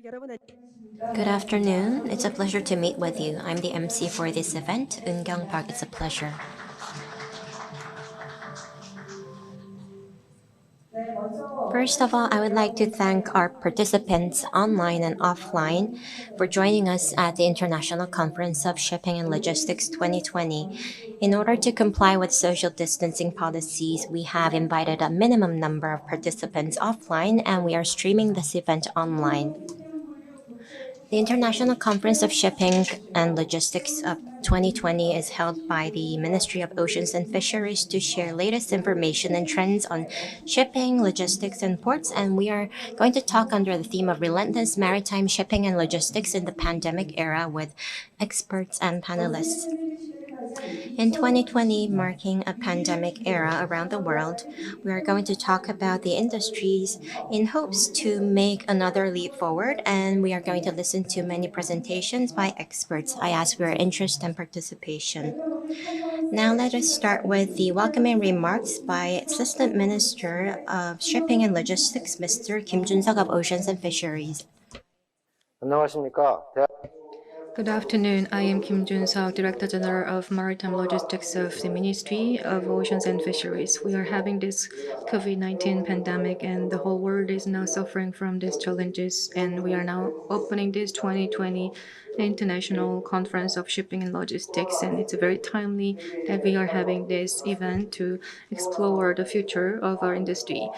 Good afternoon. It's a pleasure to meet with you. I'm the MC for this event, Eungyang Park. It's a pleasure. First of all, I would like to thank our participants online and offline for joining us at the International Conference of Shipping and Logistics 2020. In order to comply with social distancing policies, we have invited a minimum number of participants offline and we are streaming this event online. The International Conference of Shipping and Logistics of 2020 is held by the Ministry of Oceans and Fisheries to share latest information and trends on shipping, logistics, and ports. And we are going to talk under the theme of relentless maritime shipping and logistics in the pandemic era with experts and panelists. In 2020, marking a pandemic era around the world, we are going to talk about the industries in hopes to make another leap forward, and we are going to listen to many presentations by experts. I ask for your interest and participation. Now let us start with the welcoming remarks by Assistant Minister of Shipping and Logistics, Mr. Kim Jun-seok of Oceans and Fisheries. 안녕하십니까. Good afternoon. I am Kim Jun-seok, Director General of Maritime Logistics of the Ministry of Oceans and Fisheries. We are having this COVID-19 pandemic and the whole world is now suffering from these challenges, and we are now opening this 2020 International Conference of Shipping and Logistics, and it's very timely that we are having this event to explore the future of our industry.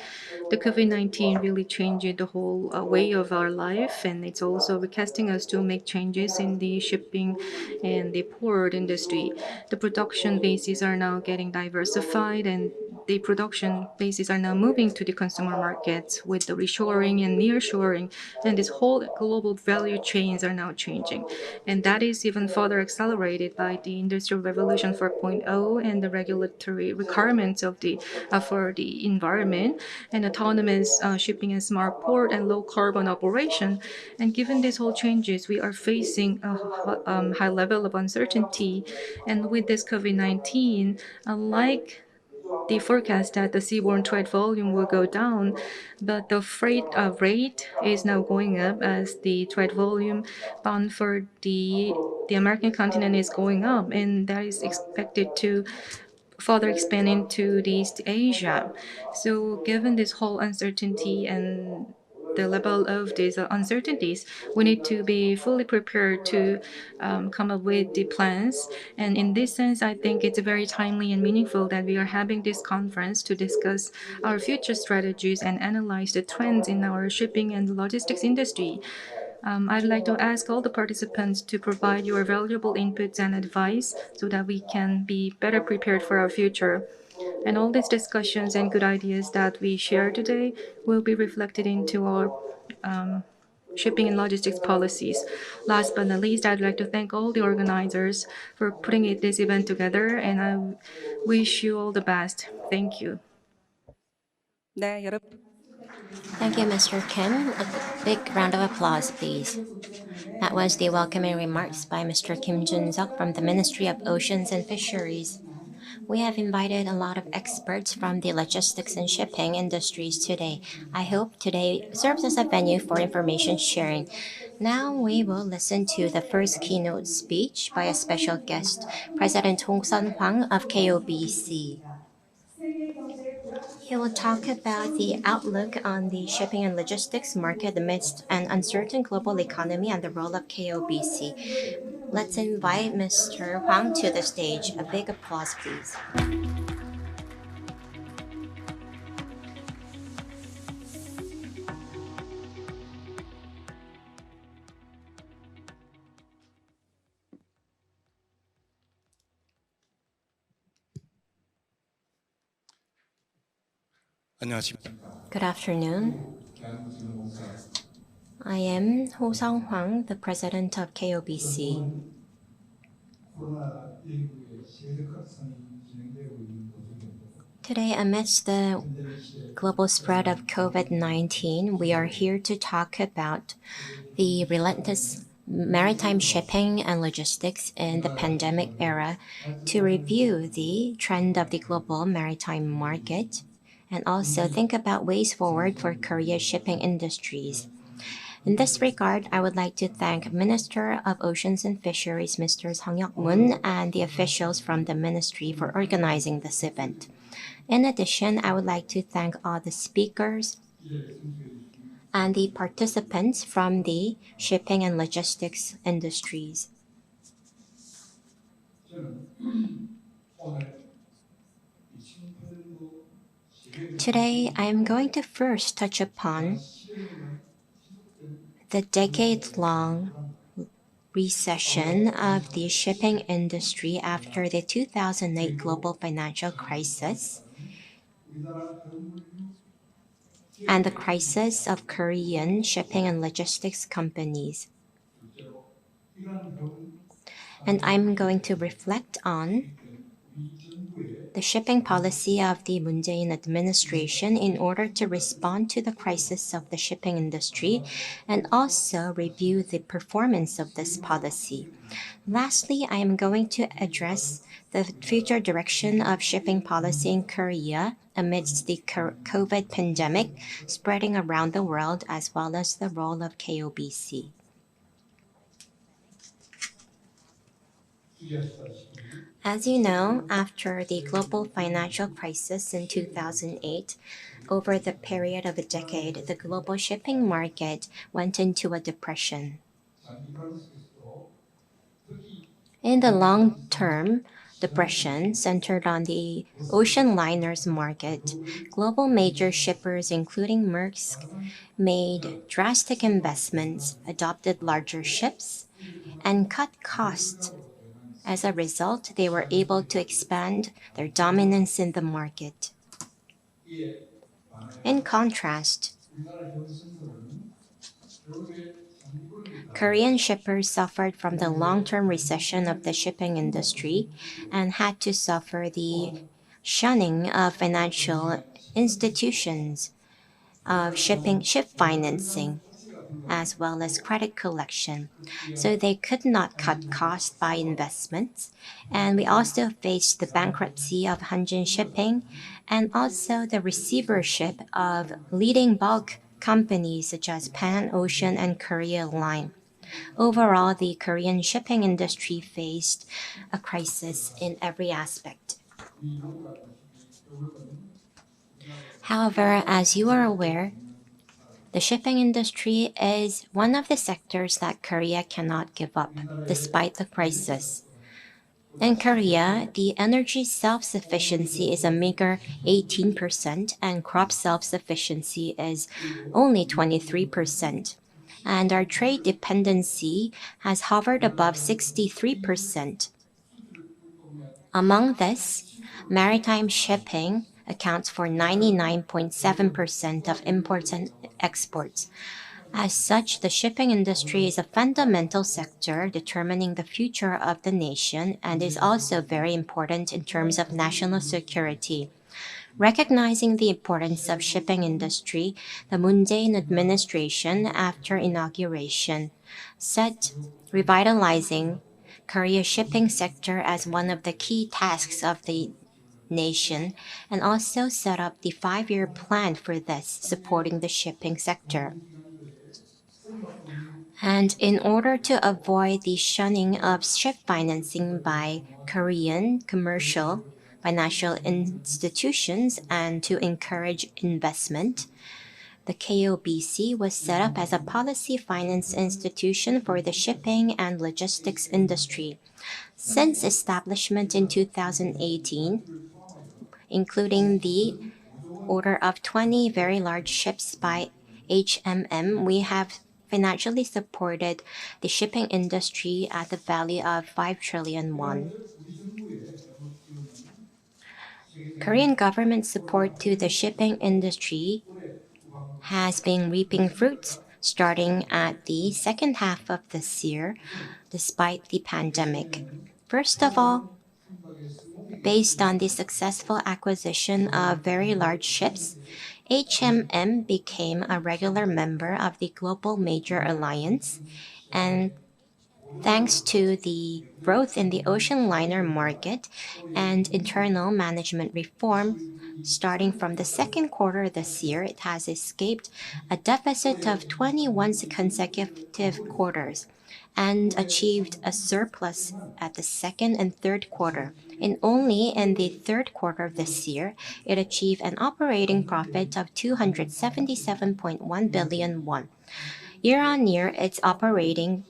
The COVID-19 really changed the whole way of our life, and it's also recasting us to make changes in the shipping and the port industry. The production bases are now getting diversified, and the production bases are now moving to the consumer markets with the reshoring and nearshoring, and this whole global value chains are now changing. And that is even further accelerated by the Industrial Revolution 4.0 and the regulatory requirements of for the environment and autonomous shipping and smart port and low carbon operation. And given these whole changes, we are facing a high level of uncertainty. And with this COVID-19, unlike the forecast that the seaborne trade volume will go down, but the freight rate is now going up as the trade volume bound for the American continent is going up, and that is expected to further expand into the East Asia. So given this whole uncertainty and the level of these uncertainties, we need to be fully prepared to come up with the plans. And in this sense, I think it's very timely and meaningful that we are having this conference to discuss our future strategies and analyze the trends in our shipping and logistics industry. I'd like to ask all the participants to provide your valuable inputs and advice so that we can be better prepared for our future. And all these discussions and good ideas that we share today will be reflected into our shipping and logistics policies. Last but not least, I'd like to thank all the organizers for putting this event together, and I wish you all the best. Thank you. Thank you, Mr. Kim. A big round of applause, please. That was the welcoming remarks by Mr. Kim Jun-seok from the Ministry of Oceans and Fisheries. We have invited a lot of experts from the logistics and shipping industries today. I hope today serves as a venue for information sharing. Now we will listen to the first keynote speech by a special guest, President Hong-sun Hwang of KOBC. He will talk about the outlook on the shipping and logistics market amidst an uncertain global economy and the role of KOBC. Let's invite Mr. Hwang to the stage. A big applause, please. Good afternoon. I am Ho-sung Hwang, the president of KOBC. Today, amidst the global spread of COVID-19, we are here to talk about the relentless maritime shipping and logistics in the pandemic era, to review the trend of the global maritime market, and also think about ways forward for Korea's shipping industries. In this regard, I would like to thank Minister of Oceans and Fisheries, Mr. Song Hyuk-moon, and the officials from the ministry for organizing this event. In addition, I would like to thank all the speakers and the participants from the shipping and logistics industries. Today, I am going to first touch upon the decade-long recession of the shipping industry after the 2008 global financial crisis and the crisis of Korean shipping and logistics companies. And I'm going to reflect on the shipping policy of the Moon Jae-in administration in order to respond to the crisis of the shipping industry and also review the performance of this policy. Lastly, I am going to address the future direction of shipping policy in Korea amidst the COVID pandemic spreading around the world, as well as the role of KOBC. As you know, after the global financial crisis in 2008, over the period of a decade, the global shipping market went into a depression. In the long term, depression centered on the ocean liners market. Global major shippers, including Maersk, made drastic investments, adopted larger ships, and cut costs. As a result, they were able to expand their dominance in the market. In contrast, Korean shippers suffered from the long-term recession of the shipping industry and had to suffer the shunning of financial institutions, of ship financing, as well as credit collection. So they could not cut costs by investments. And we also faced the bankruptcy of Hanjin Shipping and also the receivership of leading bulk companies such as Pan Ocean and Korea Line. Overall, the Korean shipping industry faced a crisis in every aspect. However, as you are aware, the shipping industry is one of the sectors that Korea cannot give up despite the crisis. In Korea, the energy self-sufficiency is a meager 18% and crop self-sufficiency is only 23%. And our trade dependency has hovered above 63%. Among this, maritime shipping accounts for 99.7% of imports and exports. As such, the shipping industry is a fundamental sector determining the future of the nation and is also very important in terms of national security. Recognizing the importance of shipping industry, the Moon Jae-in administration, after inauguration, set revitalizing Korea's shipping sector as one of the key tasks of the nation and also set up the 5-year plan for this, supporting the shipping sector. And in order to avoid the shunning of ship financing by Korean commercial financial institutions and to encourage investment, the KOBC was set up as a policy finance institution for the shipping and logistics industry. Since establishment in 2018, including the order of 20 very large ships by HMM, we have financially supported the shipping industry at the value of 5 trillion won. Korean government support to the shipping industry has been reaping fruits starting at the second half of this year, despite the pandemic. First of all, based on the successful acquisition of very large ships, HMM became a regular member of the Global Major Alliance, and Thanks to the growth in the ocean liner market and internal management reform, starting from the second quarter this year, it has escaped a deficit of 21 consecutive quarters and achieved a surplus at the second and third quarter. And only in the third quarter of this year, it achieved an operating profit of 277.1 billion won. Year on year, its operating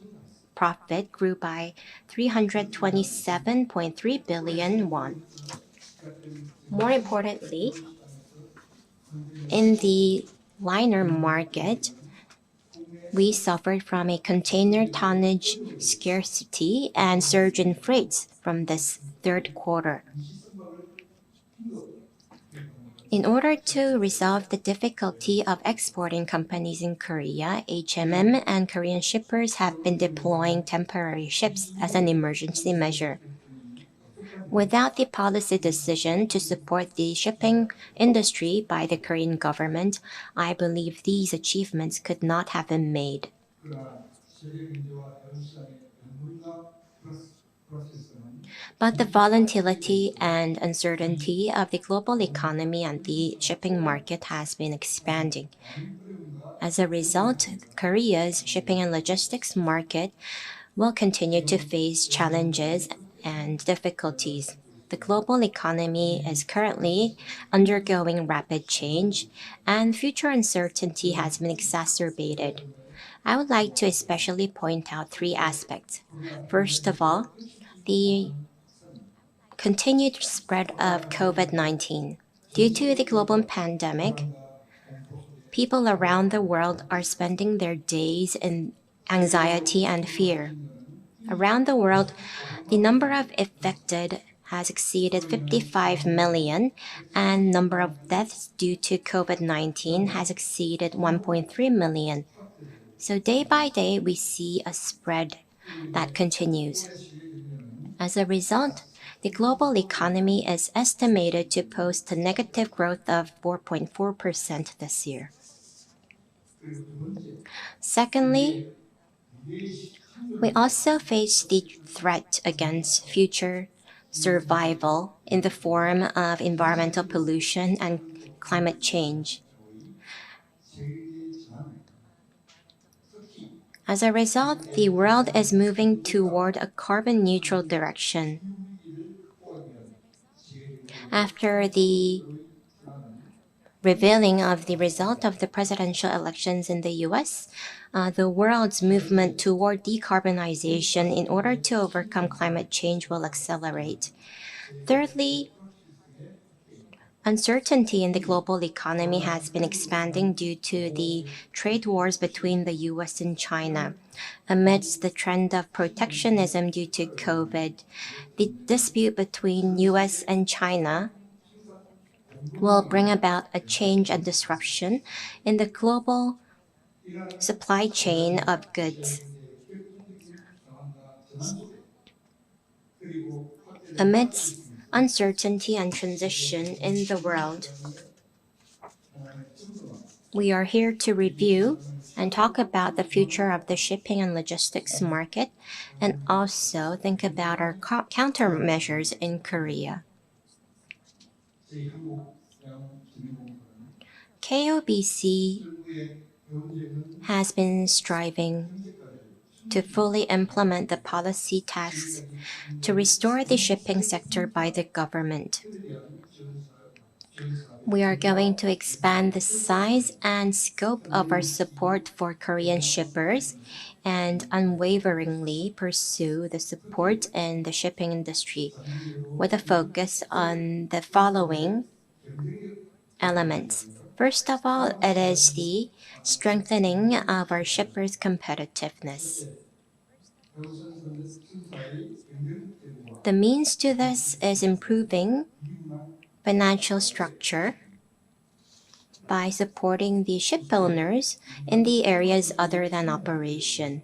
profit grew by 327.3 billion won. More importantly, in the liner market, we suffered from a container tonnage scarcity and surge in freights from this third quarter. In order to resolve the difficulty of exporting companies in Korea, HMM and Korean shippers have been deploying temporary ships as an emergency measure. Without the policy decision to support the shipping industry by the Korean government, I believe these achievements could not have been made. But the volatility and uncertainty of the global economy and the shipping market has been expanding. As a result, Korea's shipping and logistics market will continue to face challenges and difficulties. The global economy is currently undergoing rapid change, and future uncertainty has been exacerbated. I would like to especially point out three aspects. First of all, the continued spread of COVID-19. Due to the global pandemic, people around the world are spending their days in anxiety and fear. Around the world, the number of affected has exceeded 55 million, and number of deaths due to COVID-19 has exceeded 1.3 million. So day by day, we see a spread that continues. As a result, the global economy is estimated to post a negative growth of 4.4% this year. Secondly, we also face the threat against future survival in the form of environmental pollution and climate change. As a result, the world is moving toward a carbon neutral direction. After the revealing of the result of the presidential elections in the US, the world's movement toward decarbonization in order to overcome climate change will accelerate. Thirdly, uncertainty in the global economy has been expanding due to the trade wars between the US and China. Amidst the trend of protectionism due to COVID, the dispute between US and China will bring about a change and disruption in the global supply chain of goods. Amidst uncertainty and transition in the world, we are here to review and talk about the future of the shipping and logistics market and also think about our countermeasures in Korea. KOBC has been striving to fully implement the policy tasks to restore the shipping sector by the government. We are going to expand the size and scope of our support for Korean shippers and unwaveringly pursue the support in the shipping industry with a focus on the following elements. First of all, it is the strengthening of our shippers' competitiveness. The means to this is improving financial structure by supporting the ship owners in the areas other than operation.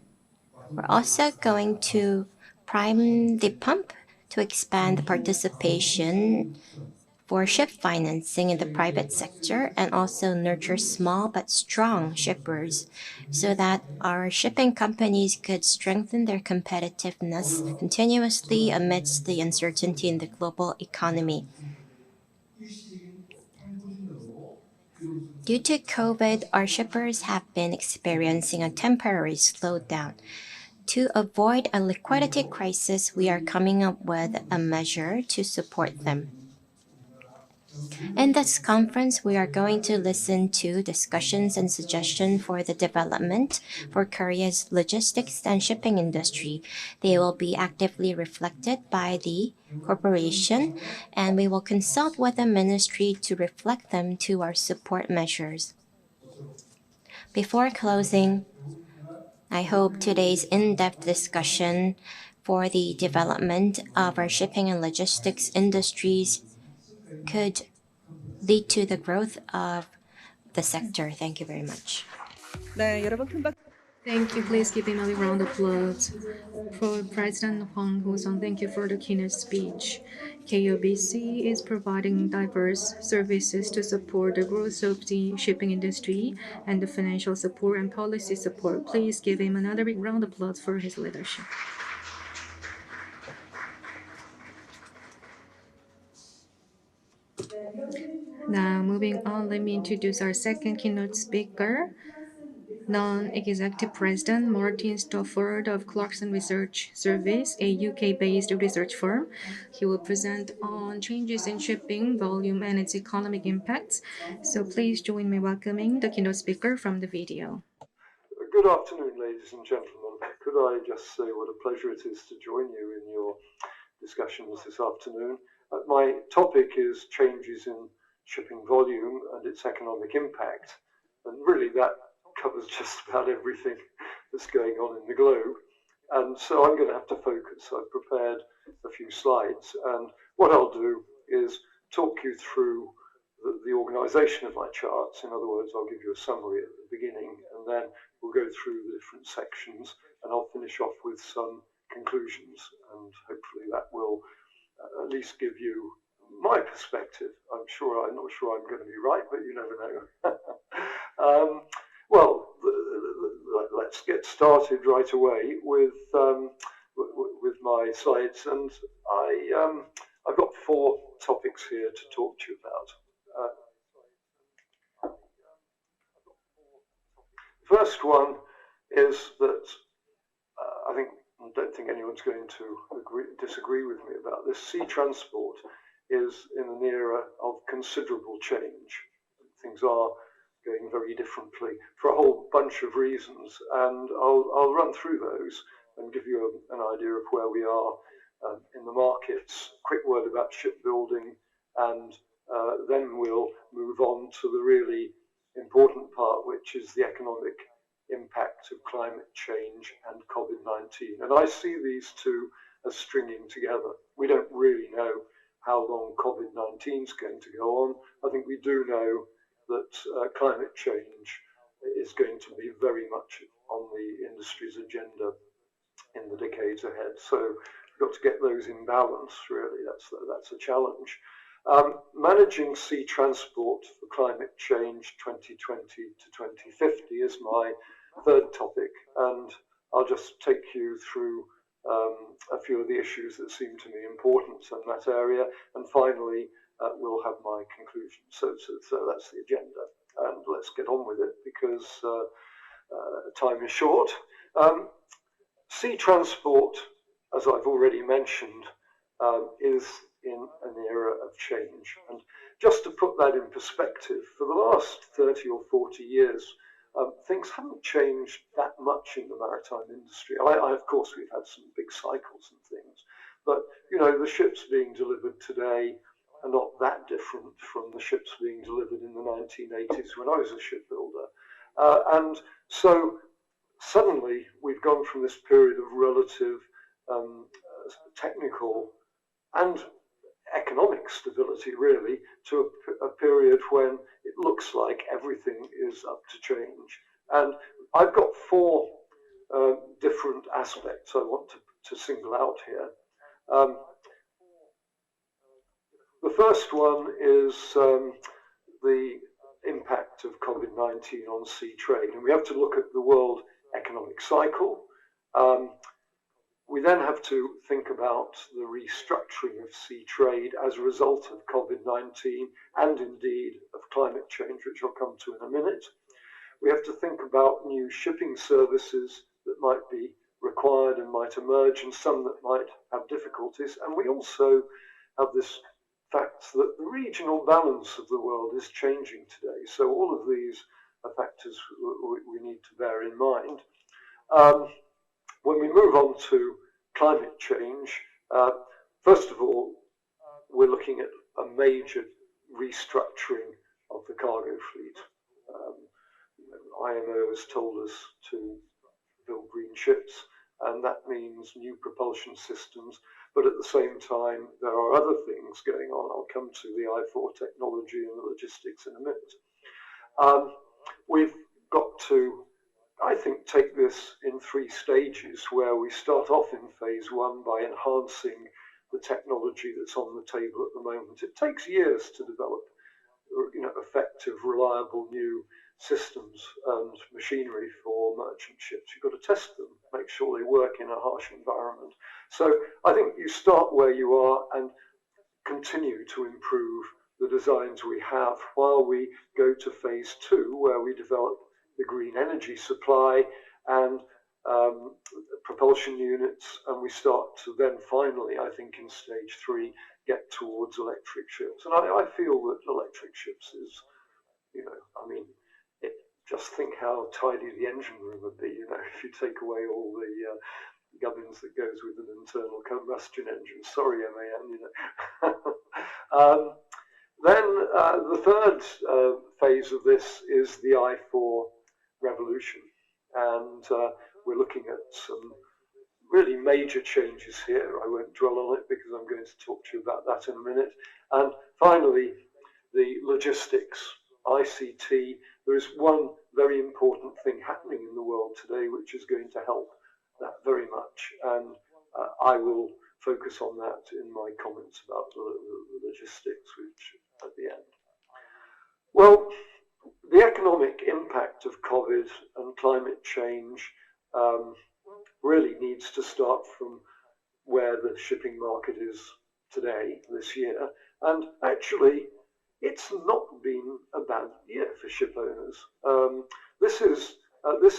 We're also going to prime the pump to expand the participation for ship financing in the private sector and also nurture small but strong shippers so that our shipping companies could strengthen their competitiveness continuously amidst the uncertainty in the global economy. Due to COVID, our shippers have been experiencing a temporary slowdown. To avoid a liquidity crisis, we are coming up with a measure to support them. In this conference, we are going to listen to discussions and suggestions for the development for Korea's logistics and shipping industry. They will be actively reflected by the corporation, and we will consult with the ministry to reflect them to our support measures. Before closing, I hope today's in-depth discussion for the development of our shipping and logistics industries could lead to the growth of the sector. Thank you very much. 네, 여러분 큰 박수. Thank you. Please give him a round of applause. For President Hwang Ho-sung, thank you for the keynote speech. KOBC is providing diverse services to support the growth of the shipping industry and the financial support and policy support. Please give him another big round of applause for his leadership. Now, moving on, let me introduce our second keynote speaker, Non-Executive President Martin Stofford of Clarkson Research Service, a UK-based research firm. He will present on changes in shipping volume and its economic impacts. So please join me welcoming the keynote speaker from the video. Good afternoon, ladies and gentlemen. Could I just say what a pleasure it is to join you in your discussions this afternoon. My topic is changes in shipping volume and its economic impact. And really that covers just about everything that's going on in the globe. And so I'm going to have to focus. I've prepared a few slides. And what I'll do is talk you through the organization of my charts. In other words, I'll give you a summary at the beginning, and then we'll go through the different sections, and I'll finish off with some conclusions, and hopefully that will at least give you my perspective. I'm not sure I'm going to be right, but you never know. Well, let's get started right away with my slides, and I've got 4 topics here to talk to you about. First one is that I don't think anyone's going to disagree with me about this. Sea transport is in an era of considerable change. Things are going very differently for a whole bunch of reasons, and I'll run through those and give you an idea of where we are in the markets. Quick word about shipbuilding, and then we'll move on to the really important part, which is the economic impact of climate change and COVID-19. And I see these two as stringing together. We don't really know how long COVID-19 is going to go on. I think we do know that climate change is going to be very much on the industry's agenda in the decades ahead. So we've got to get those in balance, really. That's a challenge. Managing sea transport for climate change 2020 to 2050 is my third topic, and I'll just take you through a few of the issues that seem to me important in that area, and finally we'll have my conclusion. So that's the agenda, and let's get on with it because time is short. Sea transport, as I've already mentioned, is in an era of change. And just to put that in perspective, for the last 30 or 40 years, things haven't changed that much in the maritime industry. Of course, we've had some big cycles and things, but the ships being delivered today are not that different from the ships being delivered in the 1980s when I was a shipbuilder. And so suddenly we've gone from this period of relative technical and economic stability, really, to a period when it looks like everything is up to change. And I've got 4 different aspects I want to single out here. The first one is the impact of COVID-19 on sea trade. And we have to look at the world economic cycle. We then have to think about the restructuring of sea trade as a result of COVID-19 and indeed of climate change, which I'll come to in a minute. We have to think about new shipping services that might be required and might emerge, and some that might have difficulties. And we also have this fact that the regional balance of the world is changing today. So all of these are factors we need to bear in mind. When we move on to climate change, first of all, we're looking at a major restructuring of the cargo fleet. IMO has told us to build green ships, and that means new propulsion systems. But at the same time, there are other things going on. I'll come to the I4 technology and the logistics in a minute. We've got to, I think, take this in 3 stages, where we start off in phase 1 by enhancing the technology that's on the table at the moment. It takes years to develop, effective, reliable new systems and machinery for merchant ships. You've got to test them, make sure they work in a harsh environment. So I think you start where you are and continue to improve the designs we have while we go to phase 2, where we develop the green energy supply and propulsion units, and we start to then finally, I think in stage 3, get towards electric ships. And I feel that electric ships is, just think how tidy the engine room would be, if you take away all the gubbins that goes with an internal combustion engine. Sorry, MAN, Then the third phase of this is the I4 revolution, and we're looking at some really major changes here. I won't dwell on it because I'm going to talk to you about that in a minute. And finally, the logistics, ICT. There is one very important thing happening in the world today which is going to help that very much, and I will focus on that in my comments about the logistics, which at the end. Well, the economic impact of COVID and climate change really needs to start from where the shipping market is today, this year, and actually it's not been a bad year for ship owners. This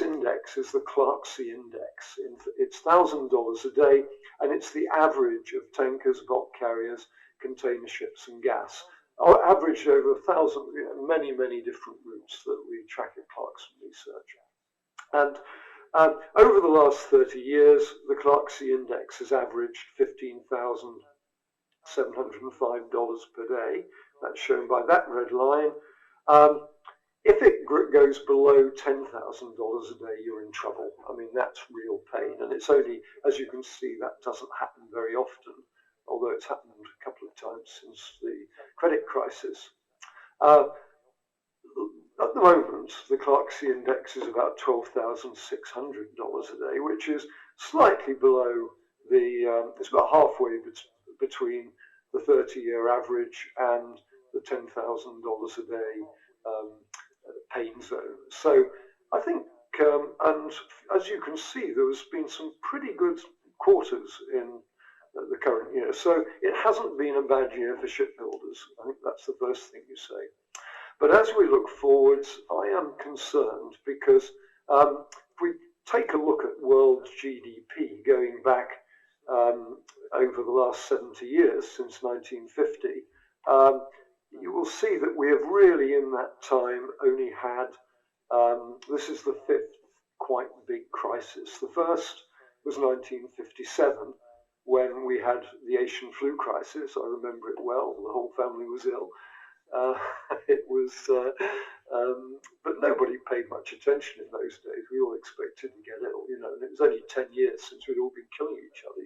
index is the Clarksea Index. It's $1,000 a day, and it's the average of tankers, bulk carriers, container ships, and gas, averaged over 1,000, many different routes that we track at Clarkson Research. And over the last 30 years, the Clarksea Index has averaged $15,705 per day. That's shown by that red line. If it goes below $10,000 a day, you're in trouble. I mean, that's real pain. And it's only, as you can see, that doesn't happen very often, although it's happened a couple of times since the credit crisis. At the moment, the Clarksea Index is about $12,600 a day, which is slightly below the, it's about halfway between the 30-year average and the $10,000 a day pain zone. So I think, and as you can see, there's been some pretty good quarters in the current year. So it hasn't been a bad year for shipbuilders. I think that's the first thing you say. But as we look forwards, I am concerned because if we take a look at world GDP going back over the last 70 years, since 1950, you will see that we have really in that time only had, this is the 5th quite big crisis. The first was 1957, when we had the Asian flu crisis. I remember it well, the whole family was ill. But nobody paid much attention in those days. We all expected to get ill, and it was only 10 years since we'd all been killing each other,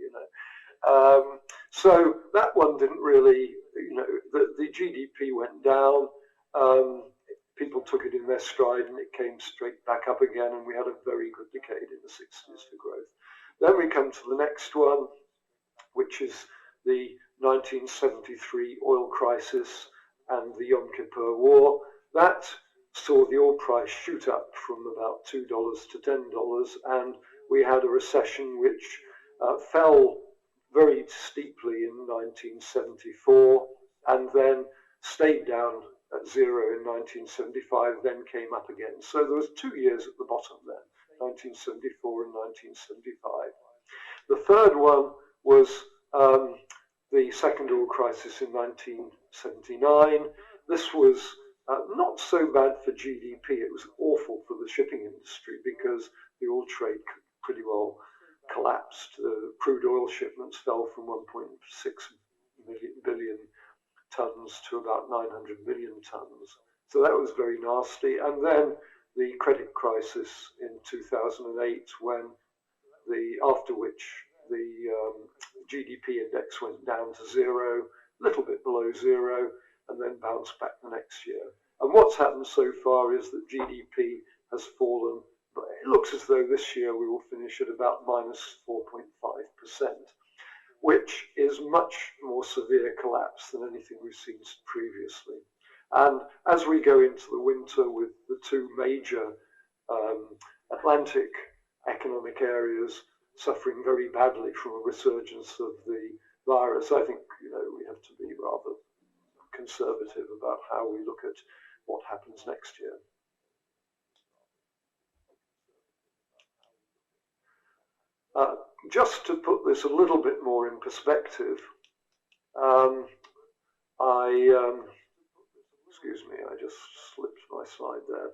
So that one didn't really, the GDP went down, people took it in their stride and it came straight back up again, and we had a very good decade in the 60s for growth. Then we come to the next one, which is the 1973 oil crisis and the Yom Kippur War. That saw the oil price shoot up from about $2 to $10, and we had a recession which fell very steeply in 1974 and then stayed down at zero in 1975, then came up again. So there was 2 years at the bottom then, 1974 and 1975. The third one was the second oil crisis in 1979. This was not so bad for GDP. It was awful for the shipping industry because the oil trade pretty well collapsed. Crude oil shipments fell from 1.6 billion tons to about 900 million tons. So that was very nasty. And then the credit crisis in 2008, after which the GDP index went down to zero, a little bit below zero, and then bounced back the next year. And what's happened so far is that GDP has fallen, but it looks as though this year we will finish at about minus 4.5%, which is much more severe collapse than anything we've seen previously. And as we go into the winter with the two major Atlantic economic areas suffering very badly from a resurgence of the virus, I think we have to be rather conservative about how we look at what happens next year. Just to put this a little bit more in perspective, excuse me, I just slipped my slide there.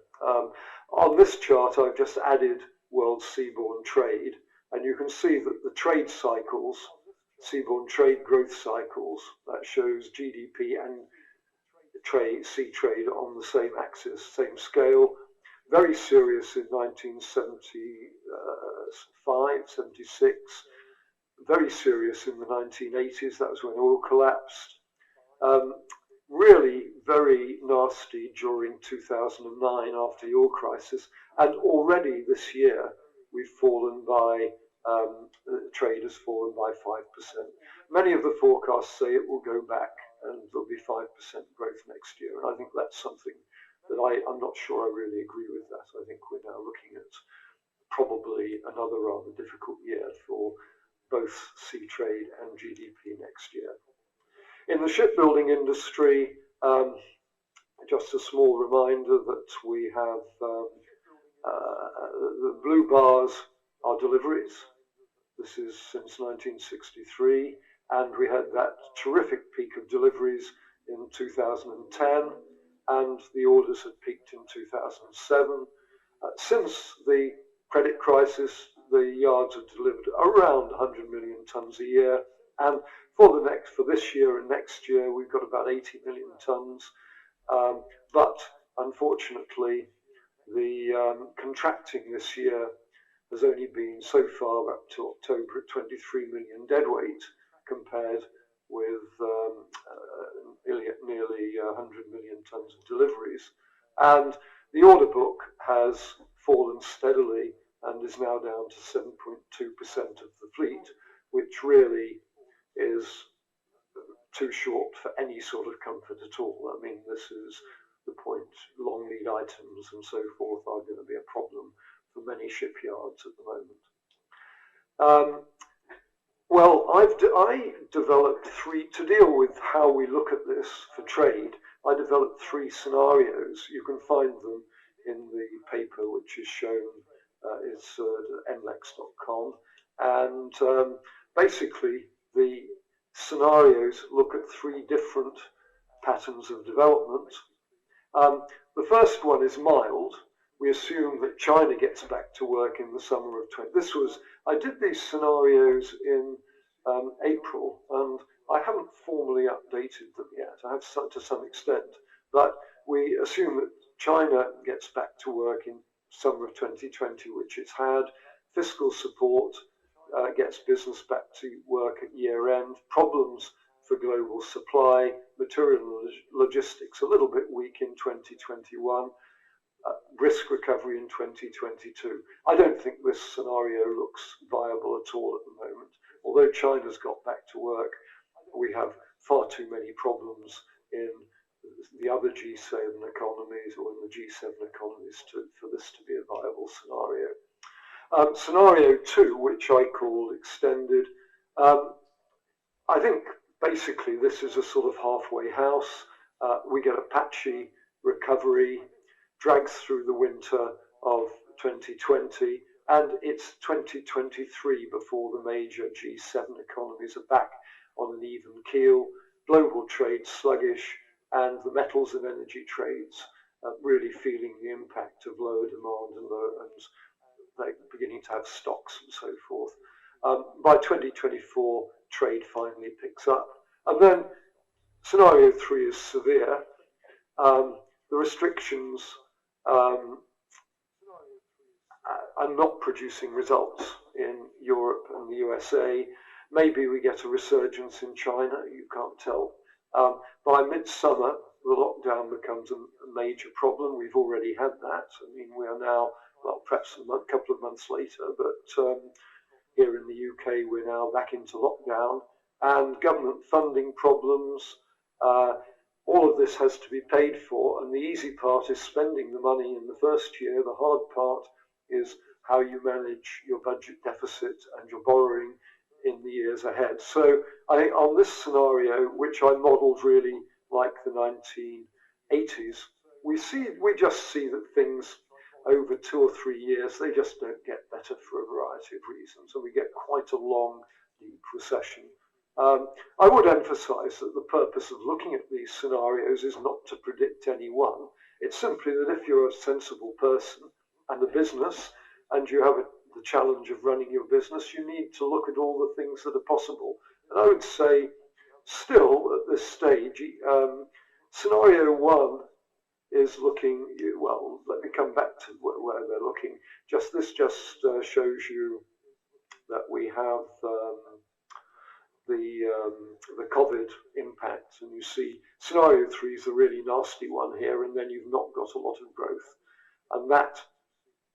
On this chart, I've just added world seaborne trade, and you can see that the trade cycles, seaborne trade growth cycles, that shows GDP and sea trade on the same axis, same scale. Very serious in 1975, 76. Very serious in the 1980s. That was when oil collapsed. Really very nasty during 2009 after the oil crisis. And already this year, we've fallen by, trade has fallen by 5%. Many of the forecasts say it will go back and there'll be 5% growth next year. And I think that's something that I'm not sure I really agree with that. I think we're now looking at probably another rather difficult year for both sea trade and GDP next year. In the shipbuilding industry, just a small reminder that we have the blue bars are deliveries. This is since 1963, and we had that terrific peak of deliveries in 2010, and the orders had peaked in 2007. Since the credit crisis, the yards have delivered around 100 million tons a year, and for this year and next year, we've got about 80 million tons. But unfortunately, the contracting this year has only been so far up to October at 23 million deadweight, compared with nearly 100 million tons of deliveries. And the order book has fallen steadily and is now down to 7.2% of the fleet, which really is too short for any sort of comfort at all. I mean, this is the point. Long lead items and so forth are going to be a problem for many shipyards at the moment. Well, I developed to deal with how we look at this for trade. I developed 3 scenarios. You can find them in the paper, which is shown. It's at mlex.com, and basically the scenarios look at 3 different patterns of development. The first one is mild. We assume that China gets back to work in the summer of 20. I did these scenarios in April, and I haven't formally updated them yet. I have to some extent, but we assume that China gets back to work in summer of 2020, which it's had. Fiscal support gets business back to work at year end. Problems for global supply, material logistics a little bit weak in 2021. Brisk recovery in 2022. I don't think this scenario looks viable at all at the moment. Although China's got back to work, we have far too many problems in the other G7 economies or in the G7 economies for this to be a viable scenario. Scenario 2, which I call extended, I think basically this is a sort of halfway house. We get a patchy recovery, drags through the winter of 2020, and it's 2023 before the major G7 economies are back on an even keel, global trade sluggish, and the metals and energy trades really feeling the impact of lower demand and they're beginning to have stocks and so forth. By 2024, trade finally picks up. And then scenario 3 is severe. The restrictions are not producing results in Europe and the USA. Maybe we get a resurgence in China, you can't tell. By midsummer, the lockdown becomes a major problem. We've already had that. I mean, we are now, well, perhaps a couple of months later, but here in the UK, we're now back into lockdown, and government funding problems. All of this has to be paid for, and the easy part is spending the money in the first year. The hard part is how you manage your budget deficit and your borrowing in the years ahead. So I think on this scenario, which I modelled really like the 1980s, we just see that things over 2 or 3 years, they just don't get better for a variety of reasons, and we get quite a long, deep recession. I would emphasize that the purpose of looking at these scenarios is not to predict any one. It's simply that if you're a sensible person and a business, and you have the challenge of running your business, you need to look at all the things that are possible. And I would say, still at this stage, scenario 1 is looking, well, let me come back to where they're looking. This just shows you that we have the COVID impact, and you see scenario 3 is a really nasty one here, and then you've not got a lot of growth. And that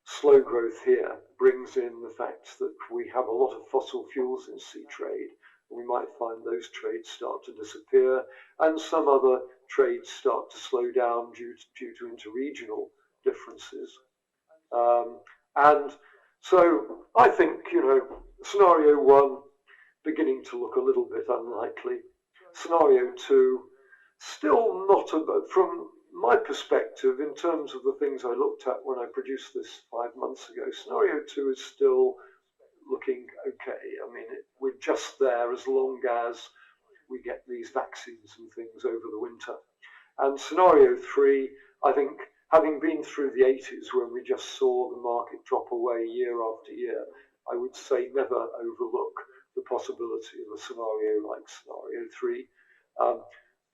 slow growth here brings in the fact that we have a lot of fossil fuels in sea trade. We might find those trades start to disappear, and some other trades start to slow down due to interregional differences. And so I think, scenario 1 beginning to look a little bit unlikely. Scenario 2 still not, from my perspective, in terms of the things I looked at when I produced this 5 months ago, scenario 2 is still looking okay. I mean, we're just there as long as we get these vaccines and things over the winter. And scenario 3, I think, having been through the 80s when we just saw the market drop away year after year, I would say never overlook the possibility of a scenario like scenario 3,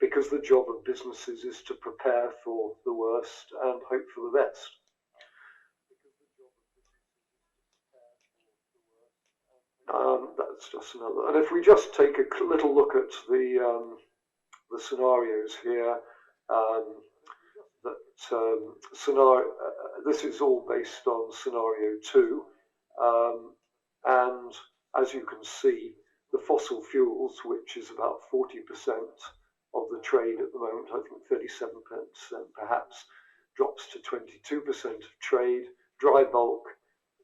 because the job of businesses is to prepare for the worst and hope for the best. That's just another. And if we just take a little look at the scenarios here, this is all based on scenario 2, and as you can see, the fossil fuels, which is about 40% of the trade at the moment, I think 37% perhaps, drops to 22% of trade. Dry bulk,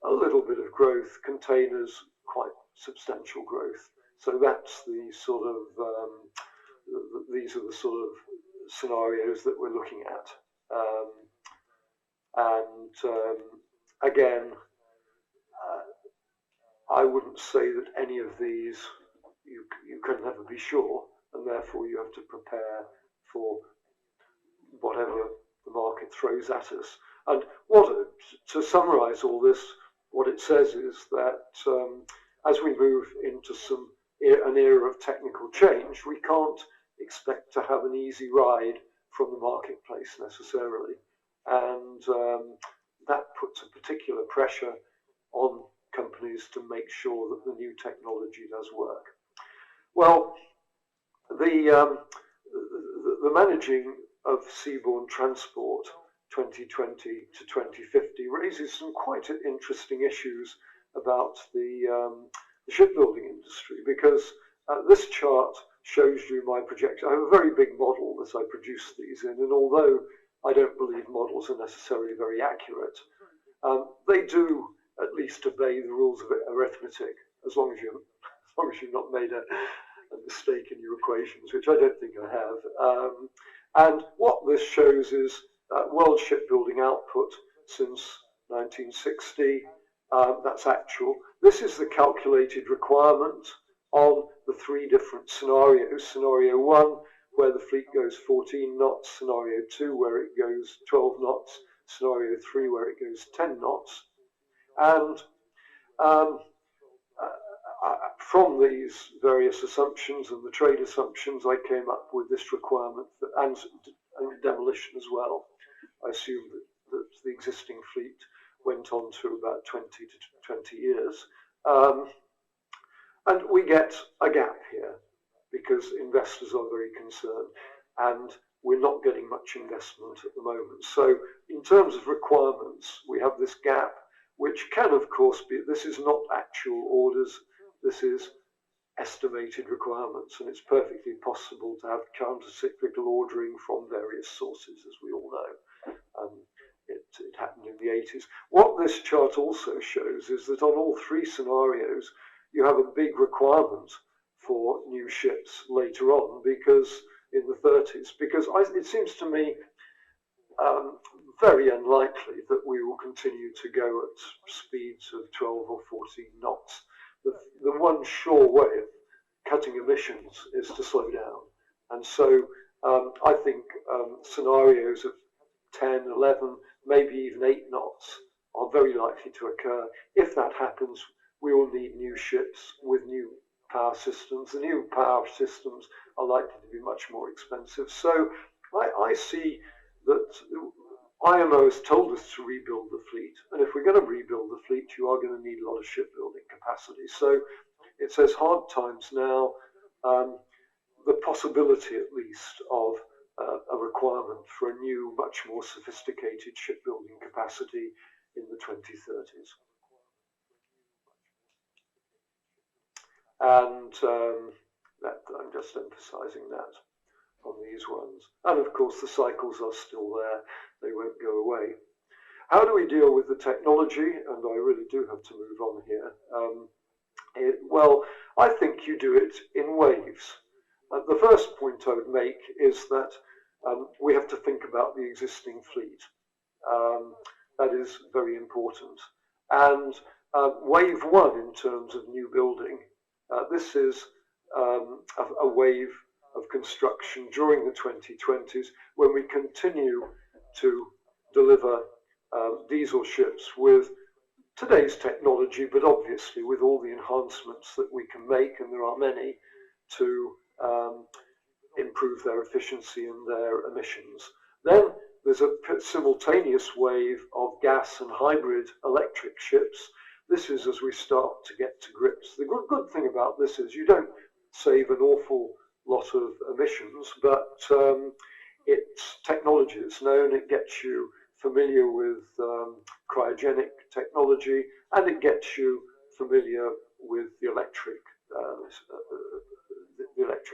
a little bit of growth. Containers, quite substantial growth. So that's the sort of, these are the sort of scenarios that we're looking at. Again, I wouldn't say that any of these you can never be sure, and therefore you have to prepare for whatever the market throws at us. And to summarize all this, what it says is that as we move into an era of technical change, we can't expect to have an easy ride from the marketplace necessarily, and that puts a particular pressure on companies to make sure that the new technology does work. Well, the managing of seaborne transport 2020 to 2050 raises some quite interesting issues about the shipbuilding industry, because this chart shows you my projection. I have a very big model that I produce these in, and although I don't believe models are necessarily very accurate, they do at least obey the rules of arithmetic, as long as you've not made a mistake in your equations, which I don't think I have. And what this shows is world shipbuilding output since 1960. That's actual. This is the calculated requirement on the three different scenarios. Scenario 1, where the fleet goes 14 knots. Scenario 2, where it goes 12 knots. Scenario 3, where it goes 10 knots. And from these various assumptions and the trade assumptions, I came up with this requirement and demolition as well. I assumed that the existing fleet went on to about 20 to 20 years. And we get a gap here because investors are very concerned and we're not getting much investment at the moment. So in terms of requirements, we have this gap, which can, of course, be, this is not actual orders, this is estimated requirements, and it's perfectly possible to have counter-cyclical ordering from various sources, as we all know. It happened in the 80s. What this chart also shows is that on all three scenarios, you have a big requirement for new ships later on, because in the 30s, because it seems to me very unlikely that we will continue to go at speeds of 12 or 14 knots. The one sure way of cutting emissions is to slow down. And so I think scenarios of 10, 11, maybe even 8 knots are very likely to occur. If that happens, we will need new ships with new power systems. The new power systems are likely to be much more expensive. So I see that IMO has told us to rebuild the fleet, and if we're going to rebuild the fleet, you are going to need a lot of shipbuilding capacity. So it says hard times now, the possibility at least of a requirement for a new, much more sophisticated shipbuilding capacity in the 2030s. And I'm just emphasizing that on these ones. And of course, the cycles are still there. They won't go away. How do we deal with the technology? And I really do have to move on here. Well, I think you do it in waves. The first point I would make is that we have to think about the existing fleet. That is very important. And wave one in terms of new building, this is a wave of construction during the 2020s when we continue to deliver diesel ships with today's technology, but obviously with all the enhancements that we can make, and there are many, to improve their efficiency and their emissions. Then there's a simultaneous wave of gas and hybrid electric ships. This is as we start to get to grips. The good thing about this is you don't save an awful lot of emissions, but its technology is known. It gets you familiar with cryogenic technology, and it gets you familiar with the electric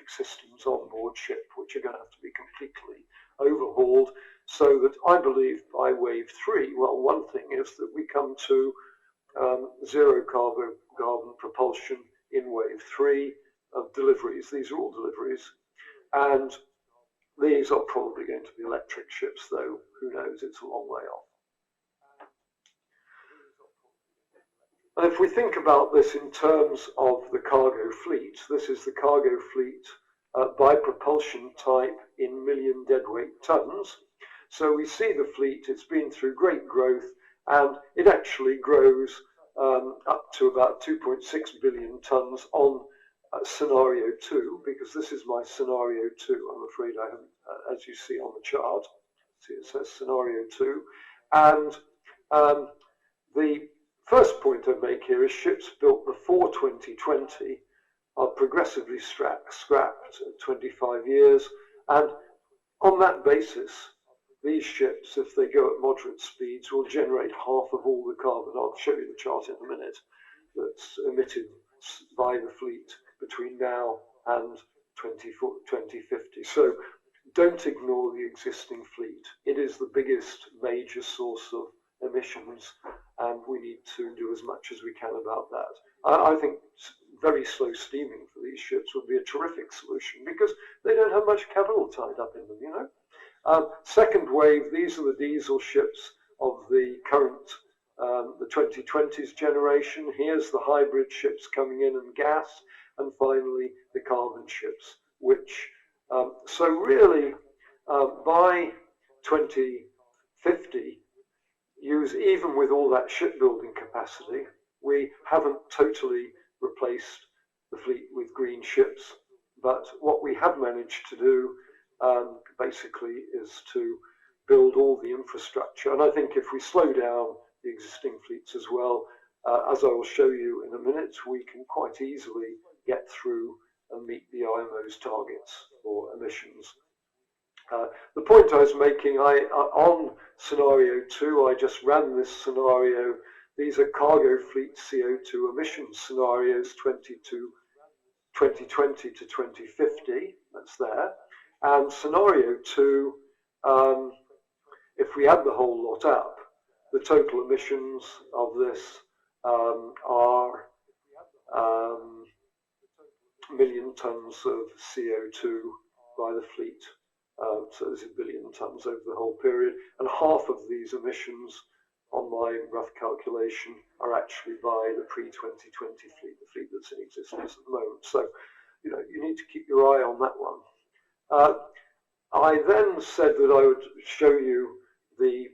systems on board ship, which are going to have to be completely overhauled. So that I believe by wave 3, well, one thing is that we come to zero carbon propulsion in wave 3 of deliveries. These are all deliveries, and these are probably going to be electric ships, though who knows, it's a long way off. And if we think about this in terms of the cargo fleet, this is the cargo fleet by propulsion type in million deadweight tons. So we see the fleet, it's been through great growth, and it actually grows up to about 2.6 billion tons on scenario 2, because this is my scenario 2. I'm afraid I haven't, as you see on the chart, see it says scenario 2. And the first point I make here is ships built before 2020 are progressively scrapped at 25 years, and on that basis, these ships, if they go at moderate speeds, will generate half of all the carbon. I'll show you the chart in a minute, that's emitted by the fleet between now and 2050. So don't ignore the existing fleet. It is the biggest major source of emissions, and we need to do as much as we can about that. I think very slow steaming for these ships would be a terrific solution because they don't have much capital tied up in them, you know. Second wave, these are the diesel ships of the current, the 2020s generation. Here's the hybrid ships coming in and gas, and finally the carbon ships, which, so really by 2050, even with all that shipbuilding capacity, we haven't totally replaced the fleet with green ships, but what we have managed to do basically is to build all the infrastructure. And I think if we slow down the existing fleets as well, as I will show you in a minute, we can quite easily get through and meet the IMO's targets for emissions. The point I was making, on scenario 2, I just ran this scenario. These are cargo fleet CO2 emissions scenarios 2020 to 2050, that's there. And scenario 2, if we add the whole lot up, the total emissions of this are million tons of CO2 by the fleet. So there's 1 billion tons over the whole period, and half of these emissions, on my rough calculation, are actually by the pre-2020 fleet, the fleet that's in existence at the moment. So, you know, you need to keep your eye on that one. I then said that I would show you the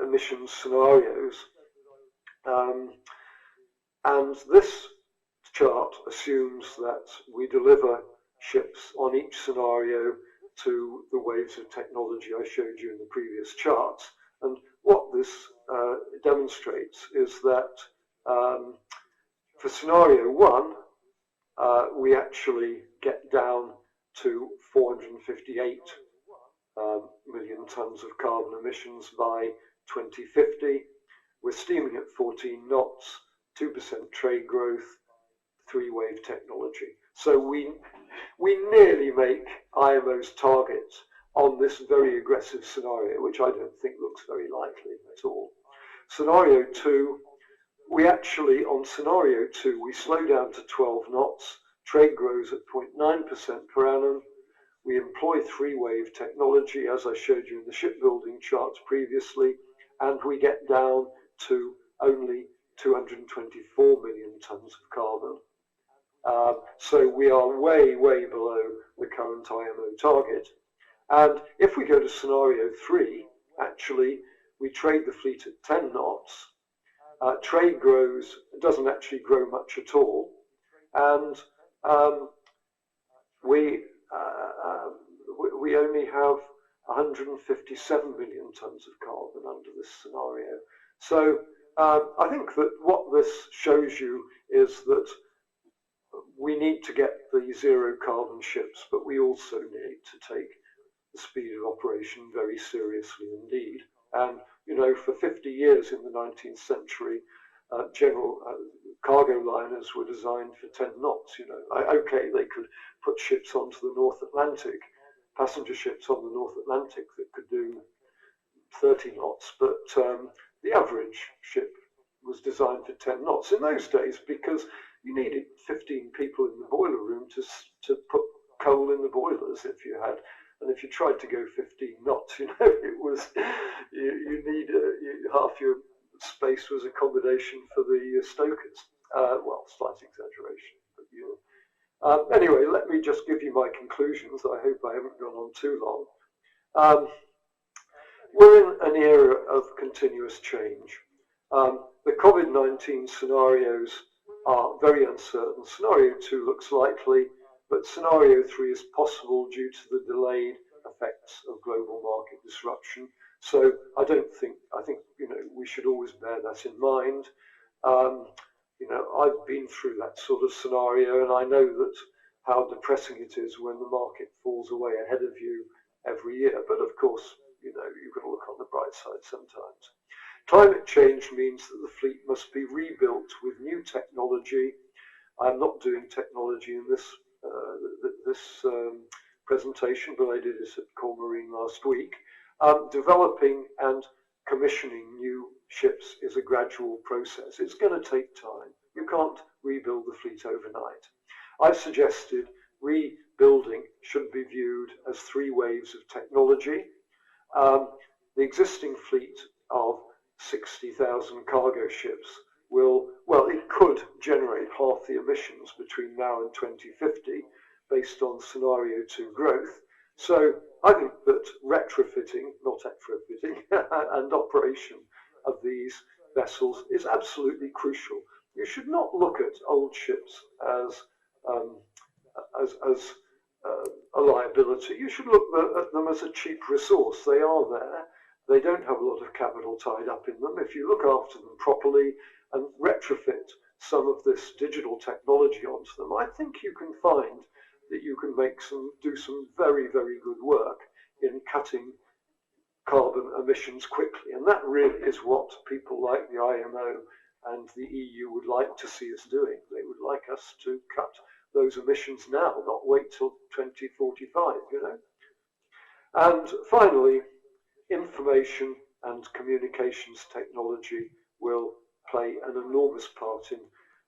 emissions scenarios, and this chart assumes that we deliver ships on each scenario to the waves of technology I showed you in the previous charts. And what this demonstrates is that for scenario 1, we actually get down to 458 million tons of carbon emissions by 2050. We're steaming at 14 knots, 2% trade growth, 3-wave technology. So we nearly make IMO's target on this very aggressive scenario, which I don't think looks very likely at all. Scenario 2, on scenario 2, we slow down to 12 knots, trade grows at 0.9% per annum, we employ 3-wave technology, as I showed you in the shipbuilding charts previously, and we get down to only 224 million tons of carbon. So we are way, way below the current IMO target. And if we go to scenario 3, actually, we trade the fleet at 10 knots. Trade doesn't actually grow much at all. And we only have 157 million tons of carbon under this scenario. So I think that what this shows you is that we need to get the zero carbon ships, but we also need to take the speed of operation very seriously indeed. And, you know, for 50 years in the 19th century, general cargo liners were designed for 10 knots, you know. Okay, they could put ships onto the North Atlantic, passenger ships on the North Atlantic that could do 30 knots, but the average ship was designed for 10 knots in those days because you needed 15 people in the boiler room to put coal in the boilers if you had, and if you tried to go 15 knots, you know, it was, you need, half your space was accommodation for the stokers. Well, slight exaggeration, but you know. Anyway, let me just give you my conclusions. I hope I haven't gone on too long. We're in an era of continuous change. The COVID-19 scenarios are very uncertain. Scenario 2 looks likely, but scenario 3 is possible due to the delayed effects of global market disruption. So I think, you know, we should always bear that in mind. You know, I've been through that sort of scenario, and I know that how depressing it is when the market falls away ahead of you every year. But of course, you know, you've got to look on the bright side sometimes. Climate change means that the fleet must be rebuilt with new technology. I'm not doing technology in this this presentation, but I did this at Colmarine last week. Developing and commissioning new ships is a gradual process. It's going to take time. You can't rebuild the fleet overnight. I've suggested rebuilding should be viewed as 3 waves of technology. The existing fleet of 60,000 cargo ships it could generate half the emissions between now and 2050 based on scenario 2 growth. So I think that retrofitting, not retrofitting, and operation of these vessels is absolutely crucial. You should not look at old ships as a liability. You should look at them as a cheap resource. They are there. They don't have a lot of capital tied up in them. If you look after them properly and retrofit some of this digital technology onto them, I think you can find that you can do some very, very good work in cutting carbon emissions quickly. And that really is what people like the IMO and the EU would like to see us doing. They would like us to cut those emissions now, not wait till 2045, you know. And finally, information and communications technology will play an enormous part in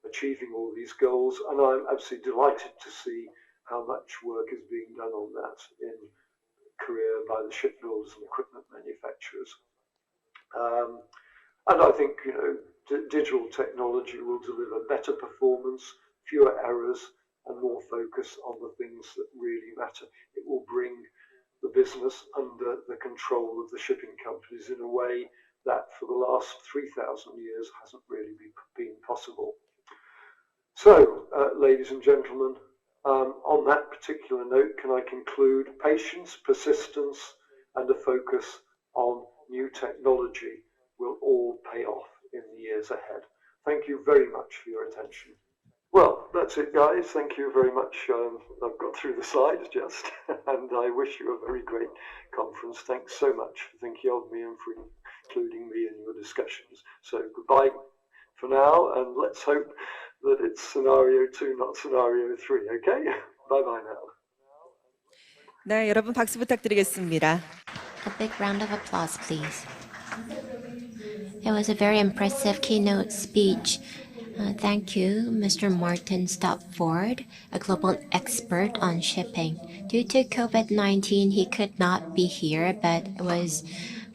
achieving all these goals, and I'm absolutely delighted to see how much work is being done on that in Korea by the shipbuilders and equipment manufacturers. And I think, you know, digital technology will deliver better performance, fewer errors, and more focus on the things that really matter. It will bring the business under the control of the shipping companies in a way that for the last 3,000 years hasn't really been possible. So, ladies and gentlemen, on that particular note, can I conclude patience, persistence, and a focus on new technology will all pay off in the years ahead. Thank you very much for your attention. Well, that's it, guys. Thank you very much. I've got through the slides just, and I wish you a very great conference. Thanks so much for thinking of me and for including me in your discussions. So goodbye for now, and let's hope that it's scenario 2, not scenario 3, okay? Bye-bye now. 네, 여러분 박수 부탁드리겠습니다. A big round of applause, please. It was a very impressive keynote speech. Thank you, Mr. Martin Stopford, a global expert on shipping. Due to COVID-19, he could not be here, but it was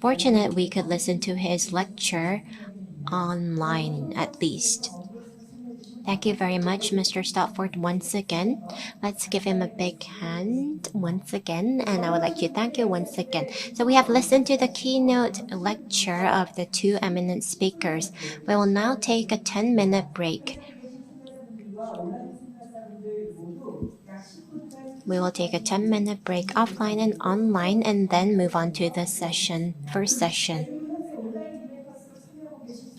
fortunate we could listen to his lecture online at least. Thank you very much, Mr. Stopford, once again. Let's give him a big hand once again, and I would like to thank you once again. So we have listened to the keynote lecture of the 2 eminent speakers. We will now take a 10-minute break. We will take a 10-minute break offline and online and then move on to the first session.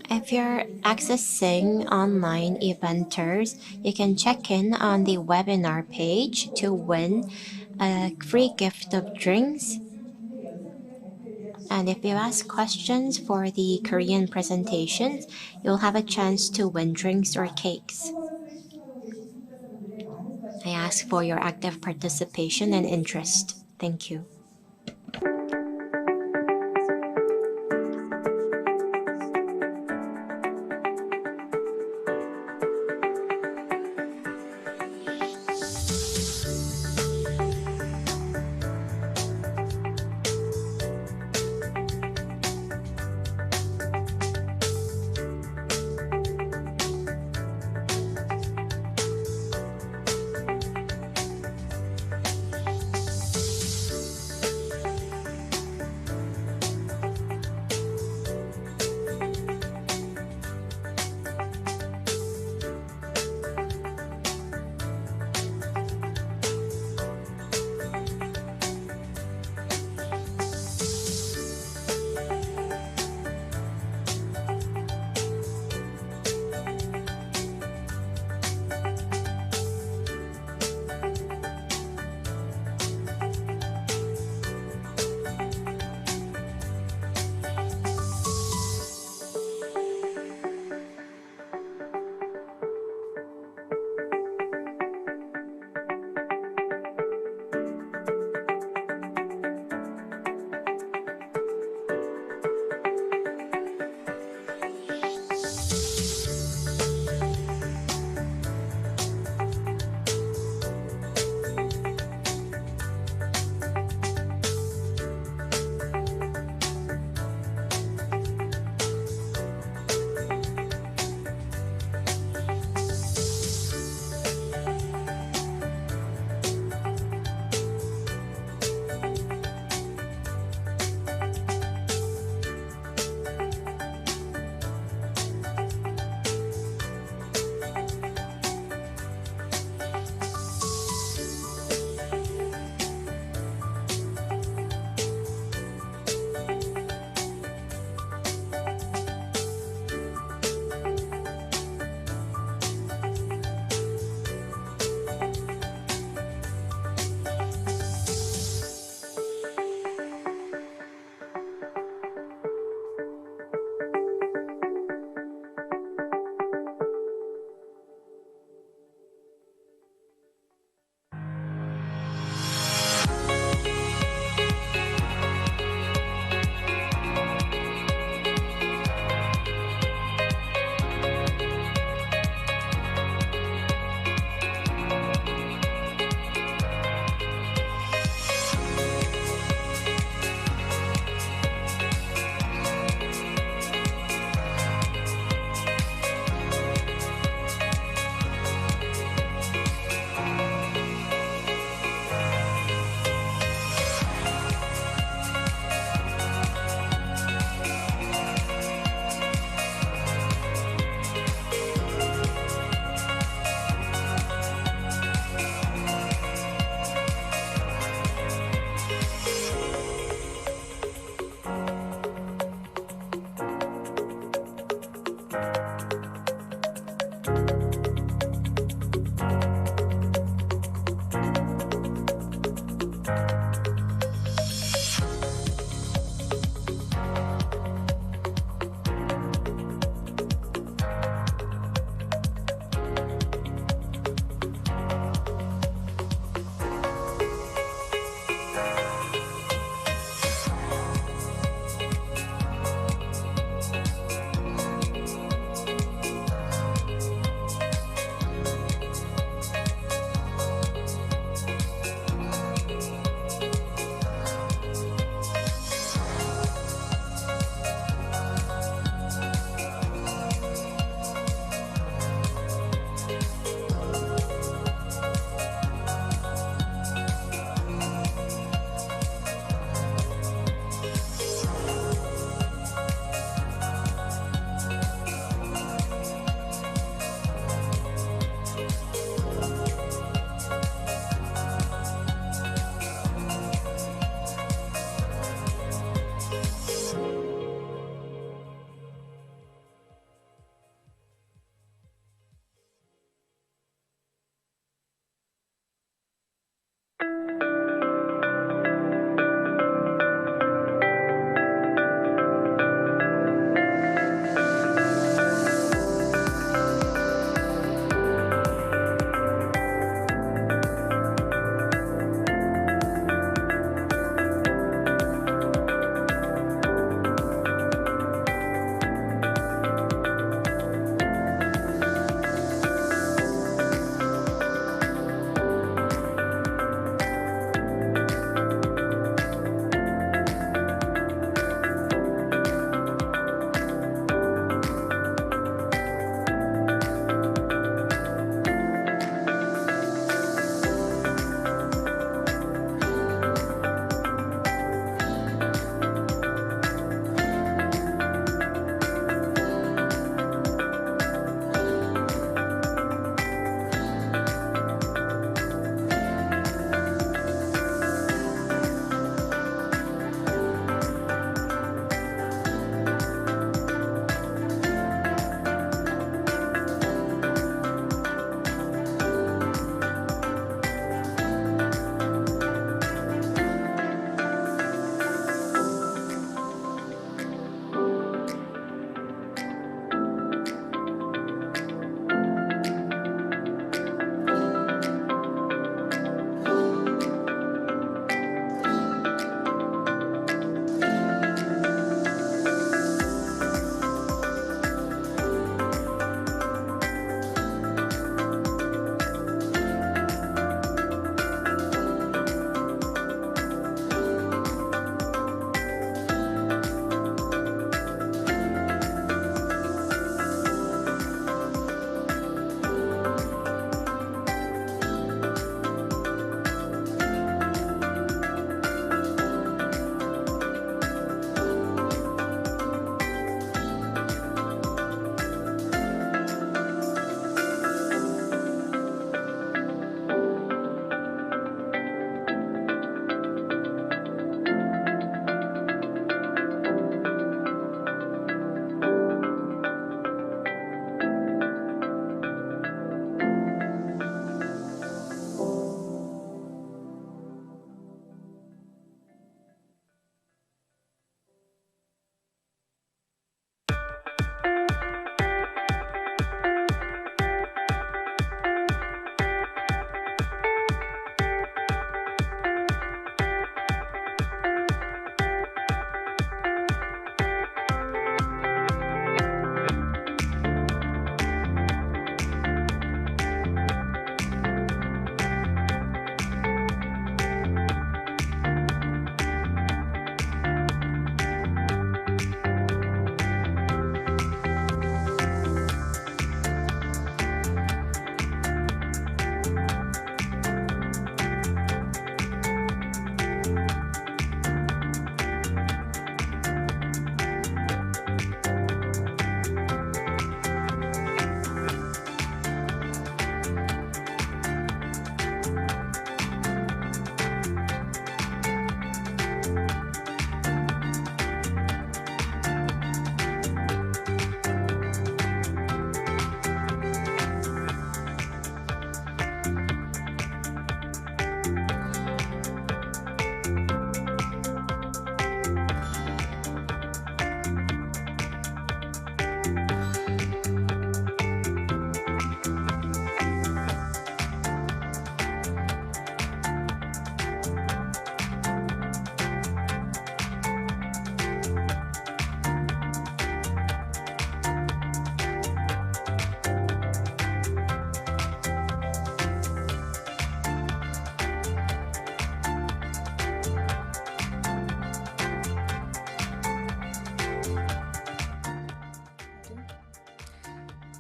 If you're accessing online eventers, you can check in on the webinar page to win a free gift of drinks. And if you ask questions for the Korean presentations, you'll have a chance to win drinks or cakes. I ask for your active participation and interest. Thank you.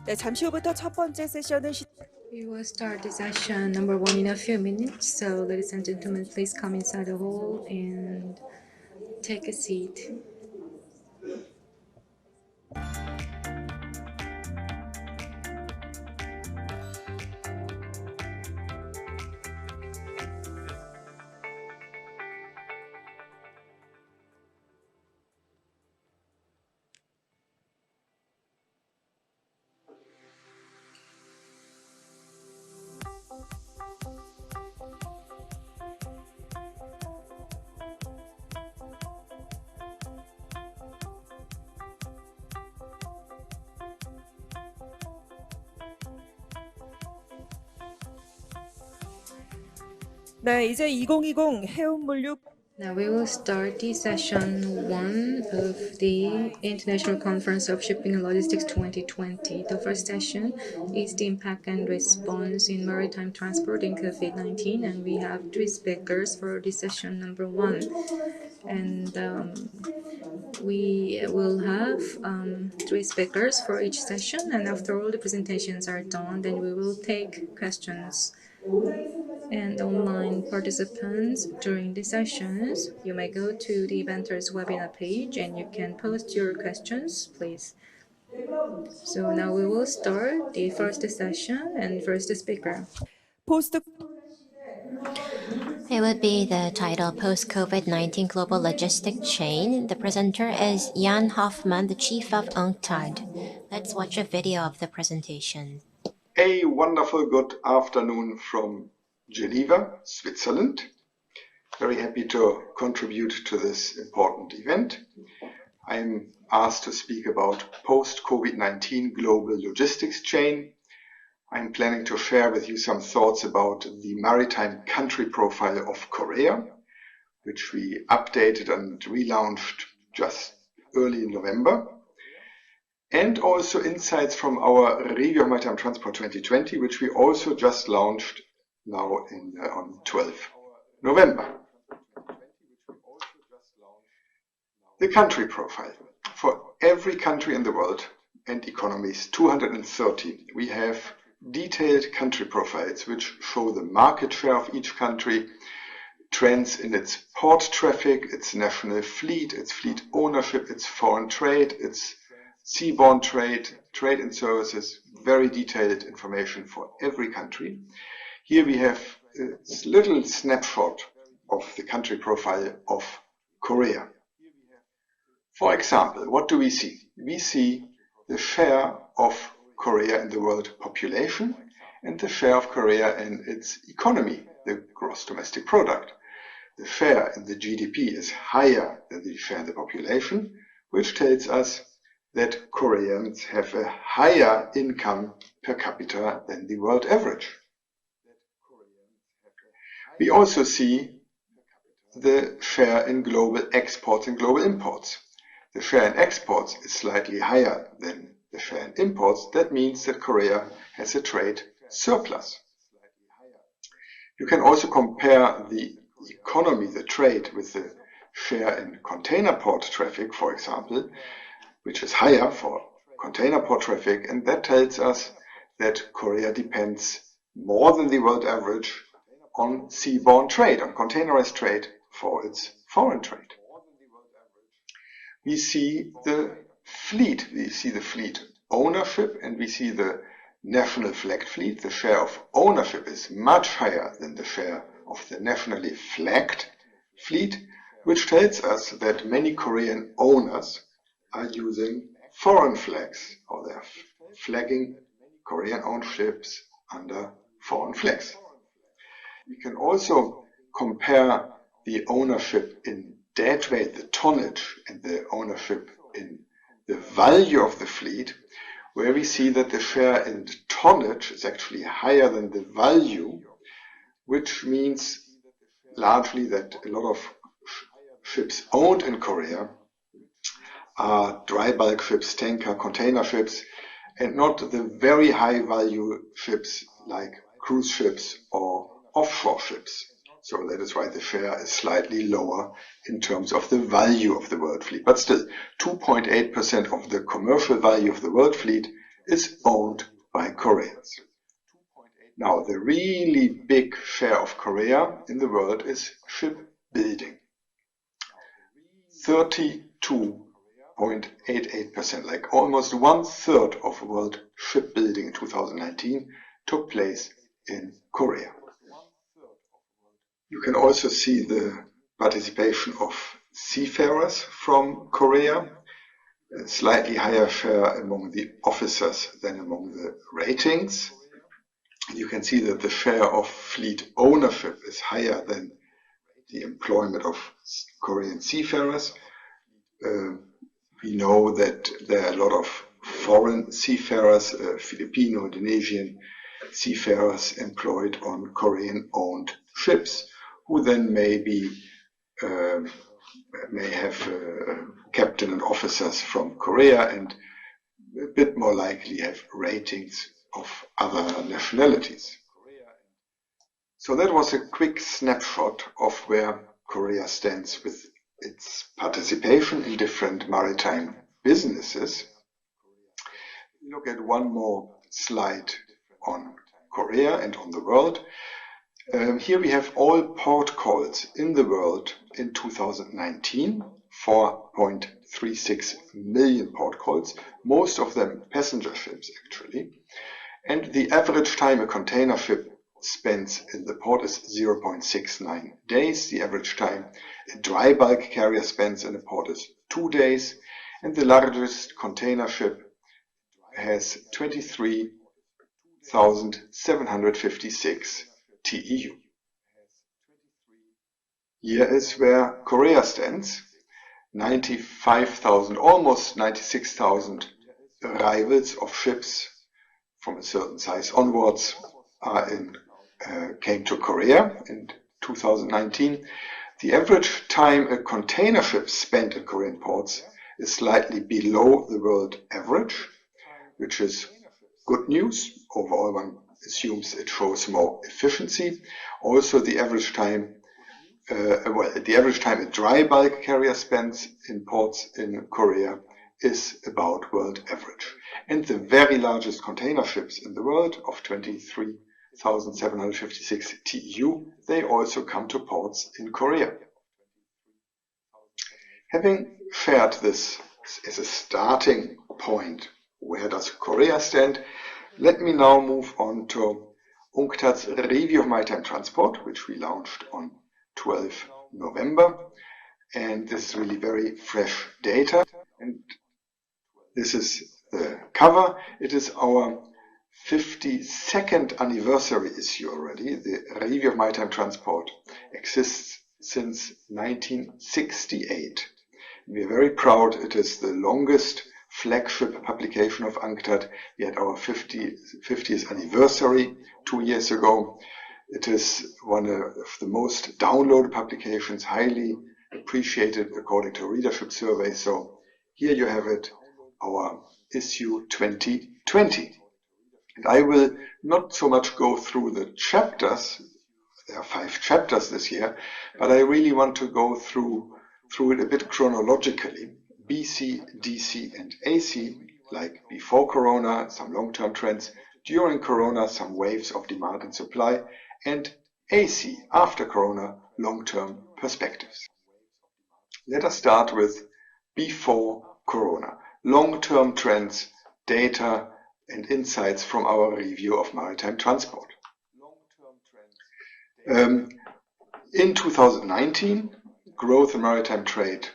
네, 잠시 후부터 첫 번째 세션을 We will start the session number 1 in a few minutes. So, ladies and gentlemen, please come inside the hall and take a seat. 네, 이제 2020 해운물류 Now we will start the session 1 of the International Conference of Shipping and Logistics 2020. The first session is the impact and response in maritime transport in COVID-19, and we have 3 speakers for the session number 1. And we will have 3 speakers for each session, and after all the presentations are done, then we will take questions. And online participants during the sessions, you may go to the eventers webinar page and you can post your questions, please. So now we will start the first session and first speaker. 포스트 It would be the title Post-COVID-19 Global Logistic Chain. The presenter is Jan Hoffman, the chief of UNCTAD. Let's watch a video of the presentation. A wonderful good afternoon from Geneva, Switzerland. Very happy to contribute to this important event. I am asked to speak about post-COVID-19 global logistics chain. I'm planning to share with you some thoughts about the maritime country profile of Korea, which we updated and relaunched just early in November. And also insights from our Review of Maritime Transport 2020, which we also just launched now on 12 November. The country profile. For every country in the world and economies, 230, we have detailed country profiles which show the market share of each country, trends in its port traffic, its national fleet, its fleet ownership, its foreign trade, its seaborne trade, trade and services, very detailed information for every country. Here we have a little snapshot of the country profile of Korea. For example, what do we see? We see the share of Korea in the world population and the share of Korea in its economy, the gross domestic product. The share in the GDP is higher than the share in the population, which tells us that Koreans have a higher income per capita than the world average. We also see the share in global exports and global imports. The share in exports is slightly higher than the share in imports. That means that Korea has a trade surplus. You can also compare the economy, the trade, with the share in container port traffic, for example, which is higher for container port traffic, and that tells us that Korea depends more than the world average on seaborne trade, on containerized trade for its foreign trade. We see the fleet, ownership, and we see the national flagged fleet. The share of ownership is much higher than the share of the nationally flagged fleet, which tells us that many Korean owners are using foreign flags, or they're flagging Korean-owned ships under foreign flags. We can also compare the ownership in deadweight, the tonnage, and the ownership in the value of the fleet, where we see that the share in tonnage is actually higher than the value, which means largely that a lot of ships owned in Korea are dry bulk ships, tanker, container ships, and not the very high value ships like cruise ships or offshore ships. So that is why the share is slightly lower in terms of the value of the world fleet. But still, 2.8% of the commercial value of the world fleet is owned by Koreans. Now, the really big share of Korea in the world is shipbuilding. 32.88%, like almost 1/3 of world shipbuilding in 2019 took place in Korea. You can also see the participation of seafarers from Korea, a slightly higher share among the officers than among the ratings. You can see that the share of fleet ownership is higher than the employment of Korean seafarers. We know that there are a lot of foreign seafarers, Filipino, Indonesian seafarers employed on Korean-owned ships, who then may have captain and officers from Korea and a bit more likely have ratings of other nationalities. So that was a quick snapshot of where Korea stands with its participation in different maritime businesses. Look at one more slide on Korea and on the world. Here we have all port calls in the world in 2019, 4.36 million port calls, most of them passenger ships actually. And the average time a container ship spends in the port is 0.69 days. The average time a dry bulk carrier spends in a port is 2 days. And the largest container ship has 23,756 TEU. Here is where Korea stands. 95,000, almost 96,000 arrivals of ships from a certain size onwards came to Korea in 2019. The average time a container ship spent in Korean ports is slightly below the world average, which is good news. Overall, one assumes it shows more efficiency. Also, the average time a dry bulk carrier spends in ports in Korea is about world average. And the very largest container ships in the world of 23,756 TEU, they also come to ports in Korea. Having shared this as a starting point, where does Korea stand? Let me now move on to UNCTAD's review of maritime transport, which we launched on 12 November. And this is really very fresh data. And this is the cover. It is our 52nd anniversary issue already. The review of maritime transport exists since 1968. We are very proud. It is the longest flagship publication of UNCTAD. We had our 50th anniversary 2 years ago. It is one of the most downloaded publications, highly appreciated according to readership surveys. So here you have it, our issue 2020. And I will not so much go through the chapters. There are 5 chapters this year, but I really want to go through it a bit chronologically. BC, DC, and AC, like before Corona, some long-term trends, during Corona, some waves of demand and supply, and AC, after Corona, long-term perspectives. Let us start with before Corona, long-term trends, data, and insights from our review of maritime transport. In 2019, growth in maritime trade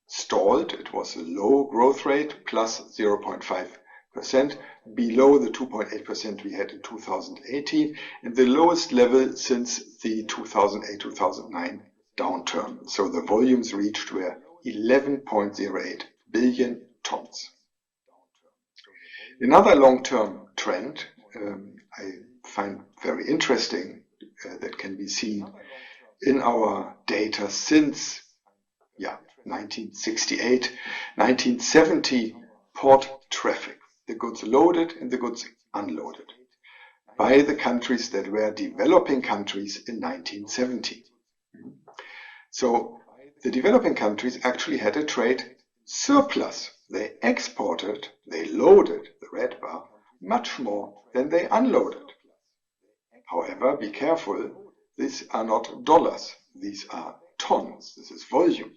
stalled. It was a low growth rate, plus 0.5%, below the 2.8% we had in 2018, and the lowest level since the 2008-2009 downturn. So the volumes reached were 11.08 billion tons. Another long-term trend I find very interesting that can be seen in our data since 1968, 1970 port traffic, the goods loaded and the goods unloaded, by the countries that were developing countries in 1970. So the developing countries actually had a trade surplus. They exported, they loaded, the red bar, much more than they unloaded. However, be careful, these are not dollars, these are tons, this is volume.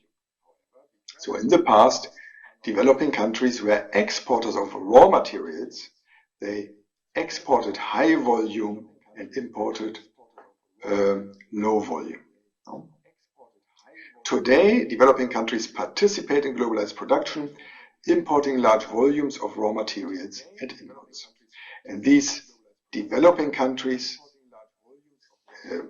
So in the past, developing countries were exporters of raw materials. They exported high volume and imported low volume. Today, developing countries participate in globalized production, importing large volumes of raw materials and inputs. And these developing countries,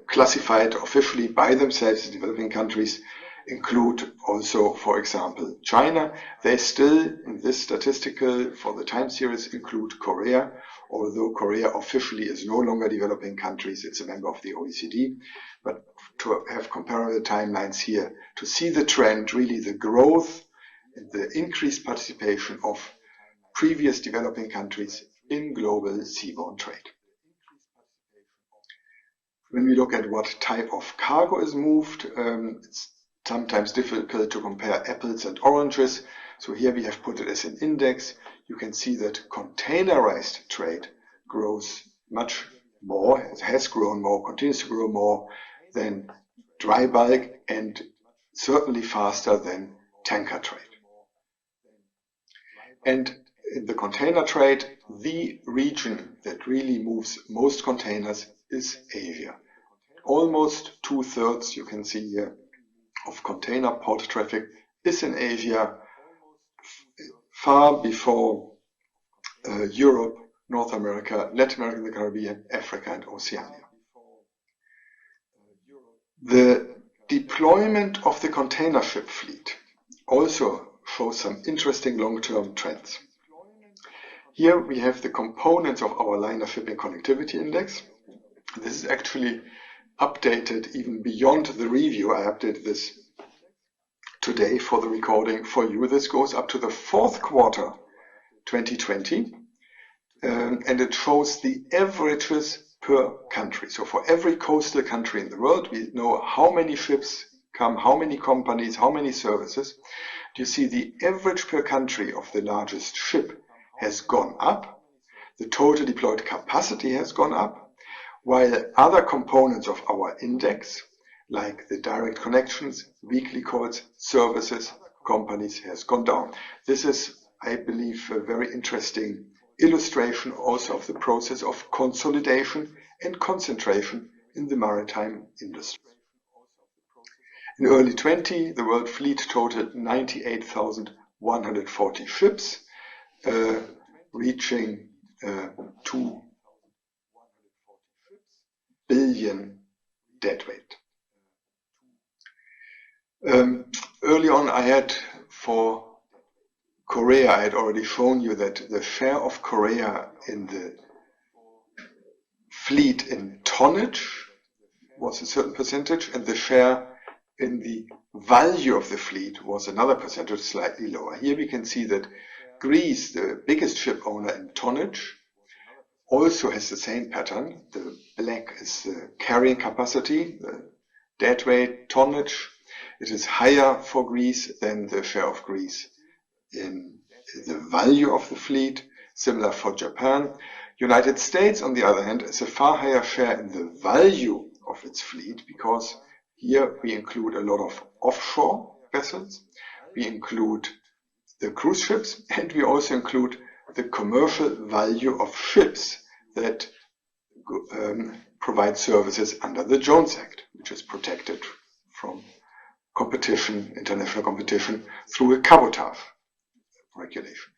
classified officially by themselves as developing countries, include also, for example, China. They still, in this statistical, for the time series, include Korea, although Korea officially is no longer developing countries, it's a member of the OECD. But to have comparable timelines here, to see the trend, really the growth and the increased participation of previous developing countries in global seaborne trade. When we look at what type of cargo is moved, it's sometimes difficult to compare apples and oranges. So here we have put it as an index. You can see that containerized trade grows much more, it has grown more, continues to grow more than dry bulk and certainly faster than tanker trade. And in the container trade, the region that really moves most containers is Asia. Almost 2/3, you can see here, of container port traffic is in Asia, far before Europe, North America, Latin America, the Caribbean, Africa, and Oceania. The deployment of the container ship fleet also shows some interesting long-term trends. Here we have the components of our liner shipping connectivity index. This is actually updated even beyond the review. I updated this today for the recording for you. This goes up to the fourth quarter 2020, and it shows the averages per country. So for every coastal country in the world, we know how many ships come, how many companies, how many services. You see the average per country of the largest ship has gone up. The total deployed capacity has gone up, while other components of our index, like the direct connections, weekly calls, services, companies, has gone down. This is, I believe, a very interesting illustration also of the process of consolidation and concentration in the maritime industry. In early 2020, the world fleet totaled 98,140 ships, reaching 2 billion deadweight. Early on, for Korea, I had already shown you that the share of Korea in the fleet in tonnage was a certain percentage, and the share in the value of the fleet was another percentage, slightly lower. Here we can see that Greece, the biggest ship owner in tonnage, also has the same pattern. The black is the carrying capacity, the deadweight tonnage. It is higher for Greece than the share of Greece in the value of the fleet, similar for Japan. United States, on the other hand, is a far higher share in the value of its fleet, because here we include a lot of offshore vessels, we include the cruise ships, and we also include the commercial value of ships that provide services under the Jones Act, which is protected from competition, international competition, through a cabotage regulation.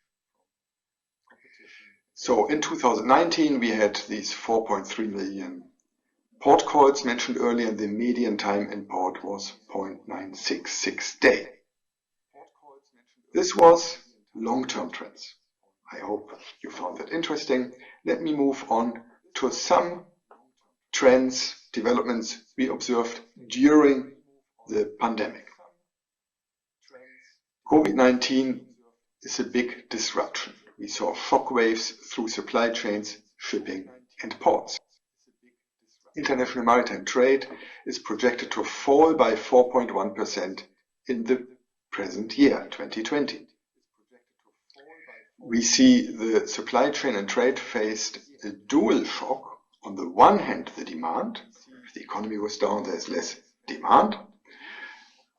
So in 2019, we had these 4.3 million port calls mentioned earlier, and the median time in port was 0.966 day. This was long-term trends. I hope you found that interesting. Let me move on to some trends, developments we observed during the pandemic. COVID-19 is a big disruption. We saw shockwaves through supply chains, shipping, and ports. International maritime trade is projected to fall by 4.1% in the present year, 2020. we see the supply chain and trade faced a dual shock. On the one hand, the demand. If the economy was down, there's less demand.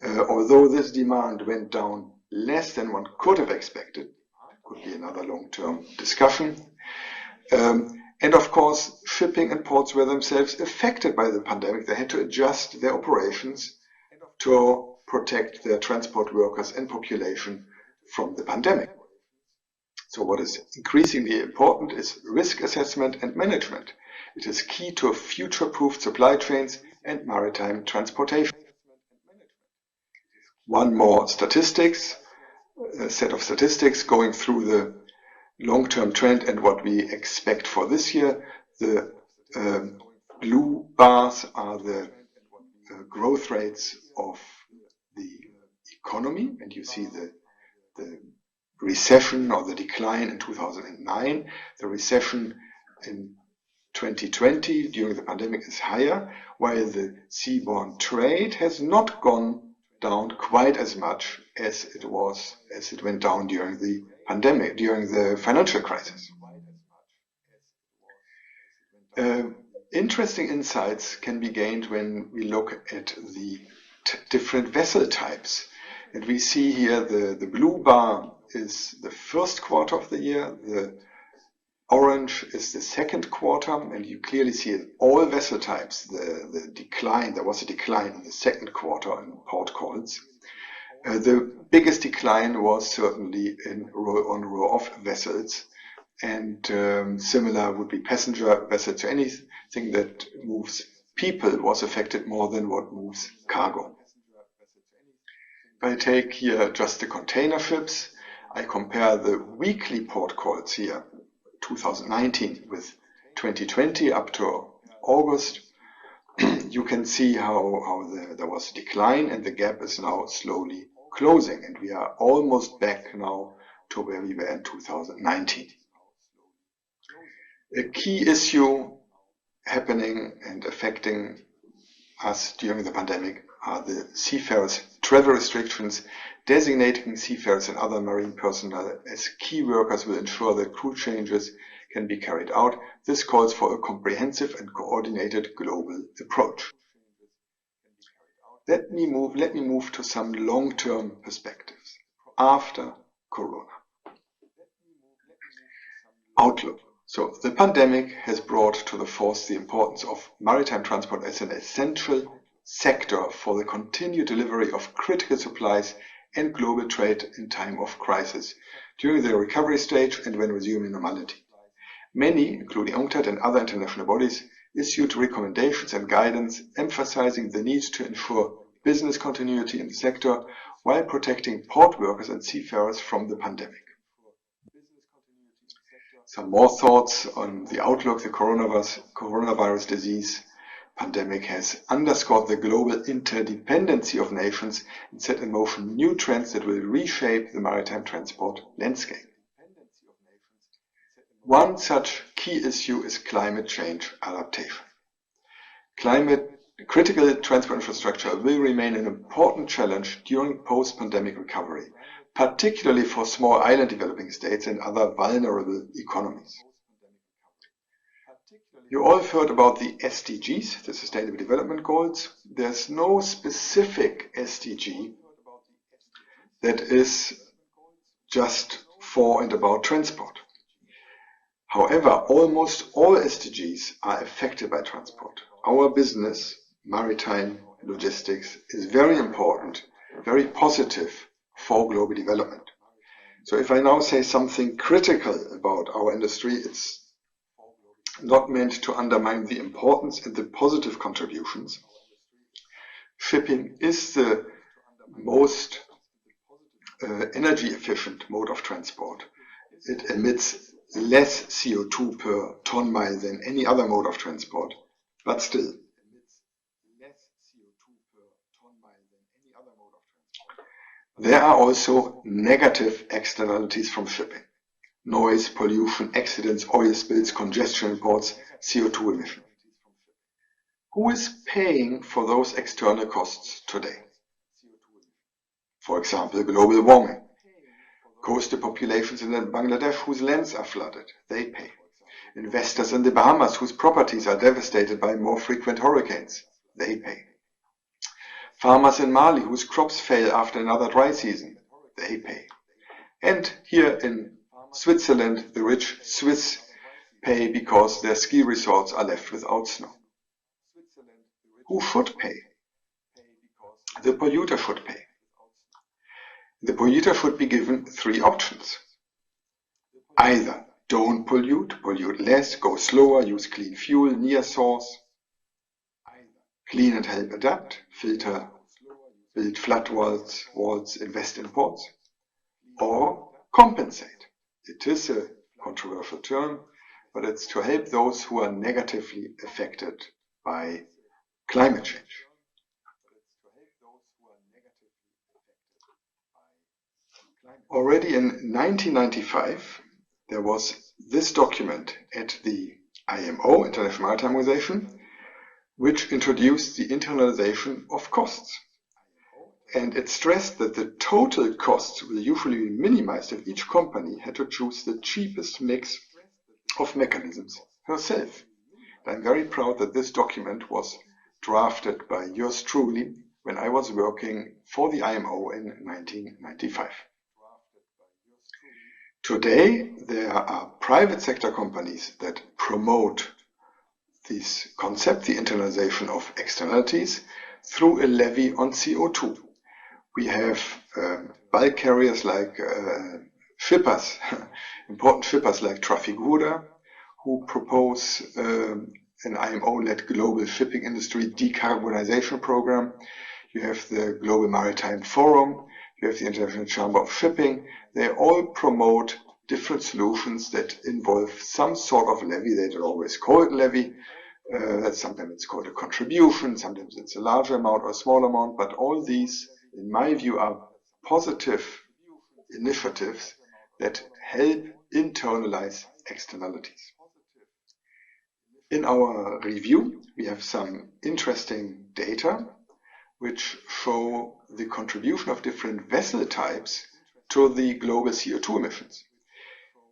Although this demand went down less than one could have expected, could be another long-term discussion. And of course, shipping and ports were themselves affected by the pandemic. They had to adjust their operations to protect their transport workers and population from the pandemic. So what is increasingly important is risk assessment and management. It is key to future-proof supply chains and maritime transportation. One more statistics, a set of statistics going through the long-term trend and what we expect for this year. The blue bars are the growth rates of the economy, and you see the recession or the decline in 2009. The recession in 2020 during the pandemic is higher, while the seaborne trade has not gone down quite as much as it went down during the pandemic, during the financial crisis. Interesting insights can be gained when we look at the different vessel types. And we see here the blue bar is the first quarter of the year, the orange is the second quarter, and you clearly see in all vessel types the decline. There was a decline in the second quarter in port calls. The biggest decline was certainly on row-off vessels, and similar would be passenger vessels. So anything that moves people was affected more than what moves cargo. If I take here just the container ships, I compare the weekly port calls here, 2019 with 2020 up to August. You can see how there was a decline, and the gap is now slowly closing, and we are almost back now to where we were in 2019. A key issue happening and affecting us during the pandemic are the seafarers' travel restrictions. Designating seafarers and other marine personnel as key workers will ensure that crew changes can be carried out. This calls for a comprehensive and coordinated global approach. Let me move to some long-term perspectives after Corona. Outlook. So the pandemic has brought to the force the importance of maritime transport as an essential sector for the continued delivery of critical supplies and global trade in time of crisis, during the recovery stage and when resuming normality. Many, including UNCTAD and other international bodies, issued recommendations and guidance emphasizing the need to ensure business continuity in the sector while protecting port workers and seafarers from the pandemic. Some more thoughts on the outlook. The coronavirus disease pandemic has underscored the global interdependency of nations and set in motion new trends that will reshape the maritime transport landscape. One such key issue is climate change adaptation. Critical transport infrastructure will remain an important challenge during post-pandemic recovery, particularly for small island developing states and other vulnerable economies. You all have heard about the SDGs, the Sustainable Development Goals. There's no specific SDG that is just for and about transport. However, almost all SDGs are affected by transport. Our business, maritime logistics, is very important, very positive for global development. So if I now say something critical about our industry, it's not meant to undermine the importance and the positive contributions. Shipping is the most energy efficient mode of transport. It emits less CO2 per ton mile than any other mode of transport, but still. There are also negative externalities from shipping. Noise, pollution, accidents, oil spills, congestion in ports, CO2 emission. Who is paying for those external costs today? For example, global warming. Coastal populations in Bangladesh whose lands are flooded, they pay. Investors in the Bahamas whose properties are devastated by more frequent hurricanes, they pay. Farmers in Mali whose crops fail after another dry season, they pay. And here in Switzerland, the rich Swiss pay because their ski resorts are left without snow. Who should pay? The polluter should pay. The polluter should be given three options. Either don't pollute, pollute less, go slower, use clean fuel, near source. Clean and help adapt, filter, build flood walls, invest in ports. Or compensate. It is a controversial term, but it's to help those who are negatively affected by climate change. Already in 1995, there was this document at the IMO, International Maritime Organization, which introduced the internalization of costs. And it stressed that the total costs will usually be minimized if each company had to choose the cheapest mix of mechanisms herself. I'm very proud that this document was drafted by yours truly when I was working for the IMO in 1995. Today, there are private sector companies that promote this concept, the internalization of externalities, through a levy on CO2. We have bulk carriers like shippers, important shippers like Trafigura, who propose an IMO-led global shipping industry decarbonization program. You have the Global Maritime Forum, you have the International Chamber of Shipping. They all promote different solutions that involve some sort of levy. They don't always call it levy. Sometimes it's called a contribution, sometimes it's a larger amount or a small amount, but all these, in my view, are positive initiatives that help internalize externalities. In our review, we have some interesting data which show the contribution of different vessel types to the global CO2 emissions.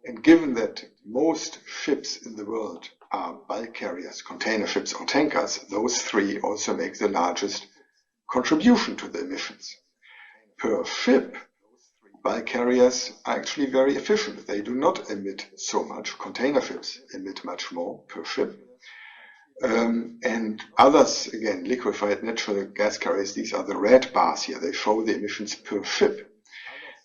And given that most ships in the world are bulk carriers, container ships or tankers, those three also make the largest contribution to the emissions. Per ship, bulk carriers are actually very efficient. They do not emit so much. Container ships emit much more per ship. And others, again, liquefied natural gas carriers, these are the red bars here. They show the emissions per ship.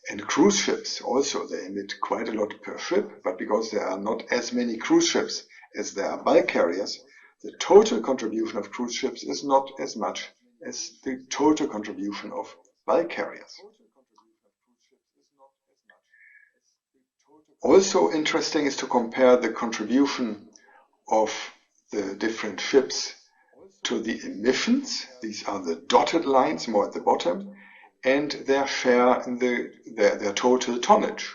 And cruise ships also, they emit quite a lot per ship, but because there are not as many cruise ships as there are bulk carriers, the total contribution of cruise ships is not as much as the total contribution of bulk carriers. Also interesting is to compare the contribution of the different ships to the emissions. These are the dotted lines more at the bottom, and their share in their total tonnage.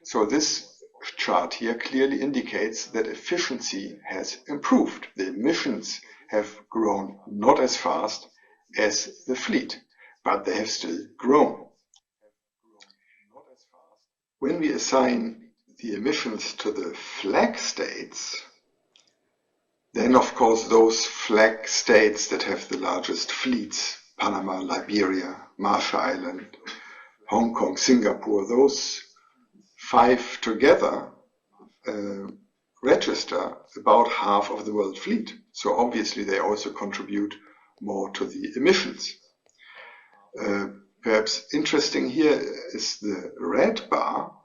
So this chart here clearly indicates that efficiency has improved. The emissions have grown not as fast as the fleet, but they have still grown. When we assign the emissions to the flag states, then of course those flag states that have the largest fleets, Panama, Liberia, Marshall Island, Hong Kong, Singapore, those five together register about half of the world fleet. So obviously they also contribute more to the emissions. Perhaps interesting here is the red bar.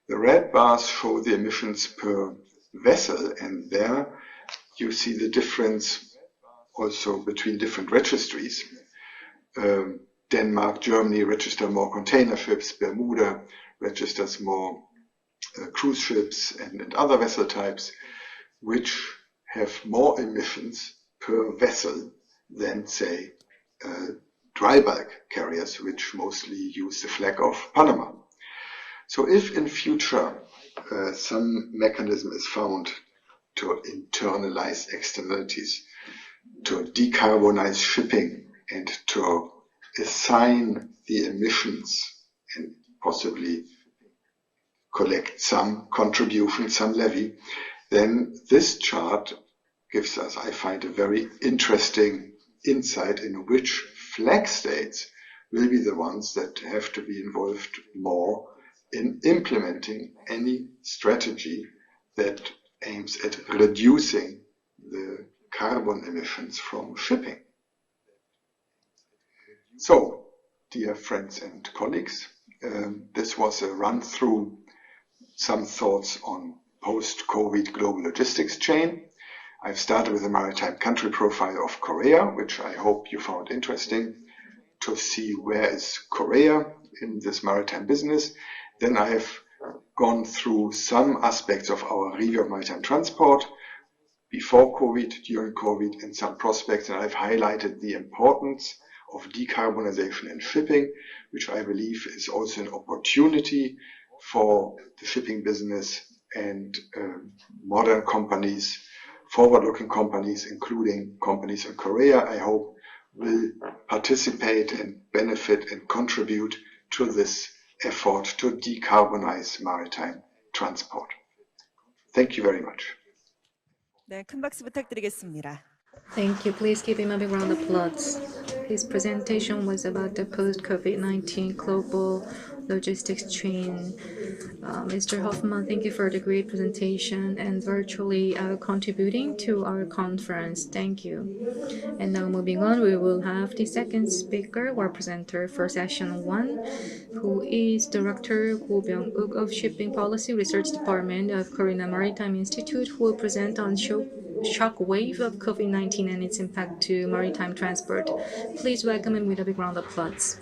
The red bars show the emissions per vessel, and there you see the difference also between different registries. Denmark, Germany register more container ships, Bermuda registers more cruise ships and other vessel types, which have more emissions per vessel than, say, dry bulk carriers, which mostly use the flag of Panama. So if in future some mechanism is found to internalize externalities, to decarbonize shipping, and to assign the emissions and possibly collect some contribution, some levy, then this chart gives us, I find, a very interesting insight in which flag states will be the ones that have to be involved more in implementing any strategy that aims at reducing the carbon emissions from shipping. So, dear friends and colleagues, this was a run through some thoughts on post-COVID global logistics chain. I've started with a maritime country profile of Korea, which I hope you found interesting to see where is Korea in this maritime business. Then I have gone through some aspects of our review of maritime transport before COVID, during COVID, and some prospects, and I've highlighted the importance of decarbonization in shipping, which I believe is also an opportunity for the shipping business and modern companies, forward-looking companies, including companies in Korea, I hope will participate and benefit and contribute to this effort to decarbonize maritime transport. Thank you very much. 네, 큰 박수 부탁드리겠습니다. Thank you. Please give him a big round of applause. His presentation was about the post-COVID-19 global logistics chain. Mr. Hoffman, thank you for the great presentation and virtually contributing to our conference. Thank you. And now moving on, we will have the second speaker or presenter for session 1, who is Director Go Byung-uk of Shipping Policy Research Department of Korea Maritime Institute, who will present on shock wave of COVID-19 and its impact to maritime transport. Please welcome him with a big round of applause.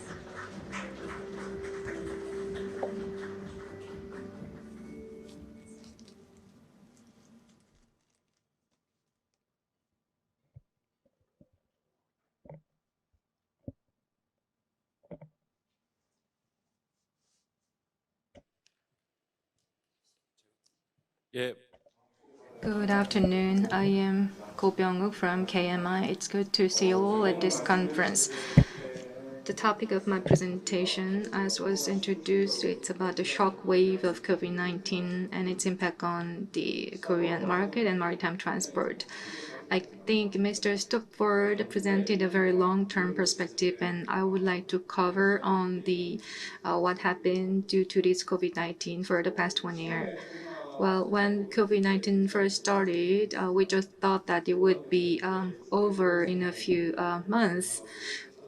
예, Good afternoon. I am Go Byung-uk from KMI. It's good to see you all at this conference. The topic of my presentation, as was introduced, it's about the shock wave of COVID-19 and its impact on the Korean market and maritime transport. I think Mr. Stopford presented a very long-term perspective, and I would like to cover on the what happened due to this COVID-19 for the past 1 year. Well, when COVID-19 first started, we just thought that it would be over in a few months.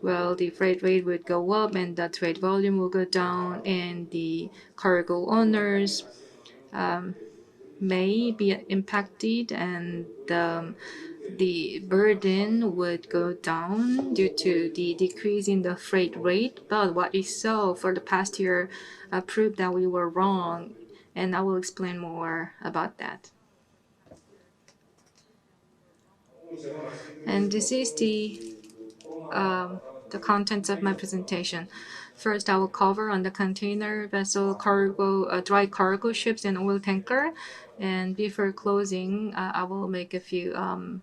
Well, the freight rate would go up and the trade volume will go down, and the cargo owners may be impacted, and the burden would go down due to the decrease in the freight rate. But what we saw for the past year proved that we were wrong, and I will explain more about that. And this is the contents of my presentation. First, I will cover on the container vessel, cargo, dry cargo ships, and oil tanker. And before closing, I will make a few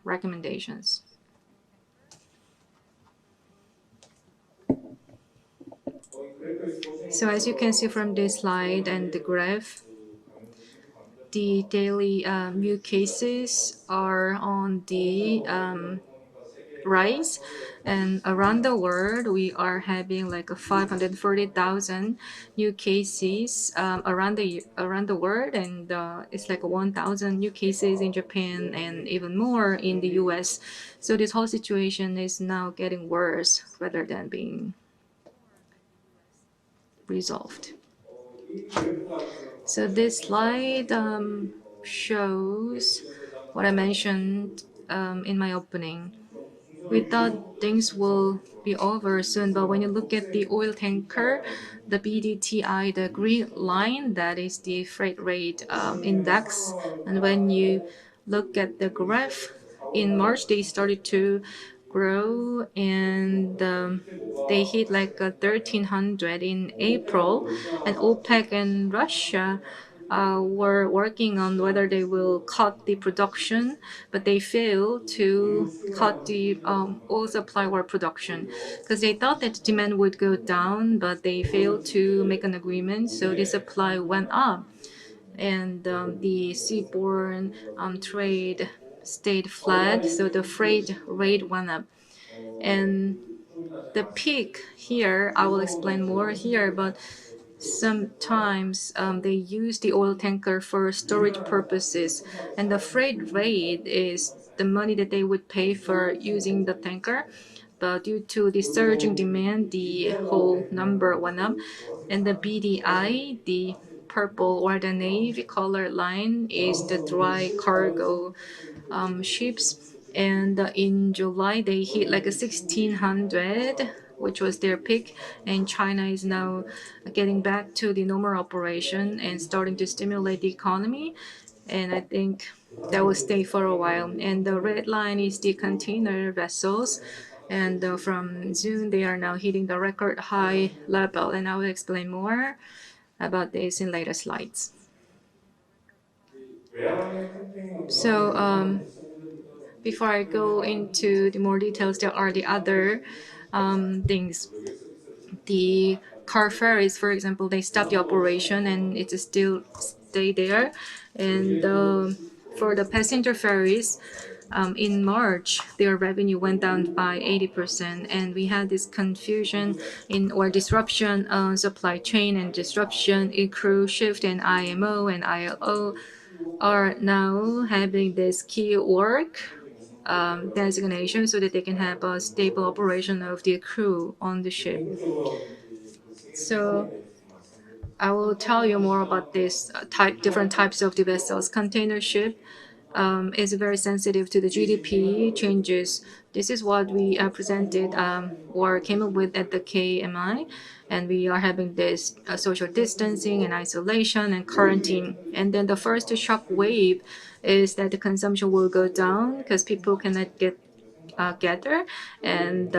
recommendations. So as you can see from this slide and the graph, the daily new cases are on the rise, and around the world we are having like 540,000 new cases around the world, and it's like 1,000 new cases in Japan and even more in the US. So this whole situation is now getting worse rather than being resolved. So this slide shows what I mentioned in my opening. We thought things will be over soon, but when you look at the oil tanker, the BDTI, the green line, that is the freight rate index, and when you look at the graph, in March they started to grow, and they hit like 1,300 in April, and OPEC and Russia were working on whether they will cut the production, but they failed to cut the oil supply or production because they thought that demand would go down, but they failed to make an agreement, so the supply went up. And the seaborne trade stayed flat, so the freight rate went up. And the peak here, I will explain more here, but sometimes they use the oil tanker for storage purposes, and the freight rate is the money that they would pay for using the tanker. But due to the surging demand, the whole number went up, and the BDI, the purple or the navy color line, is the dry cargo ships. And in July, they hit like a 1600, which was their peak. And China is now getting back to the normal operation and starting to stimulate the economy. And I think that will stay for a while. And the red line is the container vessels. And from June, they are now hitting the record high level. And I will explain more about this in later slides. So before I go into the more details, there are the other things. The car ferries, for example, they stop the operation and it still stay there. And for the passenger ferries, in March, their revenue went down by 80%, and we had this confusion in or disruption on supply chain and disruption in cruise shift, and IMO and ILO are now having this key work designation so that they can have a stable operation of the crew on the ship. So I will tell you more about this different types of the vessels. Container ship is very sensitive to the GDP changes. This is what we presented or came up with at the KMI, and we are having this social distancing and isolation and quarantine. And then the first shock wave is that the consumption will go down because people cannot get gather, and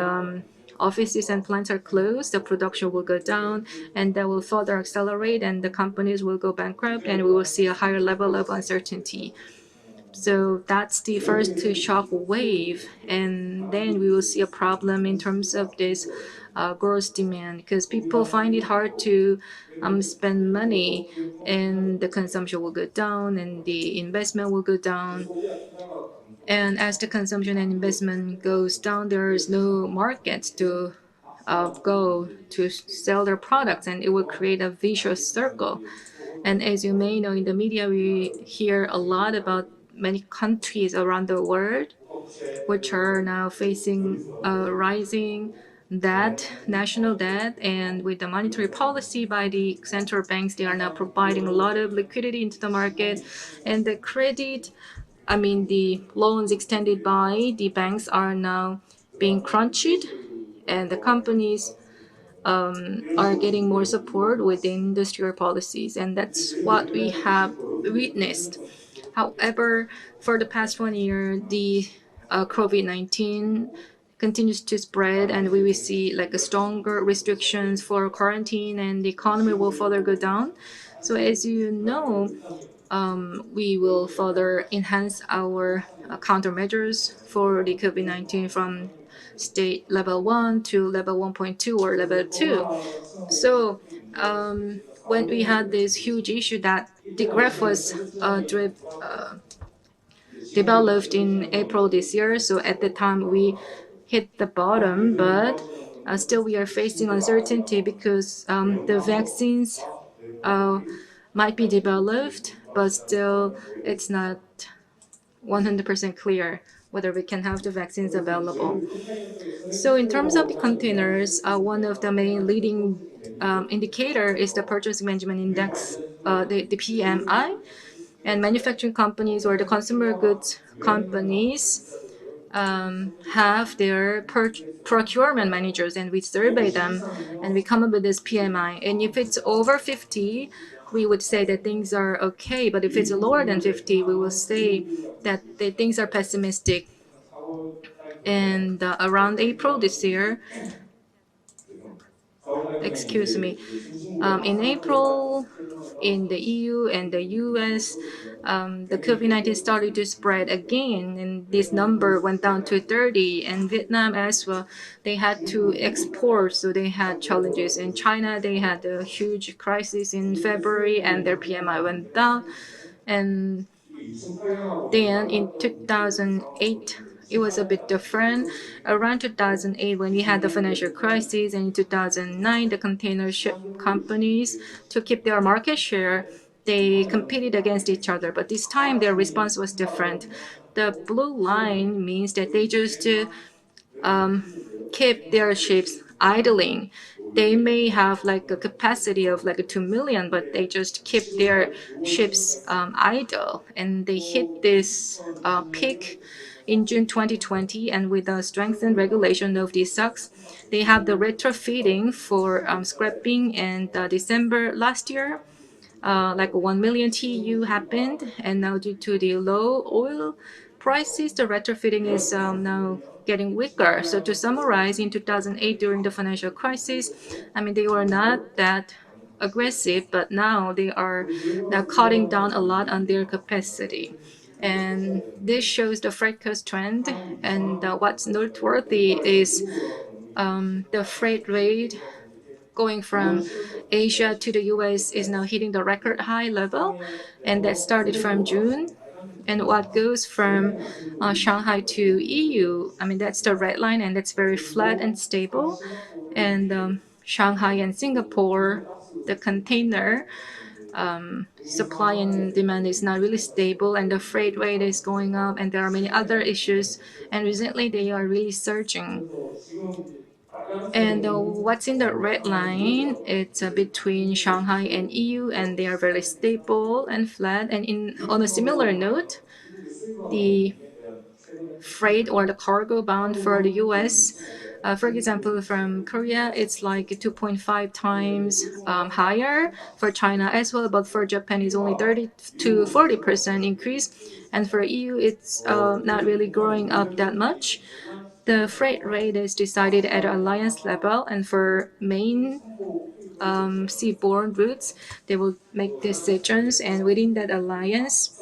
offices and plants are closed, the production will go down, and that will further accelerate, and the companies will go bankrupt, and we will see a higher level of uncertainty. So that's the first shock wave, and then we will see a problem in terms of this gross demand because people find it hard to spend money, and the consumption will go down, and the investment will go down. And as the consumption and investment goes down, there is no market to go to sell their products, and it will create a vicious circle. And as you may know, in the media, we hear a lot about many countries around the world which are now facing rising debt, national debt, and with the monetary policy by the central banks, they are now providing a lot of liquidity into the market, and the credit, I mean, the loans extended by the banks are now being crunched, and the companies are getting more support with the industrial policies, and that's what we have witnessed. However, for the past 1 year, the COVID-19 continues to spread, and we will see like a stronger restrictions for quarantine, and the economy will further go down. So as you know, we will further enhance our countermeasures for the COVID-19 from state level 1 to level 1.2 or level 2. So when we had this huge issue that the graph was developed in April this year, so at the time we hit the bottom, but still we are facing uncertainty because the vaccines might be developed, but still it's not 100% clear whether we can have the vaccines available. So in terms of the containers, one of the main leading indicator is the Purchasing Management Index, the PMI, and manufacturing companies or the consumer goods companies have their procurement managers, and we survey them, and we come up with this PMI. And if it's over 50, we would say that things are okay. But if it's lower than 50, we will say that the things are pessimistic. And around April this year, excuse me. In April, in the EU and the US, the COVID-19 started to spread again, and this number went down to 30. And Vietnam as well, they had to export, so they had challenges. In China, they had a huge crisis in February, and their PMI went down. And then in 2008, it was a bit different. Around 2008, when we had the financial crisis, and in 2009, the container ship companies, to keep their market share, they competed against each other. But this time, their response was different. The blue line means that they just keep their ships idling. They may have like a capacity of like a 2 million, but they just keep their ships idle. And they hit this peak in June 2020. And with the strengthened regulation of these stocks, they have the retrofitting for scrapping. And December last year, like 1 million TEU happened, and now due to the low oil prices, the retrofitting is now getting weaker. So to summarize, in 2008 during the financial crisis, I mean, they were not that aggressive, but now they are now cutting down a lot on their capacity. And this shows the freight cost trend. And what's noteworthy is the freight rate going from Asia to the US is now hitting the record high level, and that started from June. And what goes from Shanghai to EU, I mean, that's the red line, and that's very flat and stable. And Shanghai and Singapore, the container supply and demand is not really stable, and the freight rate is going up, and there are many other issues. And recently, they are really surging. And what's in the red line, it's between Shanghai and EU, and they are very stable and flat. And on a similar note, the freight or the cargo bound for the US, for example, from Korea, it's like 2.5 times higher. For China as well, but for Japan, it's only 30 to 40% increase. And for EU, it's not really growing up that much. The freight rate is decided at alliance level, and for main seaborne routes, they will make decisions. And within that alliance,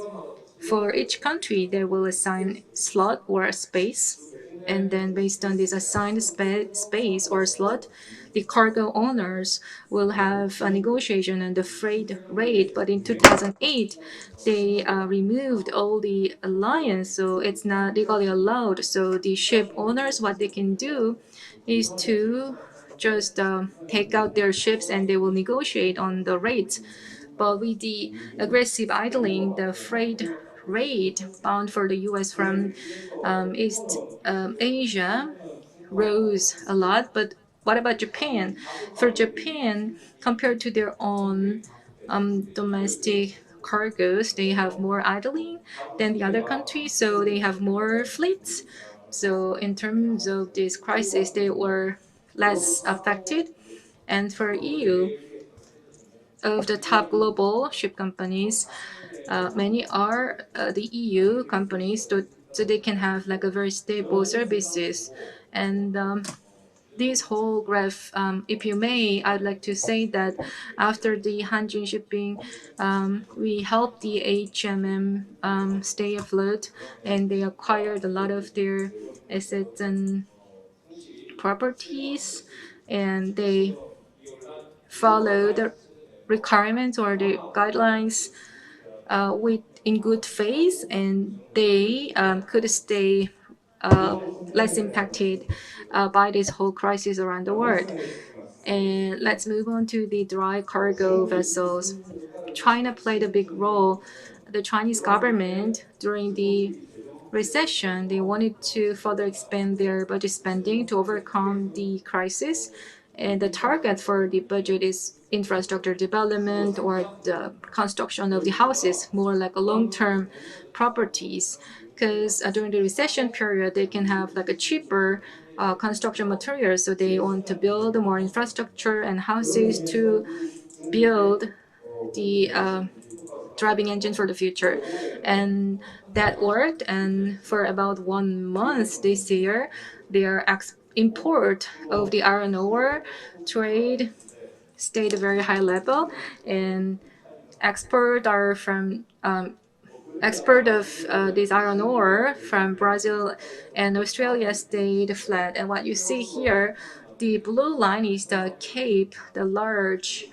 for each country, they will assign slot or a space. And then based on this assigned space or slot, the cargo owners will have a negotiation on the freight rate. But in 2008, they removed all the alliance, so it's not legally allowed. So the ship owners, what they can do is to just take out their ships, and they will negotiate on the rates. But with the aggressive idling, the freight rate bound for the US from East Asia rose a lot. But what about Japan? For Japan, compared to their own domestic cargoes, they have more idling than the other countries, so they have more fleets. So in terms of this crisis, they were less affected. And for EU, of the top global ship companies, many are the EU companies, so they can have like a very stable services. And this whole graph, if you may, I'd like to say that after the Hanjin shipping, we helped the HMM stay afloat, and they acquired a lot of their assets and properties, and they follow the requirements or the guidelines with in good faith, and they could stay less impacted by this whole crisis around the world. And let's move on to the dry cargo vessels. China played a big role. The Chinese government during the recession, they wanted to further expand their budget spending to overcome the crisis. And the target for the budget is infrastructure development or the construction of the houses, more like a long-term properties. Because during the recession period, they can have like a cheaper construction materials, so they want to build more infrastructure and houses to build the driving engine for the future. And that worked. And for about 1 month this year, they are import of the iron ore trade stayed at a very high level, and export are from export of this iron ore from Brazil and Australia stayed flat. And what you see here, the blue line is the Cape, the large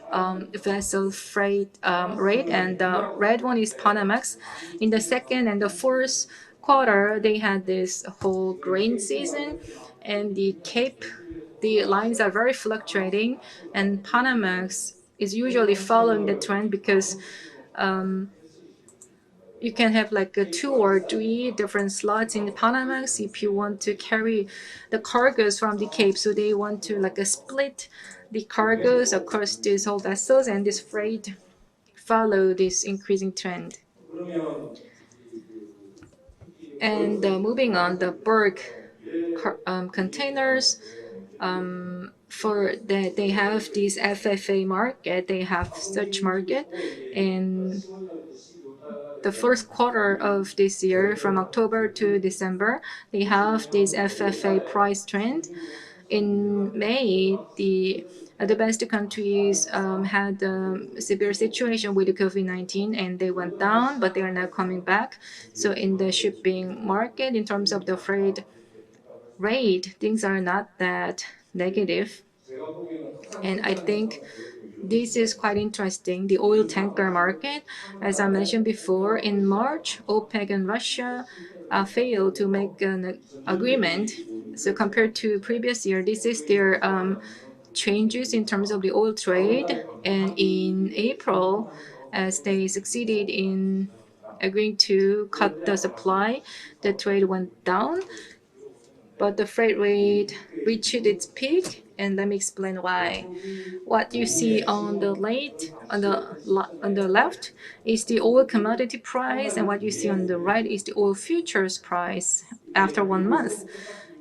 vessel freight rate, and the red one is Panamax. In the second and the fourth quarter, they had this whole grain season, and the Cape, the lines are very fluctuating, and Panamax is usually following the trend because you can have like 2 or 3 different slots in the Panamax if you want to carry the cargoes from the Cape. So they want to like split the cargoes across these whole vessels, and this freight follow this increasing trend. And moving on, the bulk containers, for that they have this FFA market, they have such market, and the first quarter of this year, from October to December, they have this FFA price trend. In May, the advanced countries had a severe situation with the COVID-19, and they went down, but they are now coming back. So in the shipping market, in terms of the freight rate, things are not that negative. And I think this is quite interesting. The oil tanker market, as I mentioned before, in March, OPEC and Russia failed to make an agreement. So compared to previous year, this is their changes in terms of the oil trade. And in April, as they succeeded in agreeing to cut the supply, the trade went down, but the freight rate reached its peak, and let me explain why. What you see on the left is the oil commodity price, and what you see on the right is the oil futures price after 1 month.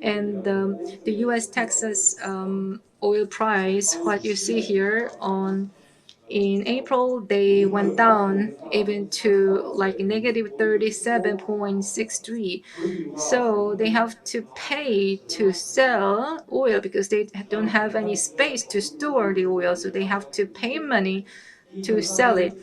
And the U.S. Texas oil price, what you see here on in April, they went down even to like negative 37.63. So they have to pay to sell oil because they don't have any space to store the oil. So they have to pay money to sell it.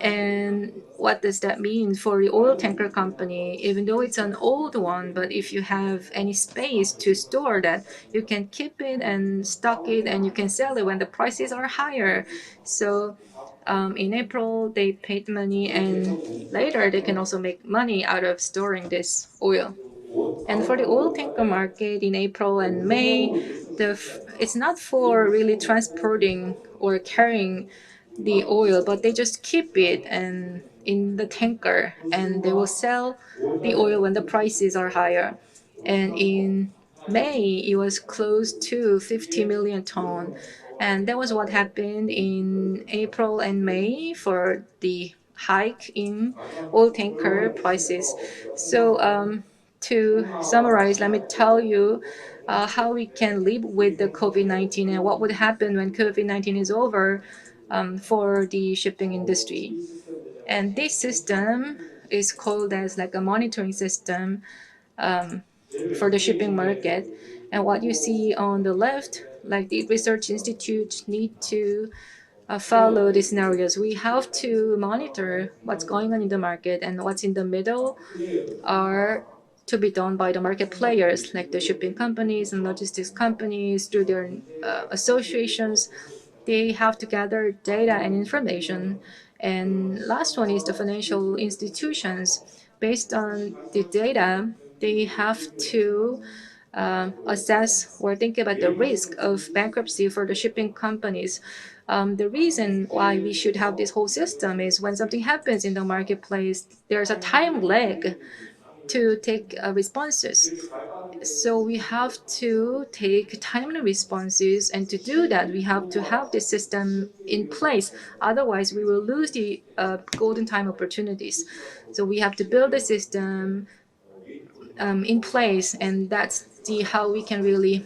And what does that mean for the oil tanker company? Even though it's an old one, but if you have any space to store that, you can keep it and stock it, and you can sell it when the prices are higher. So in April, they paid money, and later they can also make money out of storing this oil. And for the oil tanker market in April and May, it's not for really transporting or carrying the oil, but they just keep it and in the tanker, and they will sell the oil when the prices are higher. And in May, it was close to 50 million ton, and that was what happened in April and May for the hike in oil tanker prices. So to summarize, let me tell you how we can live with the COVID-19 and what would happen when COVID-19 is over for the shipping industry. And this system is called as like a monitoring system for the shipping market. And what you see on the left, like the research institutes need to follow these scenarios. We have to monitor what's going on in the market, and what's in the middle are to be done by the market players like the shipping companies and logistics companies through their associations. They have to gather data and information. And last one is the financial institutions. Based on the data, they have to assess or think about the risk of bankruptcy for the shipping companies. The reason why we should have this whole system is when something happens in the marketplace, there's a time lag to take responses. So we have to take timely responses, and to do that, we have to have this system in place. Otherwise, we will lose the golden time opportunities. So we have to build a system in place, and that's how we can really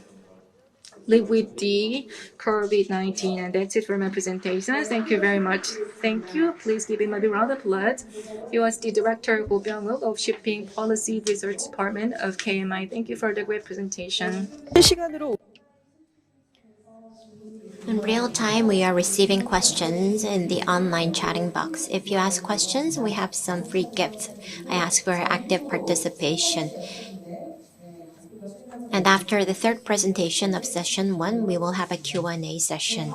live with the COVID-19. And that's it for my presentation. Thank you very much. Thank you. Please give him a big round of applause. He was the Director Go Byung-wook of Shipping Policy Research Department of KMI. Thank you for the great presentation. 실시간으로 In real time, we are receiving questions in the online chatting box. If you ask questions, we have some free gifts. I ask for active participation. And after the third presentation of session 1, we will have a Q&A session.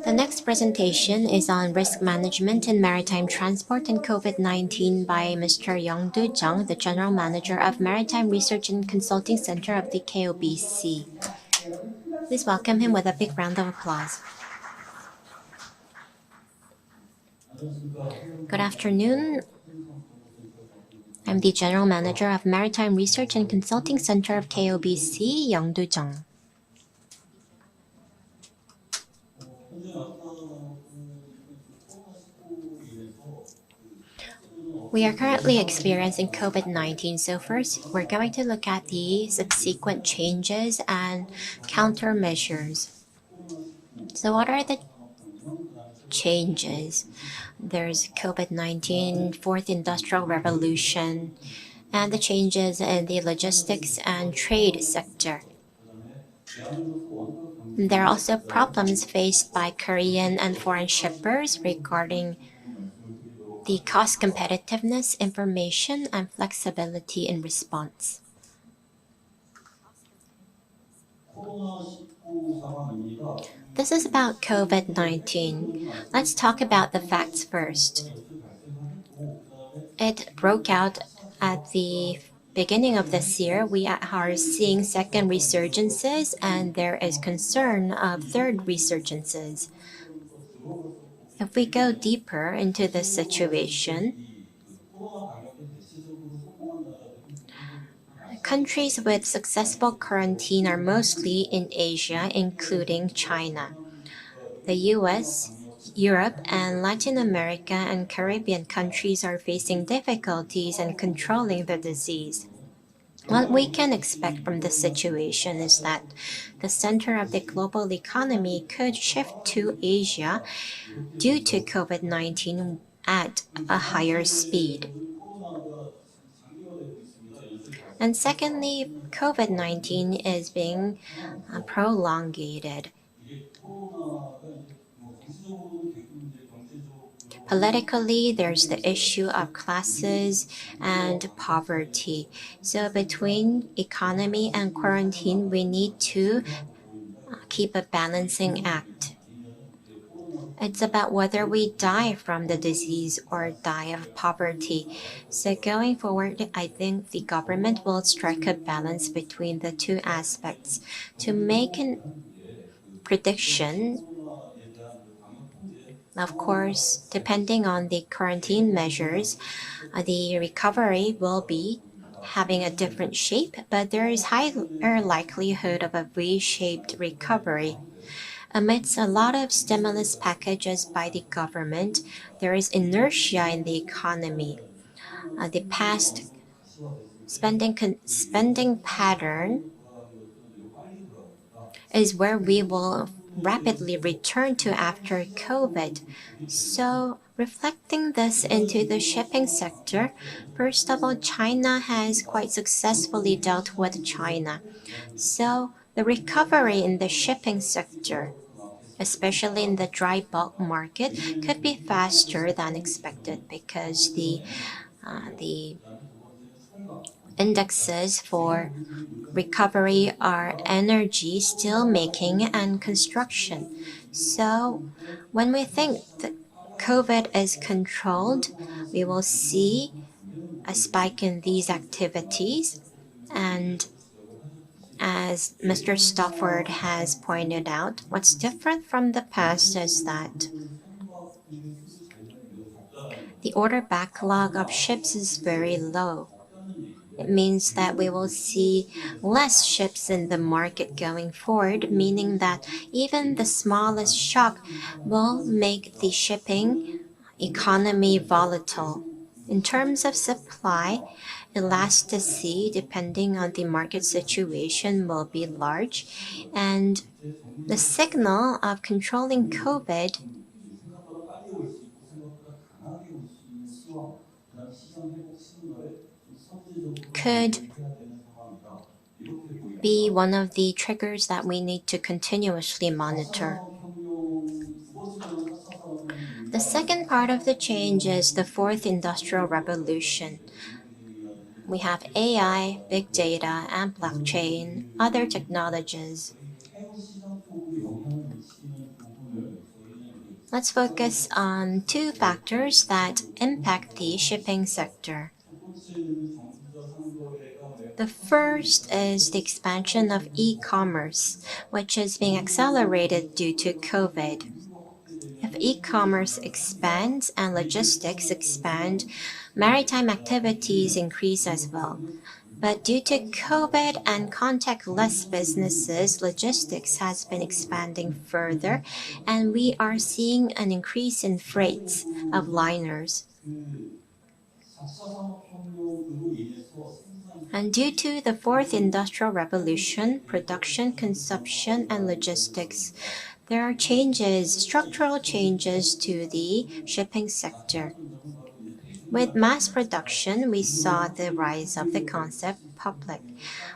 The next presentation is on risk management in maritime transport and COVID-19 by Mr. Young-do Jung, the General Manager of Maritime Research and Consulting Center of the KOBC. Please welcome him with a big round of applause. Good afternoon. I'm the General Manager of Maritime Research and Consulting Center of KOBC, Young-do Jung. We are currently experiencing COVID-19, so first we're going to look at the subsequent changes and countermeasures. So what are the changes? There's COVID-19, Fourth Industrial Revolution, and the changes in the logistics and trade sector. There are also problems faced by Korean and foreign shippers regarding the cost competitiveness, information, and flexibility in response. This is about COVID-19. Let's talk about the facts first. It broke out at the beginning of this year. We are seeing second resurgences, and there is concern of third resurgences. If we go deeper into this situation, countries with successful quarantine are mostly in Asia, including China. The US, Europe, and Latin America and Caribbean countries are facing difficulties in controlling the disease. What we can expect from this situation is that the center of the global economy could shift to Asia due to COVID-19 at a higher speed. And secondly, COVID-19 is being prolongated. Politically, there's the issue of classes and poverty. So between economy and quarantine, we need to keep a balancing act. It's about whether we die from the disease or die of poverty. So going forward, I think the government will strike a balance between the two aspects. To make a prediction, of course, depending on the quarantine measures, the recovery will be having a different shape, but there is higher likelihood of a V-shaped recovery. Amidst a lot of stimulus packages by the government, there is inertia in the economy. The past spending pattern is where we will rapidly return to after COVID. So reflecting this into the shipping sector, first of all, China has quite successfully dealt with China. So the recovery in the shipping sector, especially in the dry bulk market, could be faster than expected because the indexes for recovery are energy, steelmaking, and construction. So when we think that COVID is controlled, we will see a spike in these activities. And as Mr. Stofford has pointed out, what's different from the past is that the order backlog of ships is very low. It means that we will see less ships in the market going forward, meaning that even the smallest shock will make the shipping economy volatile. In terms of supply, elasticity depending on the market situation will be large, and the signal of controlling COVID could be one of the triggers that we need to continuously monitor. The second part of the change is the fourth industrial revolution. We have AI, big data, and blockchain, other technologies. Let's focus on two factors that impact the shipping sector. The first is the expansion of e-commerce, which is being accelerated due to COVID. If e-commerce expands and logistics expand, maritime activities increase as well. But due to COVID and contact-less businesses, logistics has been expanding further, and we are seeing an increase in freights of liners. And due to the fourth industrial revolution, production, consumption, and logistics, there are structural changes to the shipping sector. With mass production, we saw the rise of the concept public.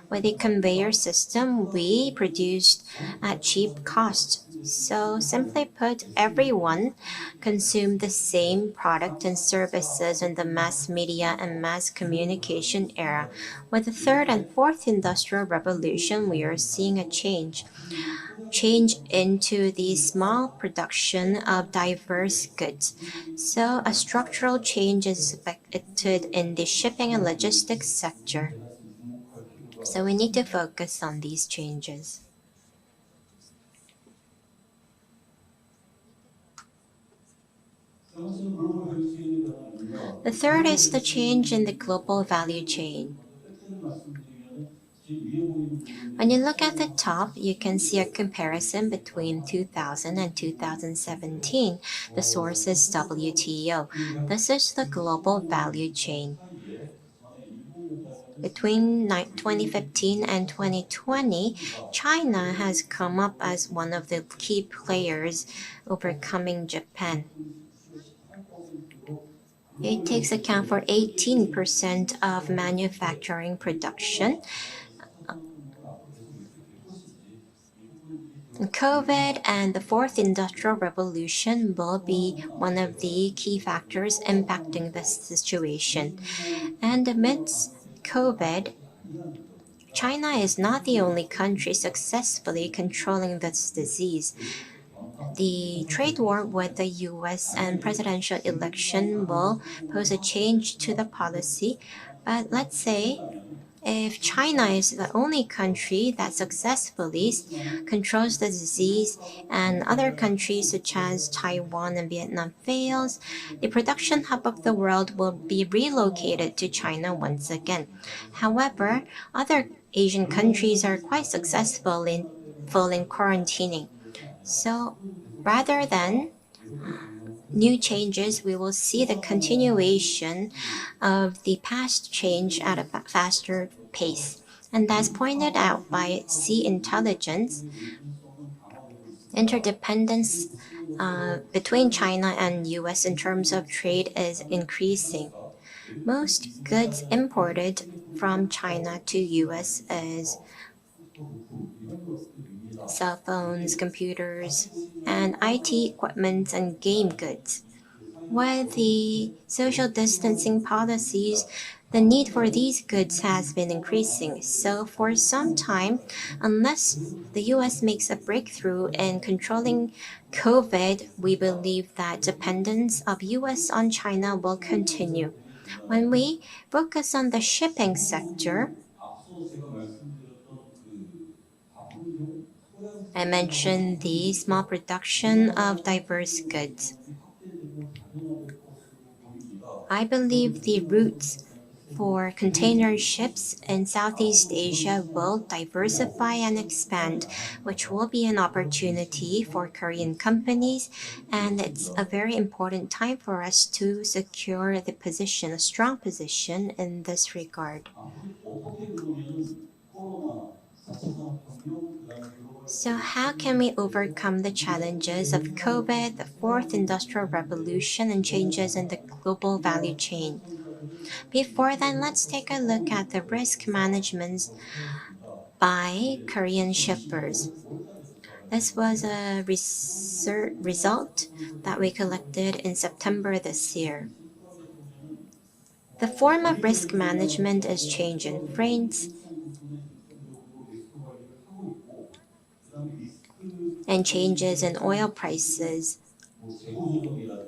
With a conveyor system, we produced at cheap cost. So simply put, everyone consumed the same product and services in the mass media and mass communication era. With the third and fourth industrial revolution, we are seeing a change into the small production of diverse goods. So a structural change is expected in the shipping and logistics sector. So we need to focus on these changes. The third is the change in the global value chain. When you look at the top, you can see a comparison between 2000 and 2017. The source is WTO. This is the global value chain. Between 2015 and 2020, China has come up as one of the key players, overcoming Japan. It takes account for 18% of manufacturing production. COVID and the fourth industrial revolution will be one of the key factors impacting this situation. And amidst COVID, China is not the only country successfully controlling this disease. The trade war with the US and presidential election will pose a change to the policy. But let's say if China is the only country that successfully controls the disease and other countries such as Taiwan and Vietnam fails, the production hub of the world will be relocated to China once again. However, other Asian countries are quite successful in quarantining. So rather than new changes, we will see the continuation of the past change at a faster pace. And as pointed out by Sea Intelligence, interdependence between China and US in terms of trade is increasing. Most goods imported from China to US is cell phones, computers, and IT equipment and game goods. With the social distancing policies, the need for these goods has been increasing. So for some time, unless the US makes a breakthrough in controlling COVID, we believe that dependence of US on China will continue. When we focus on the shipping sector, I mentioned the small production of diverse goods. I believe the routes for container ships in Southeast Asia will diversify and expand, which will be an opportunity for Korean companies. And it's a very important time for us to secure the position, a strong position in this regard. So, how can we overcome the challenges of COVID, the fourth industrial revolution, and changes in the global value chain? Before then, let's take a look at the risk management by Korean shippers. This was a result that we collected in September this year. The form of risk management is change in freights and changes in oil prices.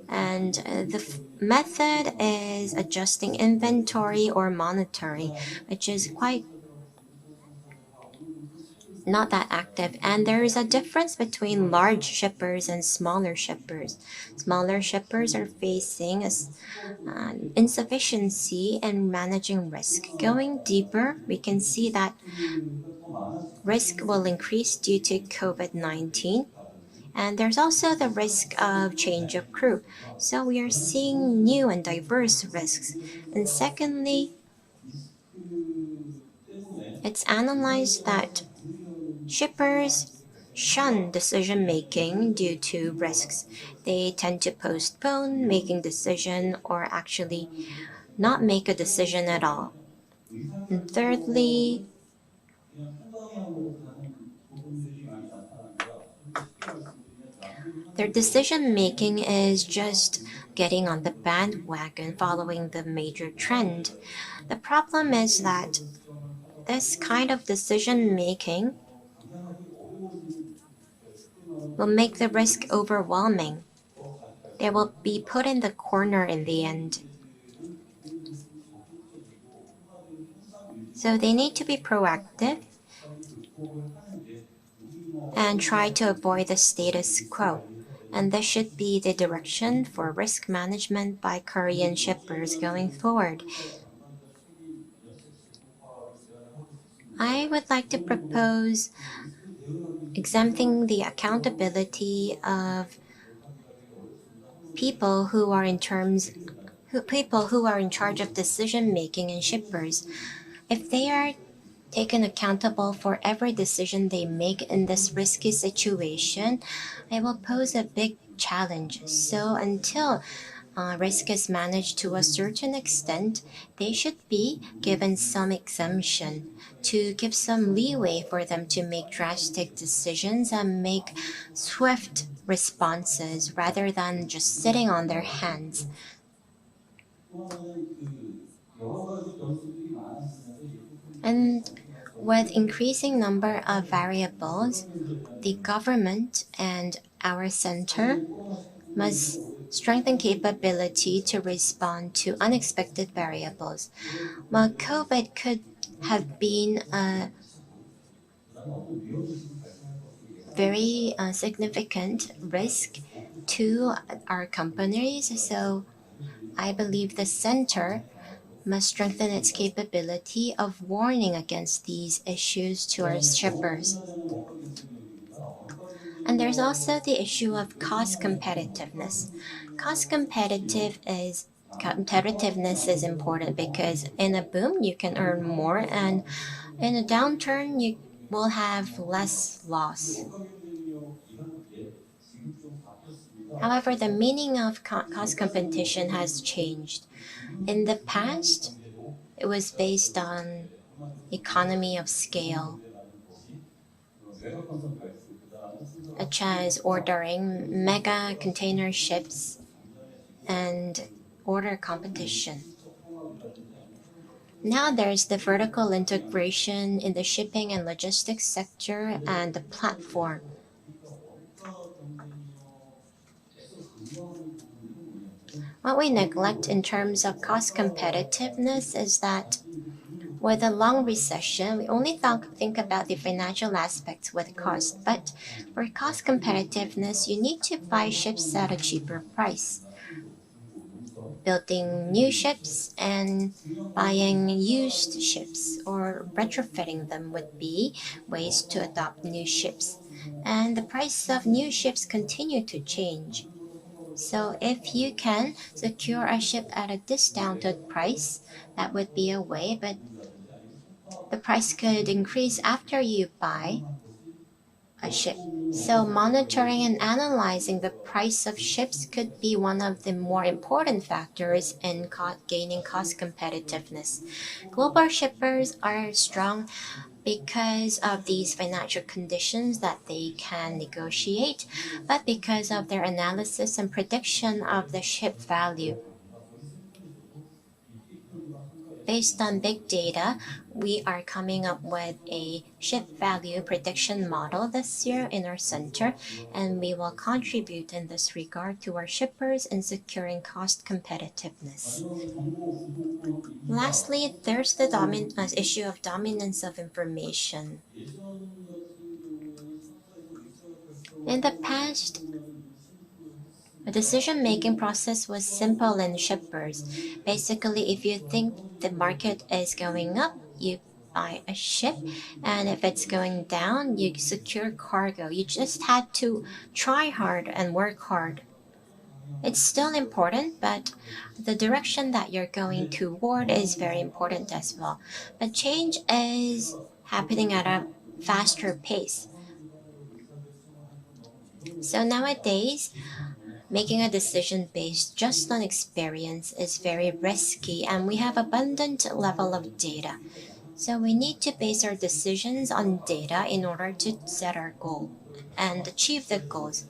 And the method is adjusting inventory or monitoring, which is quite not that active. And there is a difference between large shippers and smaller shippers. Smaller shippers are facing an insufficiency in managing risk. Going deeper, we can see that risk will increase due to COVID-19. And there's also the risk of change of crew. So we are seeing new and diverse risks. And secondly, it's analyzed that shippers shun decision making due to risks. They tend to postpone making decision or actually not make a decision at all. And thirdly, their decision making is just getting on the bandwagon following the major trend. The problem is that this kind of decision making will make the risk overwhelming. They will be put in the corner in the end. So they need to be proactive and try to avoid the status quo. And this should be the direction for risk management by Korean shippers going forward. I would like to propose exempting the accountability of people who are in charge of decision making in shippers. If they are taken accountable for every decision they make in this risky situation, it will pose a big challenge. So until risk is managed to a certain extent, they should be given some exemption to give some leeway for them to make drastic decisions and make swift responses rather than just sitting on their hands. And with increasing number of variables, the government and our center must strengthen capability to respond to unexpected variables. While COVID could have been a very significant risk to our companies, so I believe the center must strengthen its capability of warning against these issues to our shippers. And there's also the issue of cost competitiveness. Competitiveness is important because in a boom you can earn more, and in a downturn you will have less loss. However, the meaning of cost competition has changed. In the past, it was based on economy of scale, such as ordering mega container ships and order competition. Now there's the vertical integration in the shipping and logistics sector and the platform. What we neglect in terms of cost competitiveness is that with a long recession, we only think about the financial aspects with cost. But for cost competitiveness, you need to buy ships at a cheaper price. building new ships and buying used ships or retrofitting them would be ways to adopt new ships. And the price of new ships continue to change. So if you can secure a ship at a discounted price, that would be a way, but the price could increase after you buy a ship. So monitoring and analyzing the price of ships could be one of the more important factors in gaining cost competitiveness. Global shippers are strong because of these financial conditions that they can negotiate, but because of their analysis and prediction of the ship value. Based on big data, we are coming up with a ship value prediction model this year in our center, and we will contribute in this regard to our shippers in securing cost competitiveness. Lastly, there's the issue of dominance of information. In the past, the decision-making process was simple in shippers. Basically, if you think the market is going up, you buy a ship, and if it's going down, you secure cargo. You just had to try hard and work hard. It's still important, but the direction that you're going toward is very important as well. But change is happening at a faster pace. So nowadays, making a decision based just on experience is very risky, and we have abundant level of data. So we need to base our decisions on data in order to set our goal and achieve the goals.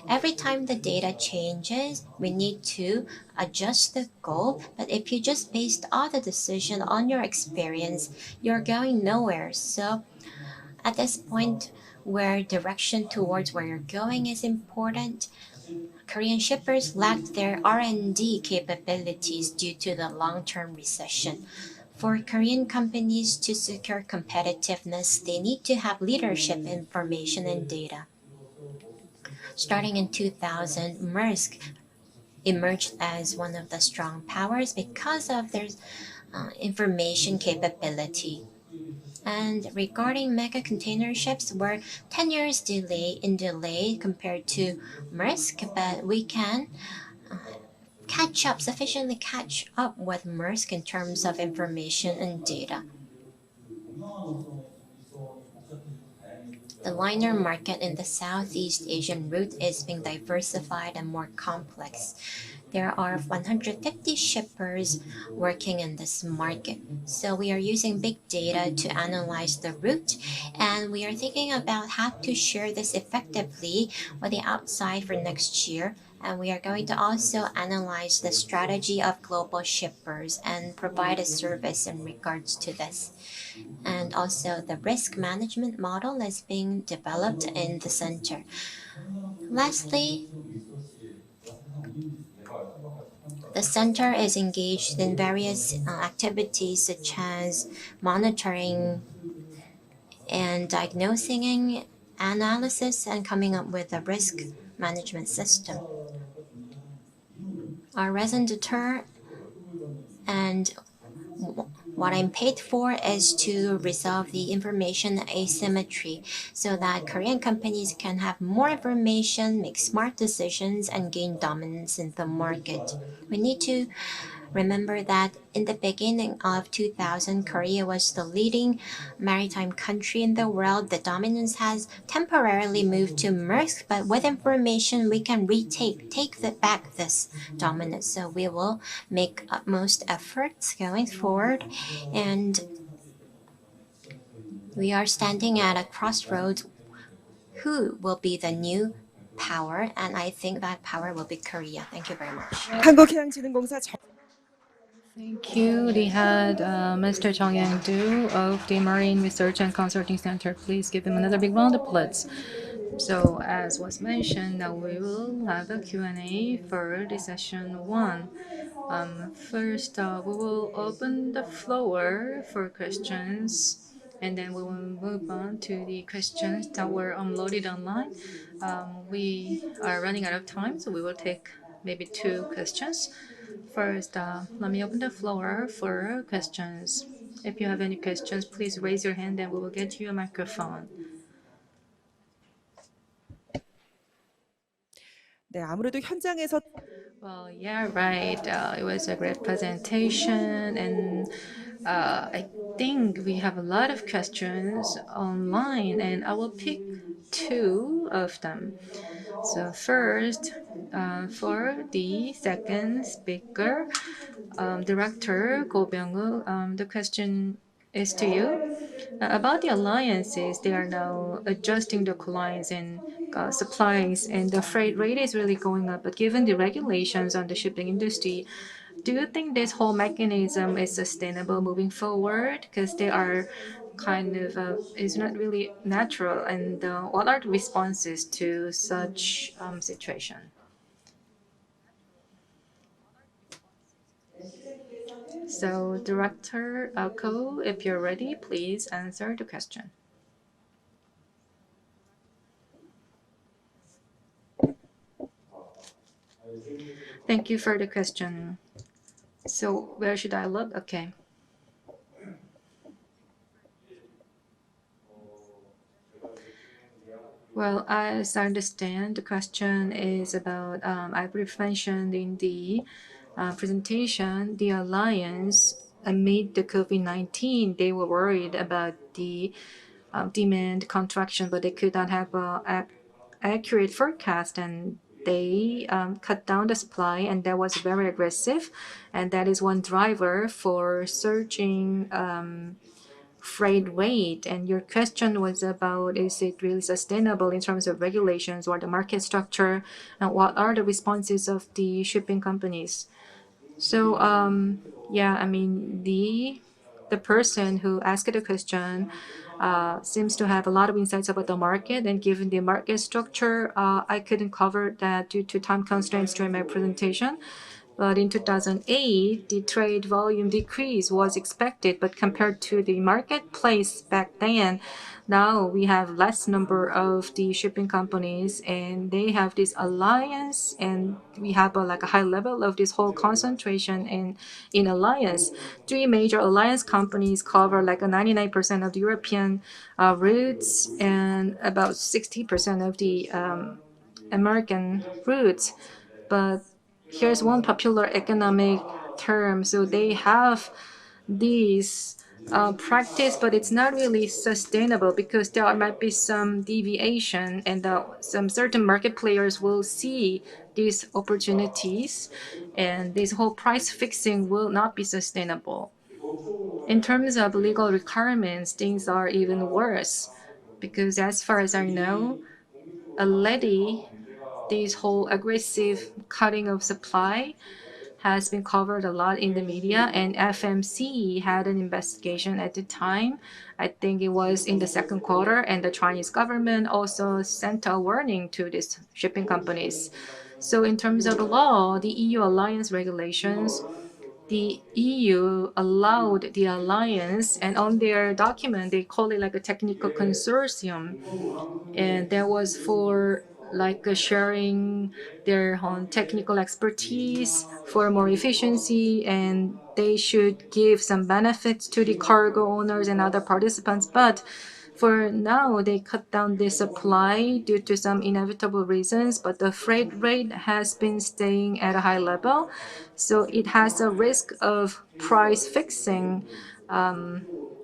Every time the data changes, we need to adjust the goal. But if you just based all the decision on your experience, you're going nowhere. So at this point where direction towards where you're going is important, Korean shippers lacked their R&D capabilities due to the long-term recession. For Korean companies to secure competitiveness, they need to have leadership information and data. Starting in 2000, Maersk emerged as one of the strong powers because of their information capability. And regarding mega container ships, we're 10 years delay compared to Maersk, but we can sufficiently catch up with Maersk in terms of information and data. The liner market in the Southeast Asian route is being diversified and more complex. There are 150 shippers working in this market. So we are using big data to analyze the route, and we are thinking about how to share this effectively with the outside for next year. And we are going to also analyze the strategy of global shippers and provide a service in regards to this. And also the risk management model is being developed in the center. Lastly, the center is engaged in various activities such as monitoring and diagnosing, analysis, and coming up with a risk management system. Our resin deter and what I'm paid for is to resolve the information asymmetry so that Korean companies can have more information, make smart decisions, and gain dominance in the market. We need to remember that in the beginning of 2000, Korea was the leading maritime country in the world. The dominance has temporarily moved to Maersk, but with information, we can back this dominance. So we will make utmost efforts going forward, and we are standing at a crossroads. Who will be the new power? And I think that power will be Korea. Thank you very much. 한국해양진흥공사 Thank you. We had Mr. Chong Yang-do of the Marine Research and Consulting Center. Please give him another big round of applause. So, as was mentioned, now we will have a Q&A for the session 1. First, we will open the floor for questions, and then we will move on to the questions that were uploaded online. We are running out of time, so we will take maybe 2 questions. First, let me open the floor for questions. If you have any questions, please raise your hand and we will get you a microphone. 네, 아무래도 현장에서 Well, yeah, right. It was a great presentation, and I think we have a lot of questions online, and I will pick two of them. So first, for the second speaker, Director Go Byung-woo, the question is to you. About the alliances, they are now adjusting the clients and supplies, and the freight rate is really going up. But given the regulations on the shipping industry, do you think this whole mechanism is sustainable moving forward? Because they are kind of is not really natural. And what are the responses to such situation? So, Director Ko, if you're ready, please answer the question. Thank you for the question. So, where should I look? Okay. Well, as I understand, the question is about, I briefly mentioned in the presentation, the alliance amid the COVID-19, they were worried about the demand contraction, but they could not have a accurate forecast, and they cut down the supply, and that was very aggressive, and that is one driver for surging freight rate. And your question was about, is it really sustainable in terms of regulations or the market structure, and what are the responses of the shipping companies? So yeah, I mean the person who asked the question seems to have a lot of insights about the market, and given the market structure, I couldn't cover that due to time constraints during my presentation. But in 2008, the trade volume decrease was expected, but compared to the marketplace back then, now we have less number of the shipping companies, and they have this alliance, and we have like a high level of this whole concentration in alliance. Three major alliance companies cover like a 99% of the European routes and about 60% of the American routes. But here's one popular economic term. So they have these practice, but it's not really sustainable because there might be some deviation, and some certain market players will see these opportunities, and this whole price fixing will not be sustainable. In terms of legal requirements, things are even worse because, as far as I know, already this whole aggressive cutting of supply has been covered a lot in the media, and FMC had an investigation at the time. I think it was in the second quarter, and the Chinese government also sent a warning to these shipping companies. So in terms of the law, the EU alliance regulations, the EU allowed the alliance, and on their document they call it like a technical consortium, and that was for like sharing their own technical expertise for more efficiency, and they should give some benefits to the cargo owners and other participants. But for now, they cut down the supply due to some inevitable reasons, but the freight rate has been staying at a high level, so it has a risk of price fixing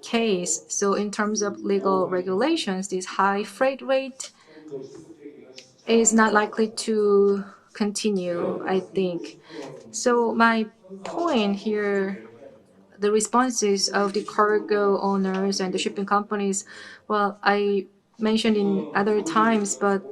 case. So in terms of legal regulations, this high freight rate is not likely to continue, I think. So my point here, the responses of the cargo owners and the shipping companies, well, I mentioned in other times, but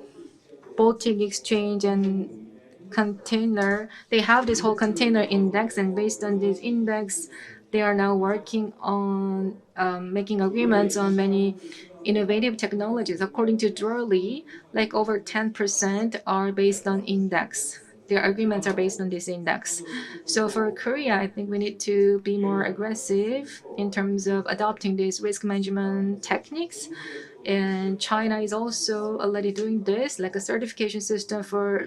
Baltic Exchange and container, they have this whole container index, and based on this index, they are now working on making agreements on many innovative technologies. According to Drolly, like over 10% are based on index. Their agreements are based on this index. So for Korea, I think we need to be more aggressive in terms of adopting these risk management techniques. And China is also already doing this, like a certification system for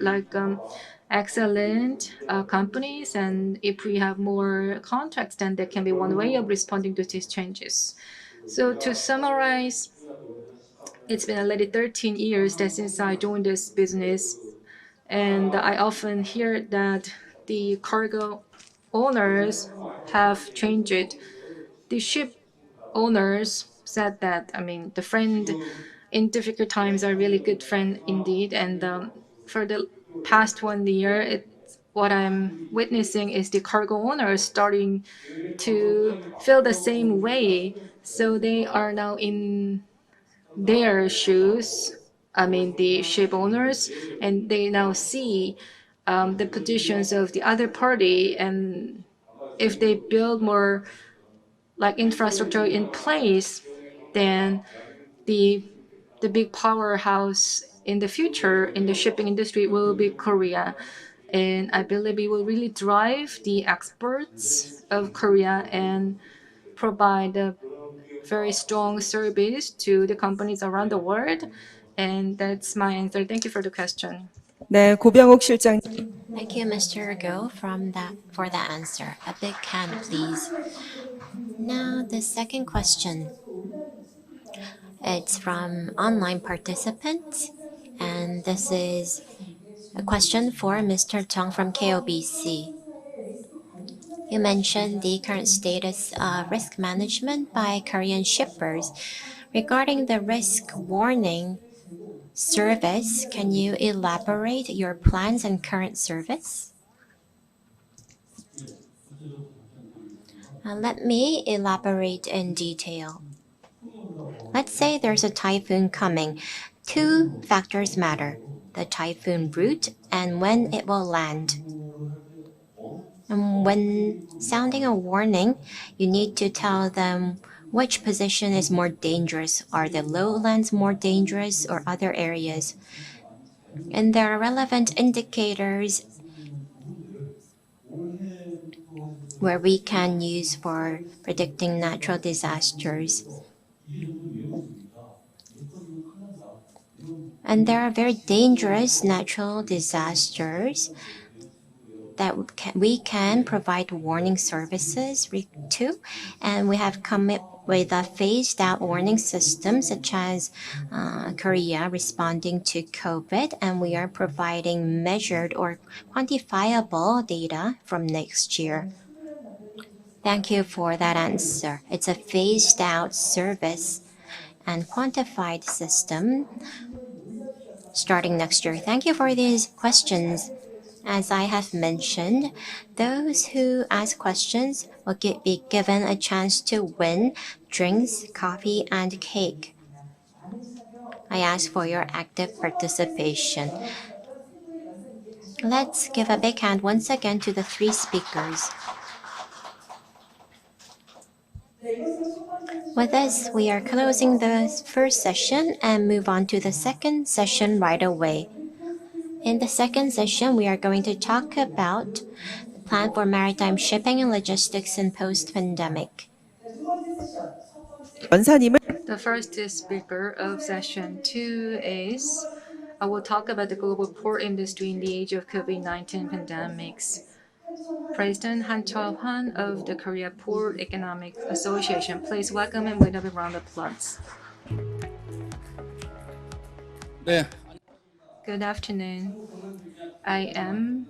excellent companies. And if we have more contracts, then there can be one way of responding to these changes. So to summarize, it's been already 13 years that since I joined this business, and I often hear that the cargo owners have changed. The ship owners said that, I mean, the friend in difficult times are really good friend indeed. And for the past 1 year, what I'm witnessing is the cargo owners starting to feel the same way. So they are now in their shoes, I mean, the ship owners, and they now see the positions of the other party. And if they build more like infrastructure in place, then the the big powerhouse in the future in the shipping industry will be Korea. And I believe it will really drive the exports of Korea and provide a very strong service to the companies around the world. And that's my answer. Thank you for the question. 네, 고병욱 실장. Thank you, Mr. Go, for that answer. A big hand, please. Now, the second question. It's from online participants, and this is a question for Mr. Tong from KOBC. You mentioned the current status of risk management by Korean shippers. Regarding the risk warning service, can you elaborate your plans and current service? Let me elaborate in detail. Let's say there's a typhoon coming. Two factors matter: the typhoon route and when it will land. And when sounding a warning, you need to tell them which position is more dangerous. Are the lowlands more dangerous or other areas? And there are relevant indicators where we can use for predicting natural disasters. And there are very dangerous natural disasters that we can provide warning services to. And we have come up with a phased out warning system, such as Korea responding to COVID. And we are providing measured or quantifiable data from next year. Thank you for that answer. It's a phased out service and quantified system starting next year. Thank you for these questions. As I have mentioned, those who ask questions will be given a chance to win drinks, coffee, and cake. I ask for your active participation. Let's give a big hand once again to the three speakers. With this, we are closing the first session and move on to the second session right away. In the second session, we are going to talk about the plan for maritime shipping and logistics in post-pandemic. 연사님을 The first speaker of session 2 is I will talk about the global port industry in the age of COVID-19 pandemics. President Han Chul-hwan of the Korea Port Economic Association. Please welcome him with a big round of applause. 네, Good afternoon. I am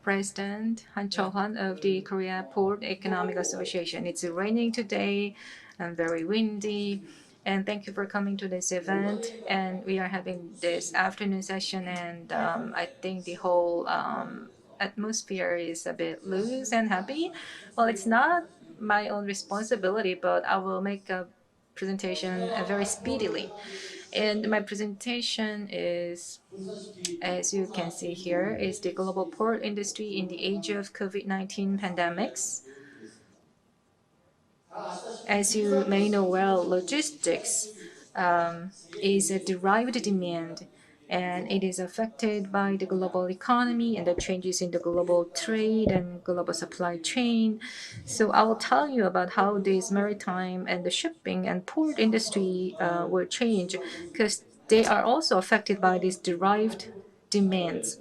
President Han Chul-hwan of the Korea Port Economic Association. It's raining today and very windy. And thank you for coming to this event. And we are having this afternoon session, and I think the whole atmosphere is a bit loose and happy. Well, it's not my own responsibility, but I will make a presentation very speedily. And my presentation is, as you can see here, is the global port industry in the age of COVID-19 pandemics. As you may know well, logistics is a derived demand and it is affected by the global economy and the changes in the global trade and global supply chain. So I will tell you about how this maritime and the shipping and port industry will change, because they are also affected by these derived demands.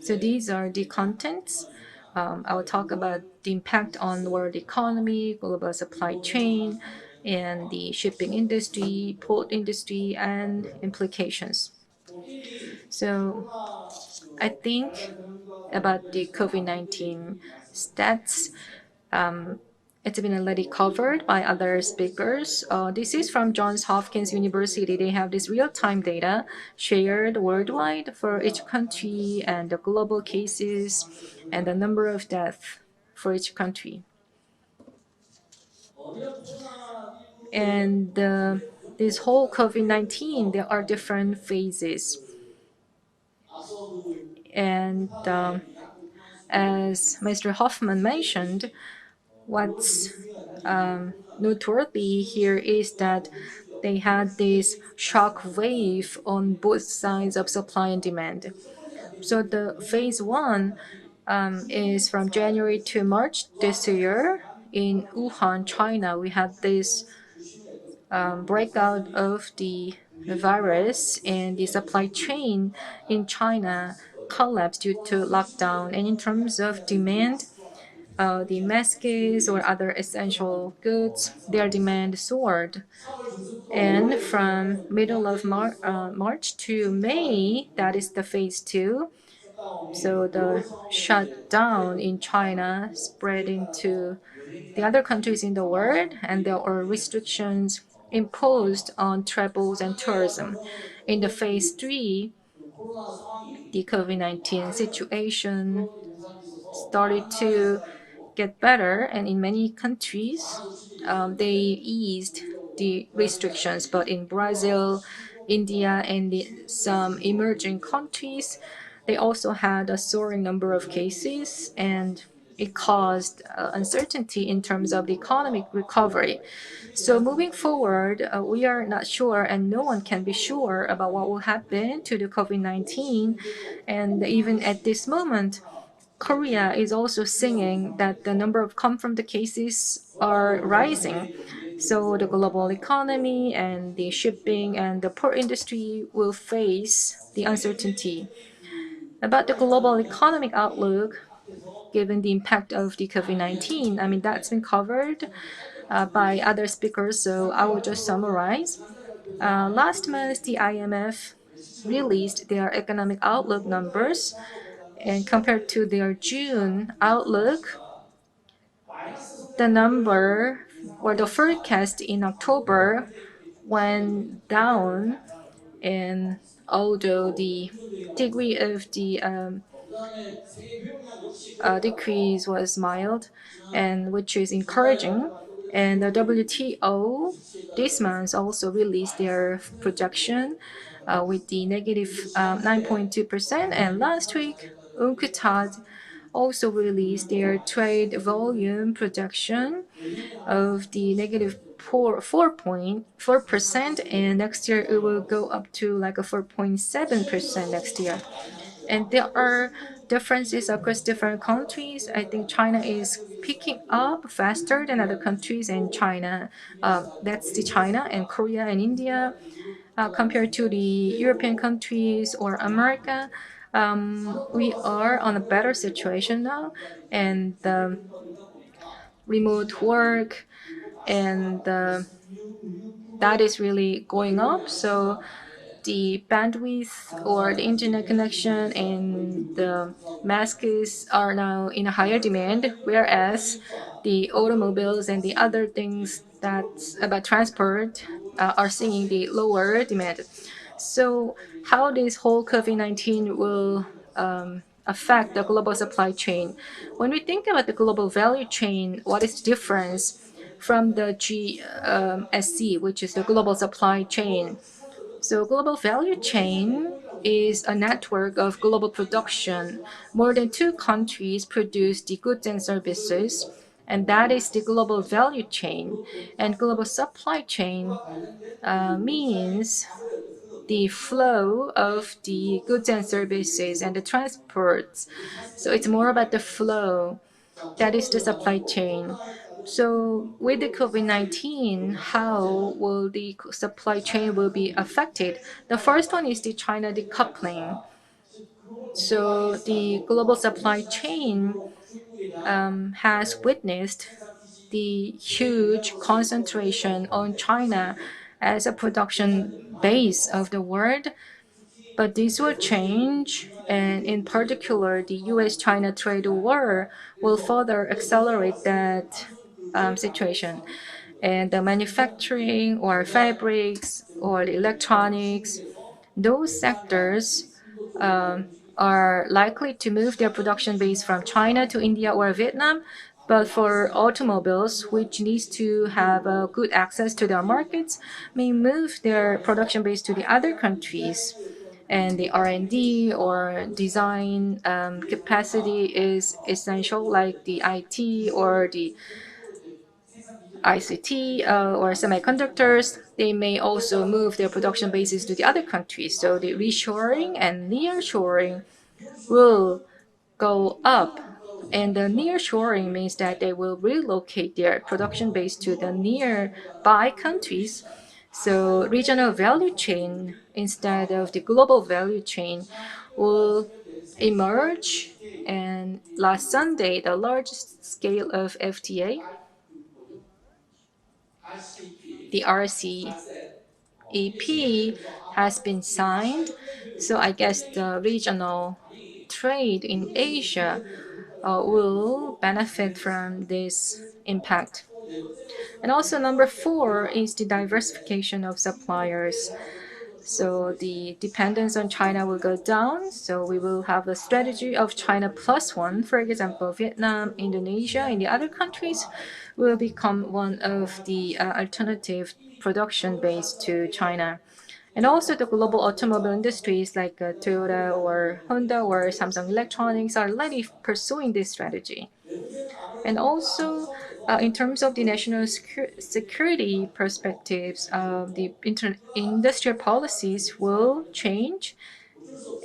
So these are the contents. I will talk about the impact on the world economy, global supply chain, and the shipping industry, port industry, and implications. So I think about the COVID-19 stats. It's been already covered by other speakers. This is from Johns Hopkins University. They have this real-time data shared worldwide for each country and the global cases and the number of deaths for each country. And this whole COVID-19, there are different phases. And as Mr. Hoffman mentioned, what's noteworthy here is that they had this shock wave on both sides of supply and demand. So the phase one is from January to March this year in Wuhan, China. We had this breakout of the virus, and the supply chain in China collapsed due to lockdown. And in terms of demand, the masks or other essential goods, their demand soared. And from middle of March to May, that is the phase two. So the shutdown in China spread into the other countries in the world, and there were restrictions imposed on travels and tourism. In the phase three, the COVID-19 situation started to get better, and in many countries, they eased the restrictions. But in Brazil, India, and some emerging countries, they also had a soaring number of cases, and it caused uncertainty in terms of the economic recovery. So moving forward, we are not sure, and no one can be sure about what will happen to the COVID-19. And even at this moment, Korea is also seeing that the number of confirmed cases are rising. So the global economy and the shipping and the port industry will face the uncertainty. About the global economic outlook, given the impact of the COVID-19, I mean, that's been covered by other speakers, so I will just summarize. Last month, the IMF released their economic outlook numbers, and compared to their June outlook, the number or the forecast in October went down, and although the degree of the decrease was mild, and which is encouraging. And the WTO this month also released their projection with the negative 9.2%. And last week, UNCTAD also released their trade volume projection of the negative 4.4%, and next year it will go up to like a 4.7% next year. And there are differences across different countries. I think China is picking up faster than other countries, and that's the China and Korea and India. Compared to the European countries or America, we are on a better situation now, and the remote work and that is really going up. So the bandwidth or the internet connection and the masks are now in a higher demand, whereas the automobiles and the other things that's about transport are seeing the lower demand. So how this whole COVID-19 will affect the global supply chain? When we think about the global value chain, what is the difference from the GSC, which is the global supply chain? So global value chain is a network of global production. More than two countries produce the goods and services, and that is the global value chain. And global supply chain means the flow of the goods and services and the transports. So it's more about the flow. That is the supply chain. So with the COVID-19, how will the supply chain will be affected? The first one is the China decoupling. So the global supply chain has witnessed the huge concentration on China as a production base of the world. But this will change, and in particular, the US China trade war will further accelerate that situation. And the manufacturing or fabrics or the electronics, those sectors are likely to move their production base from China to India or Vietnam. But for automobiles, which needs to have good access to their markets, may move their production base to the other countries. And the R&D or design capacity is essential, like the IT or the ICT or semiconductors. They may also move their production bases to the other countries. So the reshoring and nearshoring will go up. And the nearshoring means that they will relocate their production base to the nearby countries. So regional value chain instead of the global value chain will emerge. And last Sunday, the largest scale of FTA, the RCEP, has been signed. So I guess the regional trade in Asia will benefit from this impact. And also number 4 is the diversification of suppliers. So the dependence on China will go down. So we will have a strategy of China plus one. For example, Vietnam, Indonesia, and the other countries will become one of the alternative production base to China. And also the global automobile industries like Toyota or Honda or Samsung Electronics are already pursuing this strategy. And also, in terms of the national security perspectives, the industrial policies will change,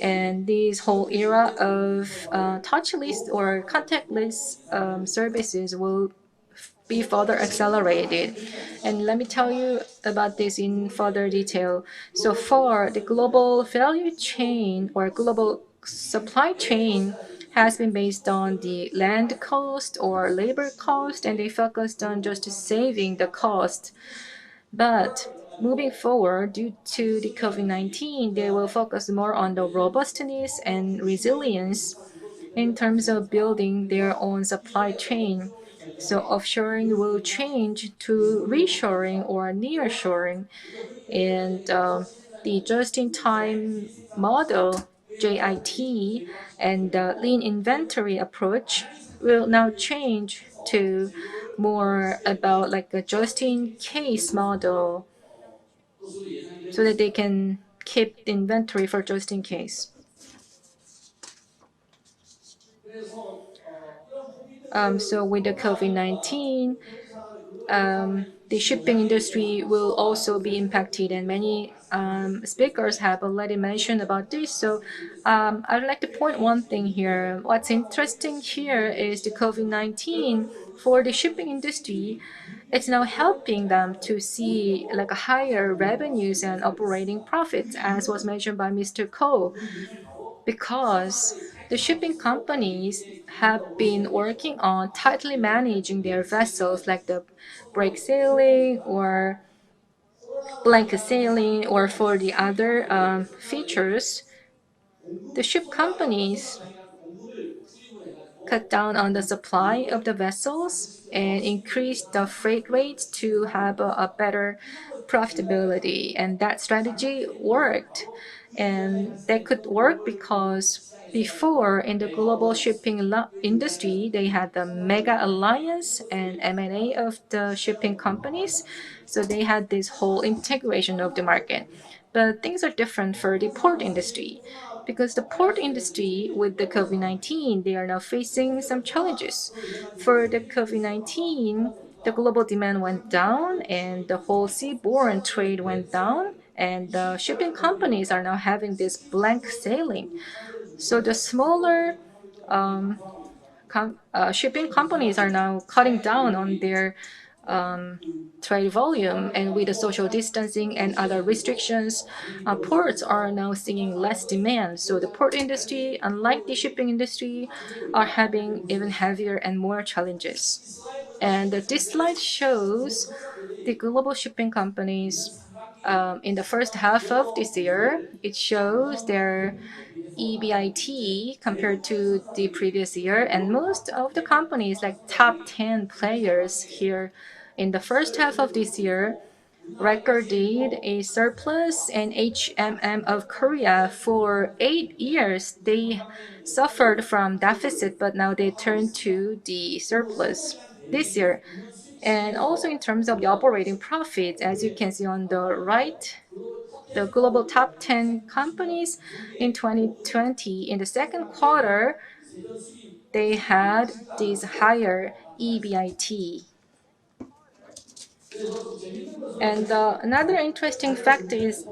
and this whole era of touchless or contactless services will be further accelerated. And let me tell you about this in further detail. So far, the global value chain or global supply chain has been based on the land cost or labor cost, and they focused on just saving the cost. But moving forward, due to the COVID-19, they will focus more on the robustness and resilience in terms of building their own supply chain. So offshoring will change to reshoring or nearshoring, and the just-in-time model (JIT) and the lean inventory approach will now change to more about like a just-in-case model, so that they can keep the inventory for just in case. So with the COVID-19, the shipping industry will also be impacted, and many speakers have already mentioned about this. So I would like to point one thing here. What's interesting here is the COVID-19 for the shipping industry. It's now helping them to see like higher revenues and operating profits, as was mentioned by Mr. Ko, because the shipping companies have been working on tightly managing their vessels, like the break sailing or blanket sailing, or for the other features. The ship companies cut down on the supply of the vessels and increase the freight rates to have a better profitability. And that strategy worked. And that could work because before, in the global shipping industry, they had the mega alliance and M&A of the shipping companies. So they had this whole integration of the market. But things are different for the port industry, because the port industry with the COVID-19, they are now facing some challenges. For the COVID-19, the global demand went down and the whole seaborne trade went down. and the shipping companies are now having this blank sailing. So the smaller shipping companies are now cutting down on their trade volume, and with the social distancing and other restrictions, ports are now seeing less demand. So the port industry, unlike the shipping industry, are having even heavier and more challenges. And this slide shows the global shipping companies in the first half of this year. It shows their EBIT compared to the previous year, and most of the companies, like top 10 players here in the first half of this year, recorded a surplus. And HMM of Korea, for 8 years they suffered from deficit, but now they turned to the surplus this year. And also in terms of the operating profits, as you can see on the right, the global top 10 companies in 2020, in the second quarter, they had this higher EBIT. And another interesting fact is,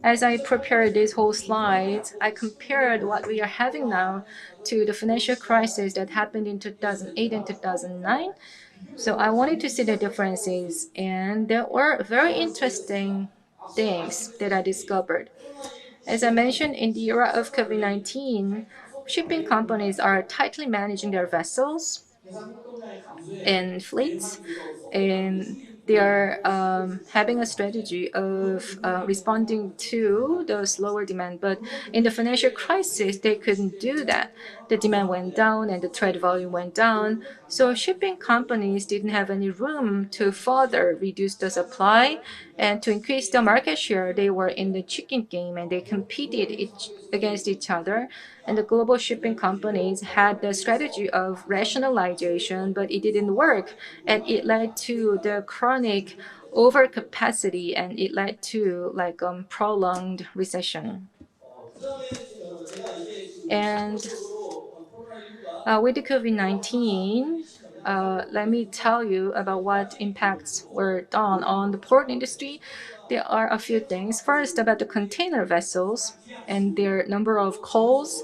as I prepared this whole slide, I compared what we are having now to the financial crisis that happened in 2008 and 2009. So I wanted to see the differences, and there were very interesting things that I discovered. As I mentioned, in the era of COVID-19, shipping companies are tightly managing their vessels and fleets, and they are having a strategy of responding to the slower demand. But in the financial crisis, they couldn't do that. The demand went down and the trade volume went down. So shipping companies didn't have any room to further reduce the supply and to increase the market share. They were in the chicken game and they competed against each other. And the global shipping companies had the strategy of rationalization, but it didn't work. And it led to the chronic overcapacity, and it led to prolonged recession. And with the COVID-19, let me tell you about what impacts were done on the port industry. There are a few things. First, about the container vessels and their number of calls.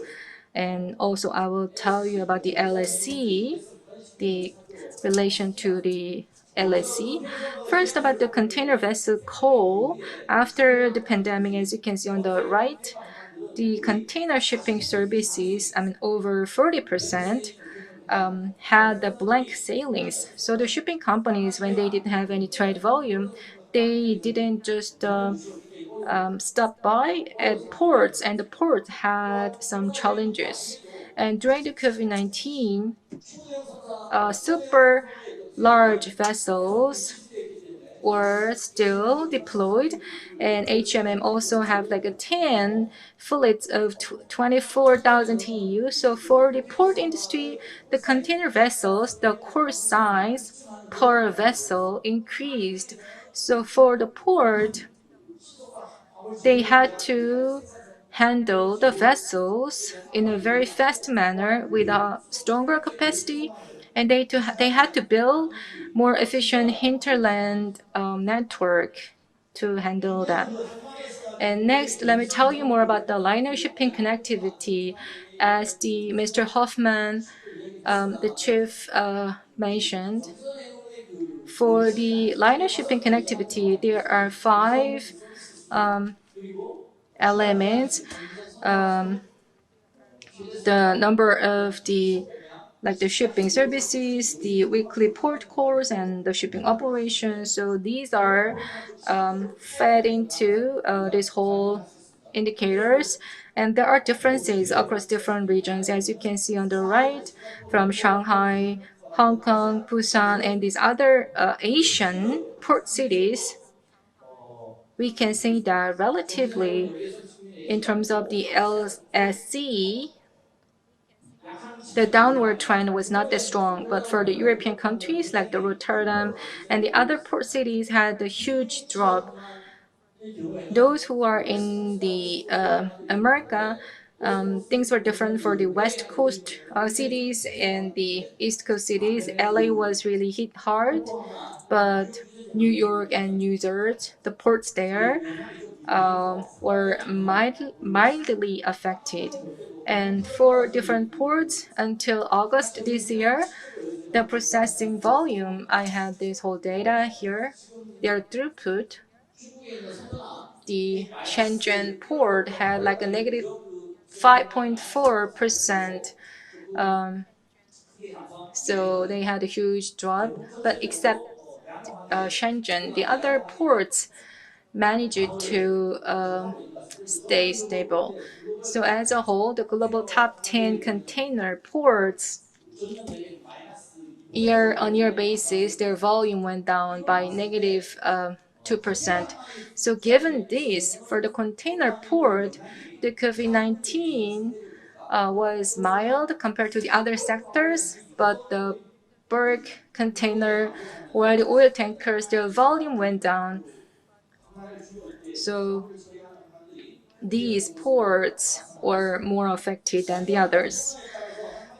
And also, I will tell you about the LSC, the relation to the LSC. First, about the container vessel call. After the pandemic, as you can see on the right, the container shipping services, over 40%, had the blank sailings. So the shipping companies, when they didn't have any trade volume, they didn't just stop by at ports, and the port had some challenges. And during the COVID-19, super large vessels were still deployed, and HMM also have like a 10 fleets of 24,000 TEU. So for the port industry, the container vessels, the core size per vessel increased. So for the port, they had to handle the vessels in a very fast manner with a stronger capacity, and they had to build more efficient hinterland network to handle that. And next, let me tell you more about the liner shipping connectivity. As the Mr. Hoffman, the chief, mentioned, for the liner shipping connectivity, there are five elements. The number of the shipping services, the weekly port calls, and the shipping operations. So these are fed into this whole indicators, and there are differences across different regions, as you can see on the right, from Shanghai, Hong Kong, Busan, and these other Asian port cities. We can say that relatively, in terms of the LSC, the downward trend was not that strong, but for the European countries like the Rotterdam and the other port cities had a huge drop. Those who are in the America, things were different for the West Coast cities and the East Coast cities. LA was really hit hard, but New York and New Jersey, the ports there, were mildly affected. And for different ports until August this year, the processing volume, I have this whole data here, their throughput, the Shenzhen port had like a negative 5.4%. So they had a huge drop, but except Shenzhen, the other ports managed to stay stable. So as a whole, the global top 10 container ports year-on-year basis, their volume went down by negative 2%. So given this, for the container port, the COVID-19 was mild compared to the other sectors, but the bulk container or the oil tankers, their volume went down. So these ports were more affected than the others.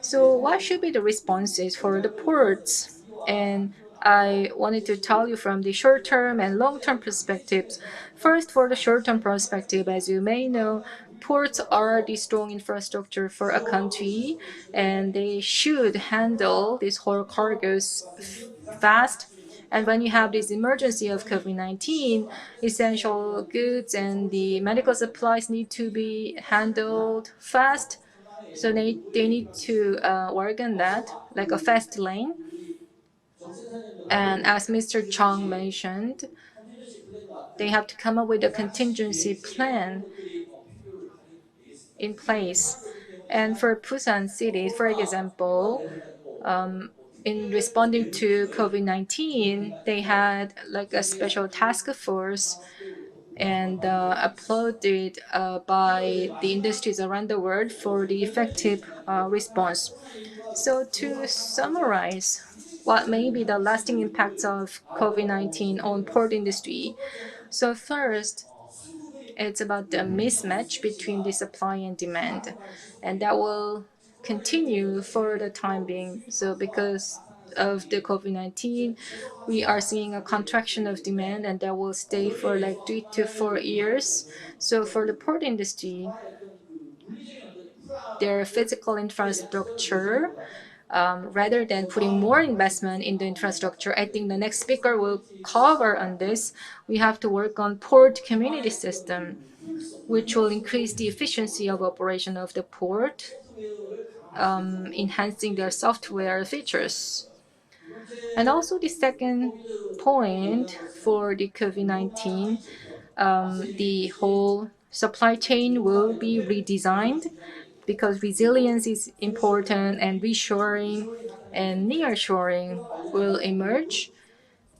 So what should be the responses for the ports? And I wanted to tell you from the short-term and long-term perspectives. First, for the short-term perspective, as you may know, ports are the strong infrastructure for a country, and they should handle these whole cargoes fast. And when you have this emergency of COVID-19, essential goods and the medical supplies need to be handled fast. So they need to work on that, like a fast lane. And as Mr. Chong mentioned, they have to come up with a contingency plan in place. And for Busan City, for example, in responding to COVID-19, they had like a special task force and applauded by the industries around the world for the effective response. So to summarize, what may be the lasting impacts of COVID-19 on port industry? So first, it's about the mismatch between the supply and demand, and that will continue for the time being. So because of the COVID-19, we are seeing a contraction of demand, and that will stay for like 3 to 4 years. So for the port industry, their physical infrastructure, rather than putting more investment in the infrastructure, I think the next speaker will cover on this. We have to work on port community system, which will increase the efficiency of operation of the port, enhancing their software features. And also the second point for the COVID-19, the whole supply chain will be redesigned because resilience is important and reshoring and nearshoring will emerge.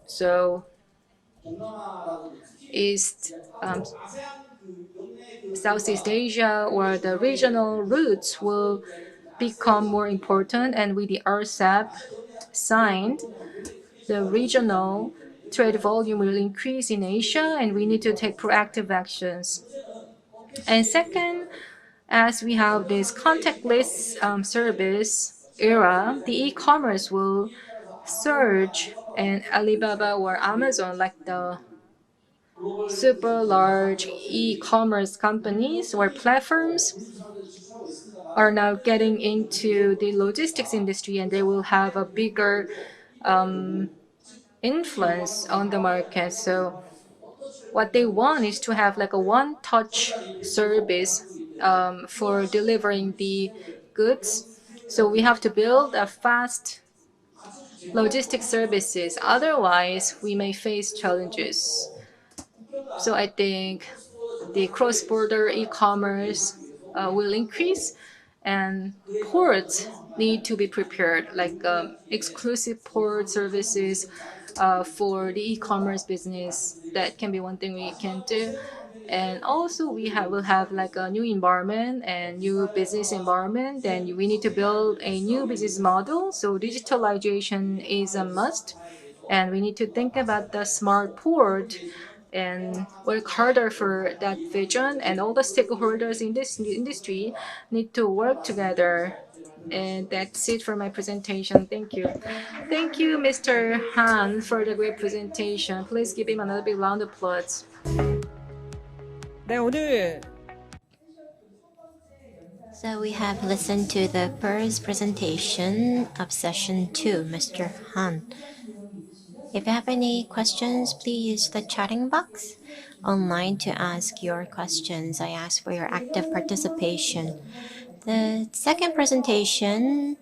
So East, Southeast Asia or the regional routes will become more important, and with the RCEP signed, the regional trade volume will increase in Asia, and we need to take proactive actions. And second, as we have this contactless service era, the e-commerce will surge, and Alibaba or Amazon, like the super large e-commerce companies or platforms, are now getting into the logistics industry, and they will have a bigger influence on the market. So what they want is to have like a one-touch service for delivering the goods. So we have to build a fast logistics services. Otherwise, we may face challenges. So I think the cross-border e-commerce will increase, and ports need to be prepared, like exclusive port services for the e-commerce business. That can be one thing we can do. And also will have like a new environment and new business environment. Then we need to build a new business model. So digitalization is a must, and we need to think about the smart port and work harder for that vision. And all the stakeholders in this industry need to work together. And that's it for my presentation. Thank you. Thank you, Mr. Han, for the great presentation. Please give him another big round of applause. 네, 오늘 So we have listened to the first presentation of session 2, Mr. Han. If you have any questions, please use the chatting box online to ask your questions. I ask for your active participation. The second presentation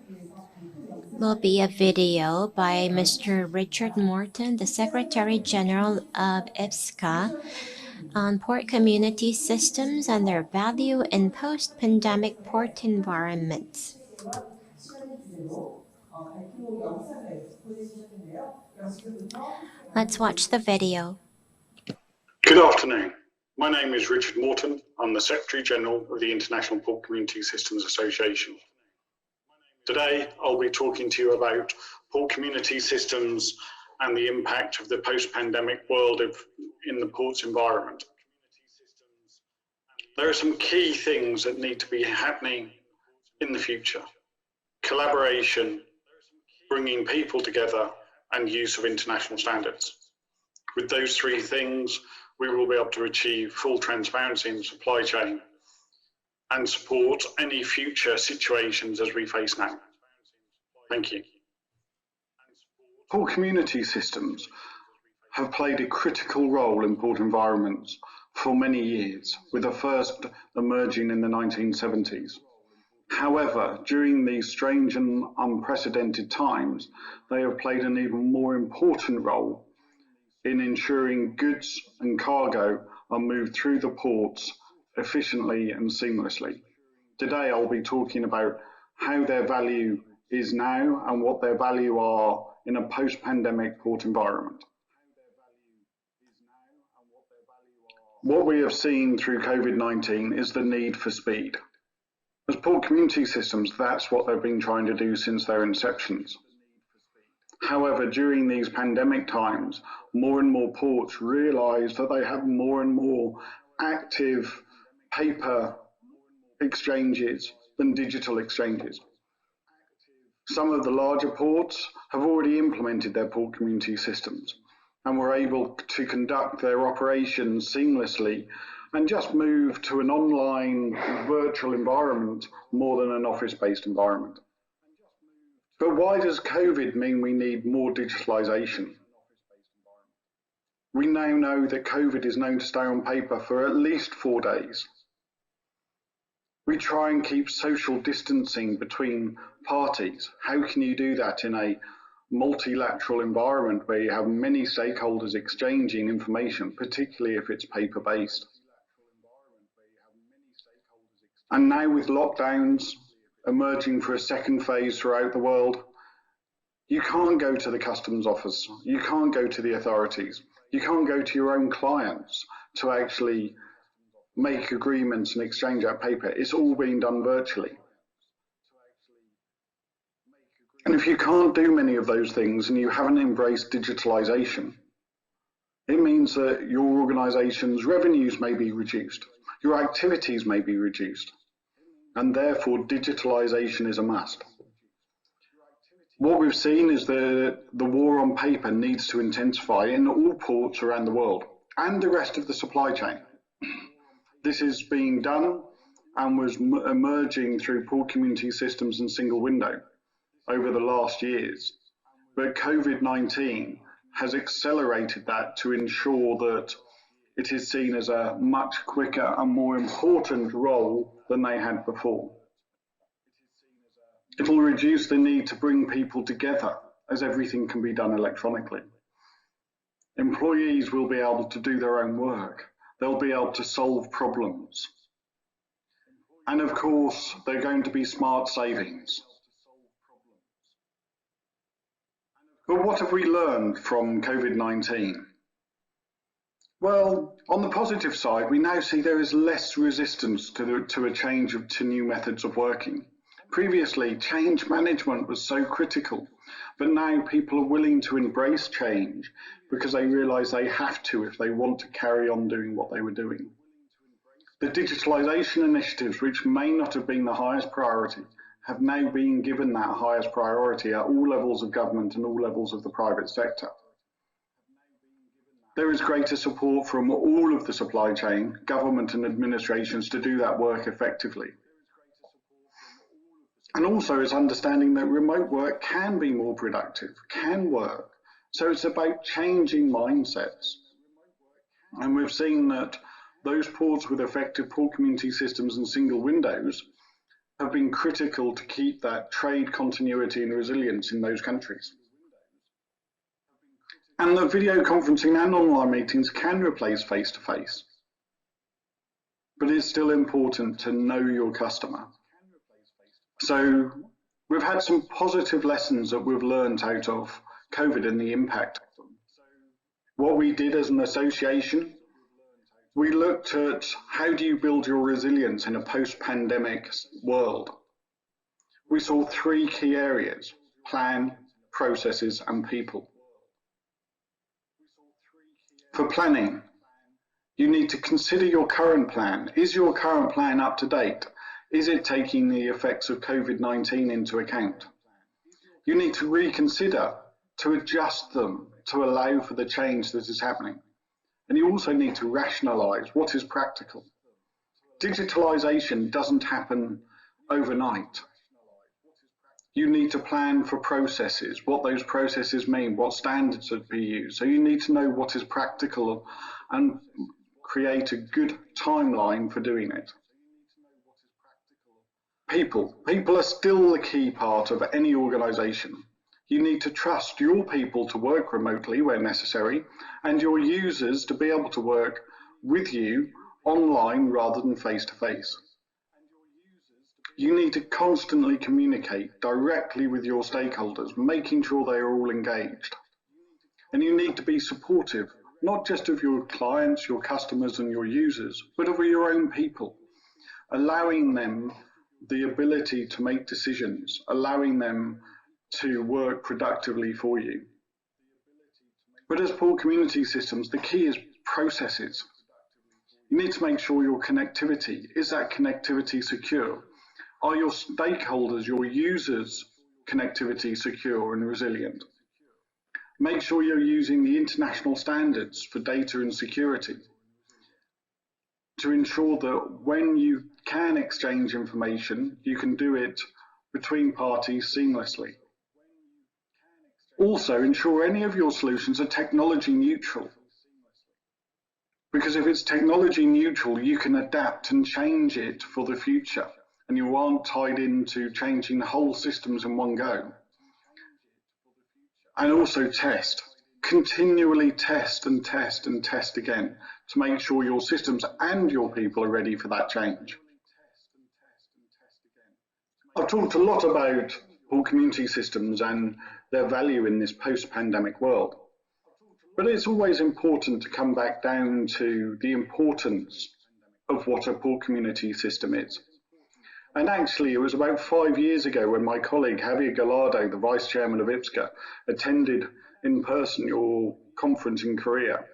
will be a video by Mr. Richard Morton, the Secretary General of IPSCA, on port community systems and their value in post-pandemic port environments. Let's watch the video. Good afternoon. My name is Richard Morton. I'm the Secretary General of the International Port Community Systems Association. Today, I'll be talking to you about port community systems and the impact of the post-pandemic world in the ports environment. There are some key things that need to be happening in the future. Collaboration, bringing people together, and use of international standards. With those three things, we will be able to achieve full transparency in the supply chain and support any future situations as we face now. Thank you. Port community systems have played a critical role in port environments for many years, with the first emerging in the 1970s. However, during these strange and unprecedented times, they have played an even more important role in ensuring goods and cargo are moved through the ports efficiently and seamlessly. Today, I'll be talking about how their value is now and what their value are in a post-pandemic port environment. What we have seen through COVID-19 is the need for speed. As port community systems, that's what they've been trying to do since their inceptions. However, during these pandemic times, more and more ports realise that they have more and more active paper exchanges than digital exchanges. Some of the larger ports have already implemented their port community systems and were able to conduct their operations seamlessly and just move to an online virtual environment more than an office-based environment. But why does COVID mean we need more digitalisation? We now know that COVID is known to stay on paper for at least 4 days. We try and keep social distancing between parties. How can you do that in a multilateral environment where you have many stakeholders exchanging information, particularly if it's paper-based? And now with lockdowns emerging for a second phase throughout the world, you can't go to the customs office, you can't go to the authorities, you can't go to your own clients to actually make agreements and exchange that paper. It's all being done virtually. And if you can't do many of those things and you haven't embraced digitalisation, it means that your organisation's revenues may be reduced, your activities may be reduced, and therefore digitalisation is a must. What we've seen is that the war on paper needs to intensify in all ports around the world and the rest of the supply chain. This is being done and was emerging through port community systems and single window over the last years. But COVID-19 has accelerated that to ensure that it is seen as a much quicker and more important role than they had before. It will reduce the need to bring people together as everything can be done electronically. Employees will be able to do their own work. They'll be able to solve problems. And of course, there are going to be smart savings. But what have we learned from COVID-19? Well, on the positive side, we now see there is less resistance to a change to new methods of working. Previously, change management was so critical, but now people are willing to embrace change because they realise they have to if they want to carry on doing what they were doing. The digitalisation initiatives, which may not have been the highest priority, have now been given that highest priority at all levels of government and all levels of the private sector. there is greater support from all of the supply chain, government and administrations to do that work effectively. And also it's understanding that remote work can be more productive, can work. So it's about changing mindsets. And we've seen that those ports with effective port community systems and single windows have been critical to keep that trade continuity and resilience in those countries. And the video conferencing and online meetings can replace face-to-face. But it's still important to know your customer. So we've had some positive lessons that we've learned out of COVID and the impact of them. What we did as an association, we looked at how do you build your resilience in a post-pandemic world. We saw 3 key areas: plan, processes, and people. For planning, you need to consider your current plan. Is your current plan up to date? Is it taking the effects of COVID-19 into account? You need to reconsider, to adjust them, to allow for the change that is happening. And you also need to rationalize what is practical. Digitalization doesn't happen overnight. You need to plan for processes, what those processes mean, what standards should be used. So you need to know what is practical and create a good timeline for doing it. People are still the key part of any organization. You need to trust your people to work remotely where necessary, and your users to be able to work with you online rather than face-to-face. You need to constantly communicate directly with your stakeholders, making sure they are all engaged. And you need to be supportive, not just of your clients, your customers and your users, but of your own people, allowing them the ability to make decisions, allowing them to work productively for you. But as port community systems, the key is processes. You need to make sure your connectivity, is that connectivity secure? Are your stakeholders, your users' connectivity secure and resilient? Make sure you're using the international standards for data and security to ensure that when you can exchange information, you can do it between parties seamlessly. Also, ensure any of your solutions are technology neutral. Because if it's technology neutral, you can adapt and change it for the future, and you aren't tied into changing the whole systems in one go. And also test. Continually test and test and test again to make sure your systems and your people are ready for that change. I've talked a lot about port community systems and their value in this post-pandemic world. But it's always important to come back down to the importance of what a port community system is. And actually, it was about 5 years ago when my colleague Javier Gallardo, the Vice Chairman of IPSCA, attended in person your conference in Korea.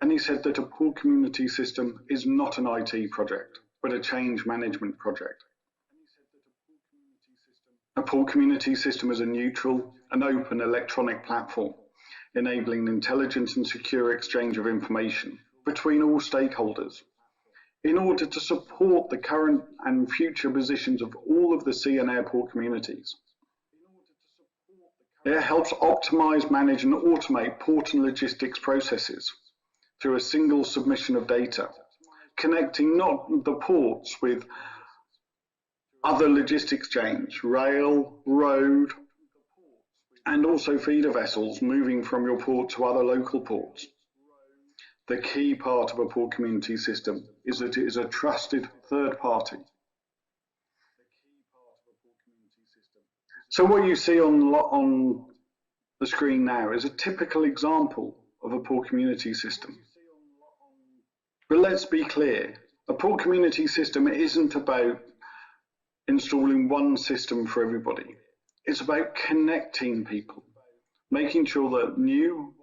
And he said that a port community system is not an IT project, but a change management project. A port community system is a neutral and open electronic platform, enabling intelligent and secure exchange of information between all stakeholders in order to support the current and future positions of all of the sea and airport communities. It helps optimize, manage and automate port and logistics processes through a single submission of data, connecting not the ports with other logistics chains, rail, road, and also feeder vessels moving from your port to other local ports. The key part of a port community system is that it is a trusted third party. So what you see on the screen now is a typical example of a port community system. But let's be clear, a port community system isn't about installing one system for everybody. It's about connecting people, making sure that new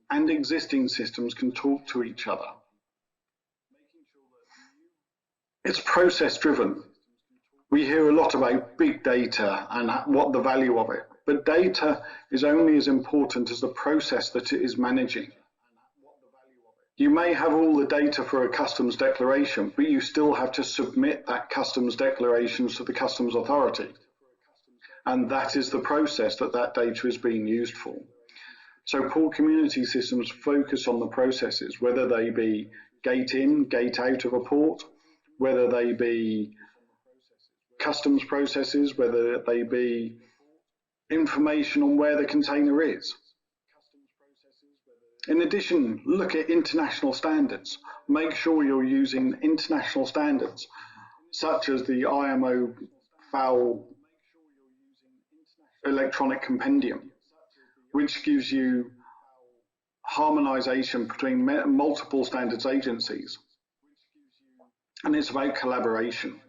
and existing systems can talk to each other. It's process driven. We hear a lot about big data and what the value of it, but data is only as important as the process that it is managing. You may have all the data for a customs declaration, but you still have to submit that customs declaration to the customs authority. And that is the process that that data is being used for. So port community systems focus on the processes, whether they be gate in, gate out of a port, whether they be customs processes, whether they be information on where the container is. In addition, look at international standards. Make sure you're using international standards, such as the IMO FOUL electronic compendium, which gives you harmonization between multiple standards agencies. And it's about collaboration.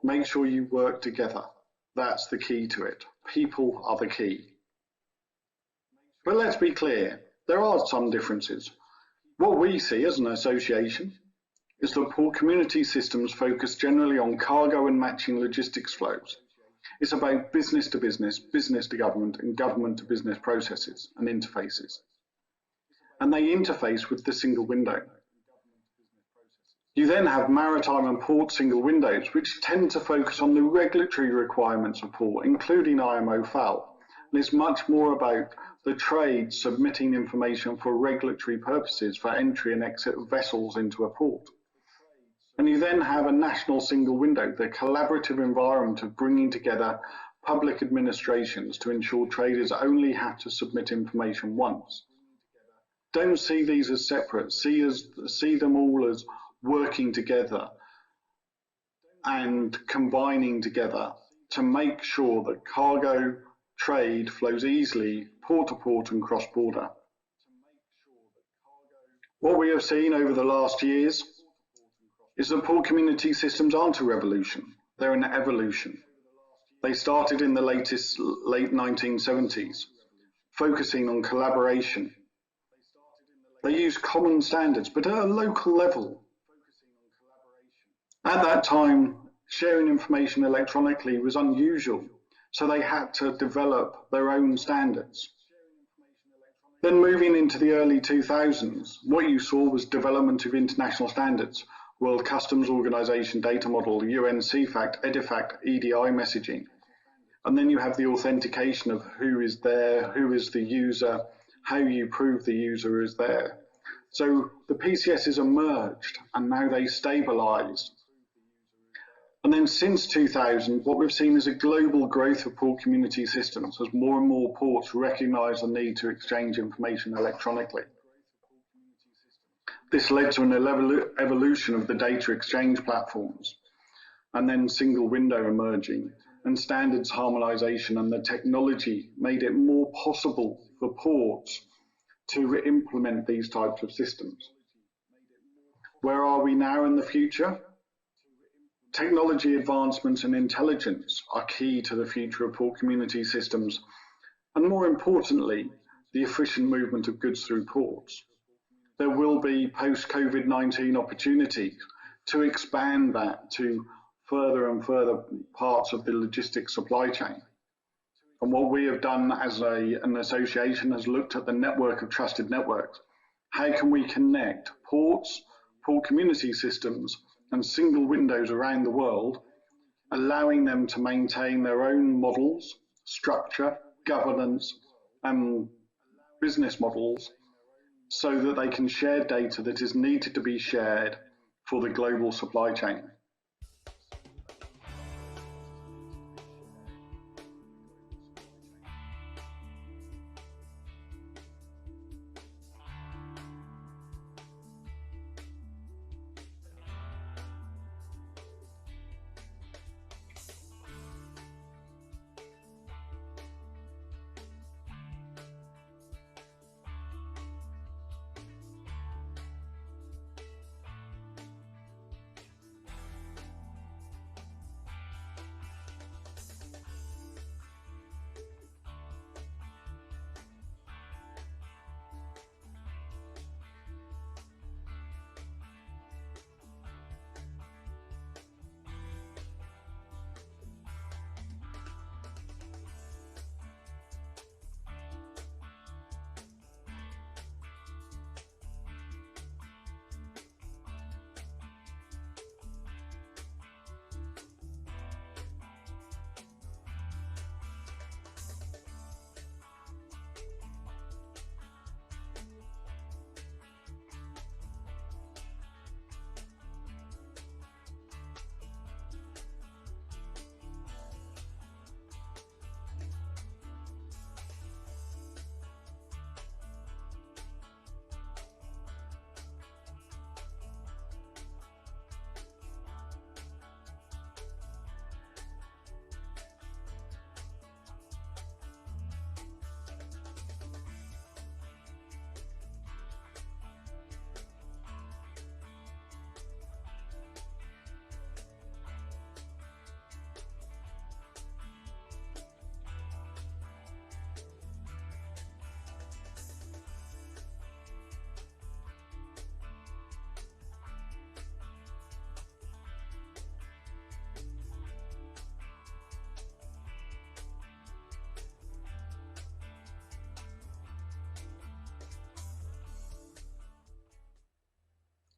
Make sure you work together. That's the key to it. People are the key. But let's be clear, there are some differences. What we see as an association is that port community systems focus generally on cargo and matching logistics flows. It's about business to business to government, and government to business processes and interfaces. And they interface with the single window. You then have maritime and port single windows, which tend to focus on the regulatory requirements of port, including IMO FOUL. And it's much more about the trade submitting information for regulatory purposes for entry and exit of vessels into a port. And you then have a national single window, the collaborative environment of bringing together public administrations to ensure traders only have to submit information once. Don't see these as separate, see them all as working together and combining together to make sure that cargo trade flows easily port to port and cross border. What we have seen over the last years is that port community systems aren't a revolution, they're an evolution. They started in the late 1970s, focusing on collaboration. They use common standards, but at a local level. At that time, sharing information electronically was unusual, so they had to develop their own standards. Then moving into the early 2000s, what you saw was development of international standards, World Customs Organization data model, UN CFACT, EDIFACT, EDI messaging. And then you have the authentication of who is there, who is the user, how you prove the user is there. So the PCSs emerged and now they stabilized. And then since 2000, what we've seen is a global growth of port community systems as more and more ports recognize the need to exchange information electronically. This led to an evolution of the data exchange platforms, and then single window emerging, and standards harmonization, and the technology made it more possible for ports to implement these types of systems. Where are we now in the future? Technology advancements and intelligence are key to the future of port community systems, and more importantly, the efficient movement of goods through ports. There will be post-COVID-19 opportunities to expand that to further and further parts of the logistics supply chain. And what we have done as an association has looked at the network of trusted networks. How can we connect ports, port community systems, and single windows around the world, allowing them to maintain their own models, structure, governance, and business models so that they can share data that is needed to be shared for the global supply chain.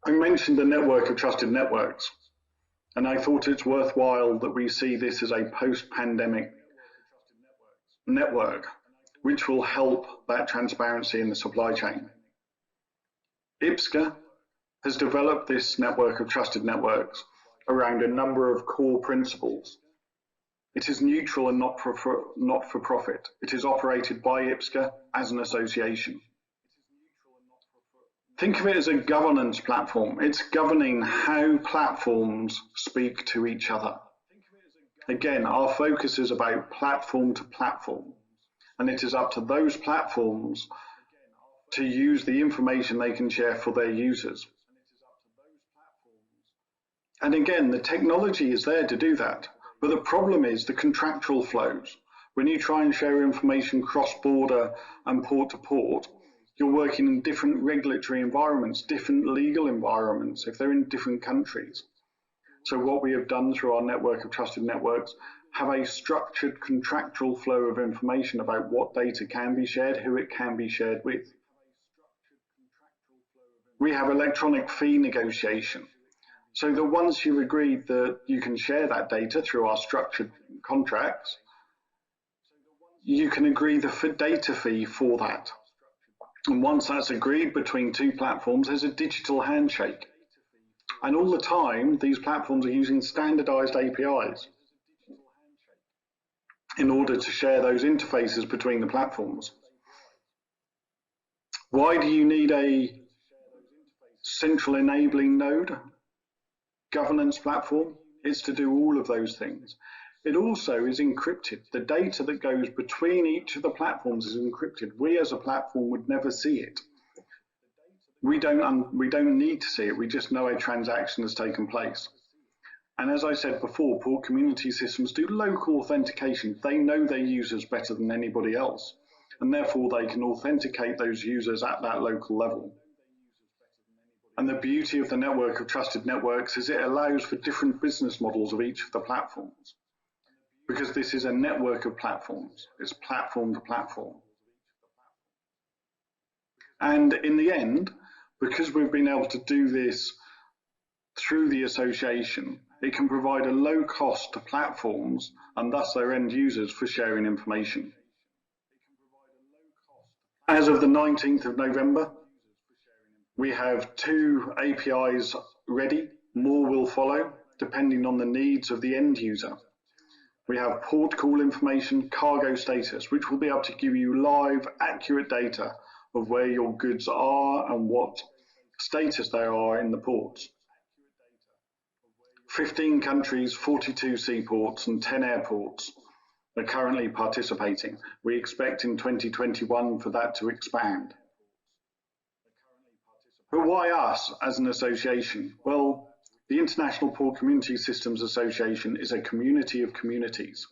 I mentioned the network of trusted networks, and I thought it's worthwhile that we see this as a post-pandemic network, which will help that transparency in the supply chain. IPSCA has developed this network of trusted networks around a number of core principles. It is neutral and not for profit. It is operated by IPSCA as an association. Think of it as a governance platform. It's governing how platforms speak to each other. Again, our focus is about platform to platform, and it is up to those platforms to use the information they can share for their users. And again, the technology is there to do that, but the problem is the contractual flows. When you try and share information cross-border and port to port, you're working in different regulatory environments, different legal environments, if they're in different countries. So what we have done through our network of trusted networks, have a structured contractual flow of information about what data can be shared, who it can be shared with. We have electronic fee negotiation, so that once you've agreed that you can share that data through our structured contracts, you can agree the data fee for that. And once that's agreed between two platforms, there's a digital handshake. And all the time, these platforms are using standardized APIs in order to share those interfaces between the platforms. Why do you need a central enabling node governance platform? It's to do all of those things. It also is encrypted. The data that goes between each of the platforms is encrypted. We as a platform would never see it. We don't need to see it. We just know a transaction has taken place. And as I said before, port community systems do local authentication. They know their users better than anybody else, and therefore they can authenticate those users at that local level. And the beauty of the network of trusted networks is it allows for different business models of each of the platforms, because this is a network of platforms. It's platform to platform. And in the end, because we've been able to do this through the association, it can provide a low cost to platforms and thus their end users for sharing information. As of the 19th of November, we have 2 APIs ready. More will follow, depending on the needs of the end user. We have port call information, cargo status, which will be able to give you live, accurate data of where your goods are and what status they are in the ports. 15 countries, 42 seaports and 10 airports are currently participating. We expect in 2021 for that to expand. But why us as an association? Well, the International Port Community Systems Association is a community of communities.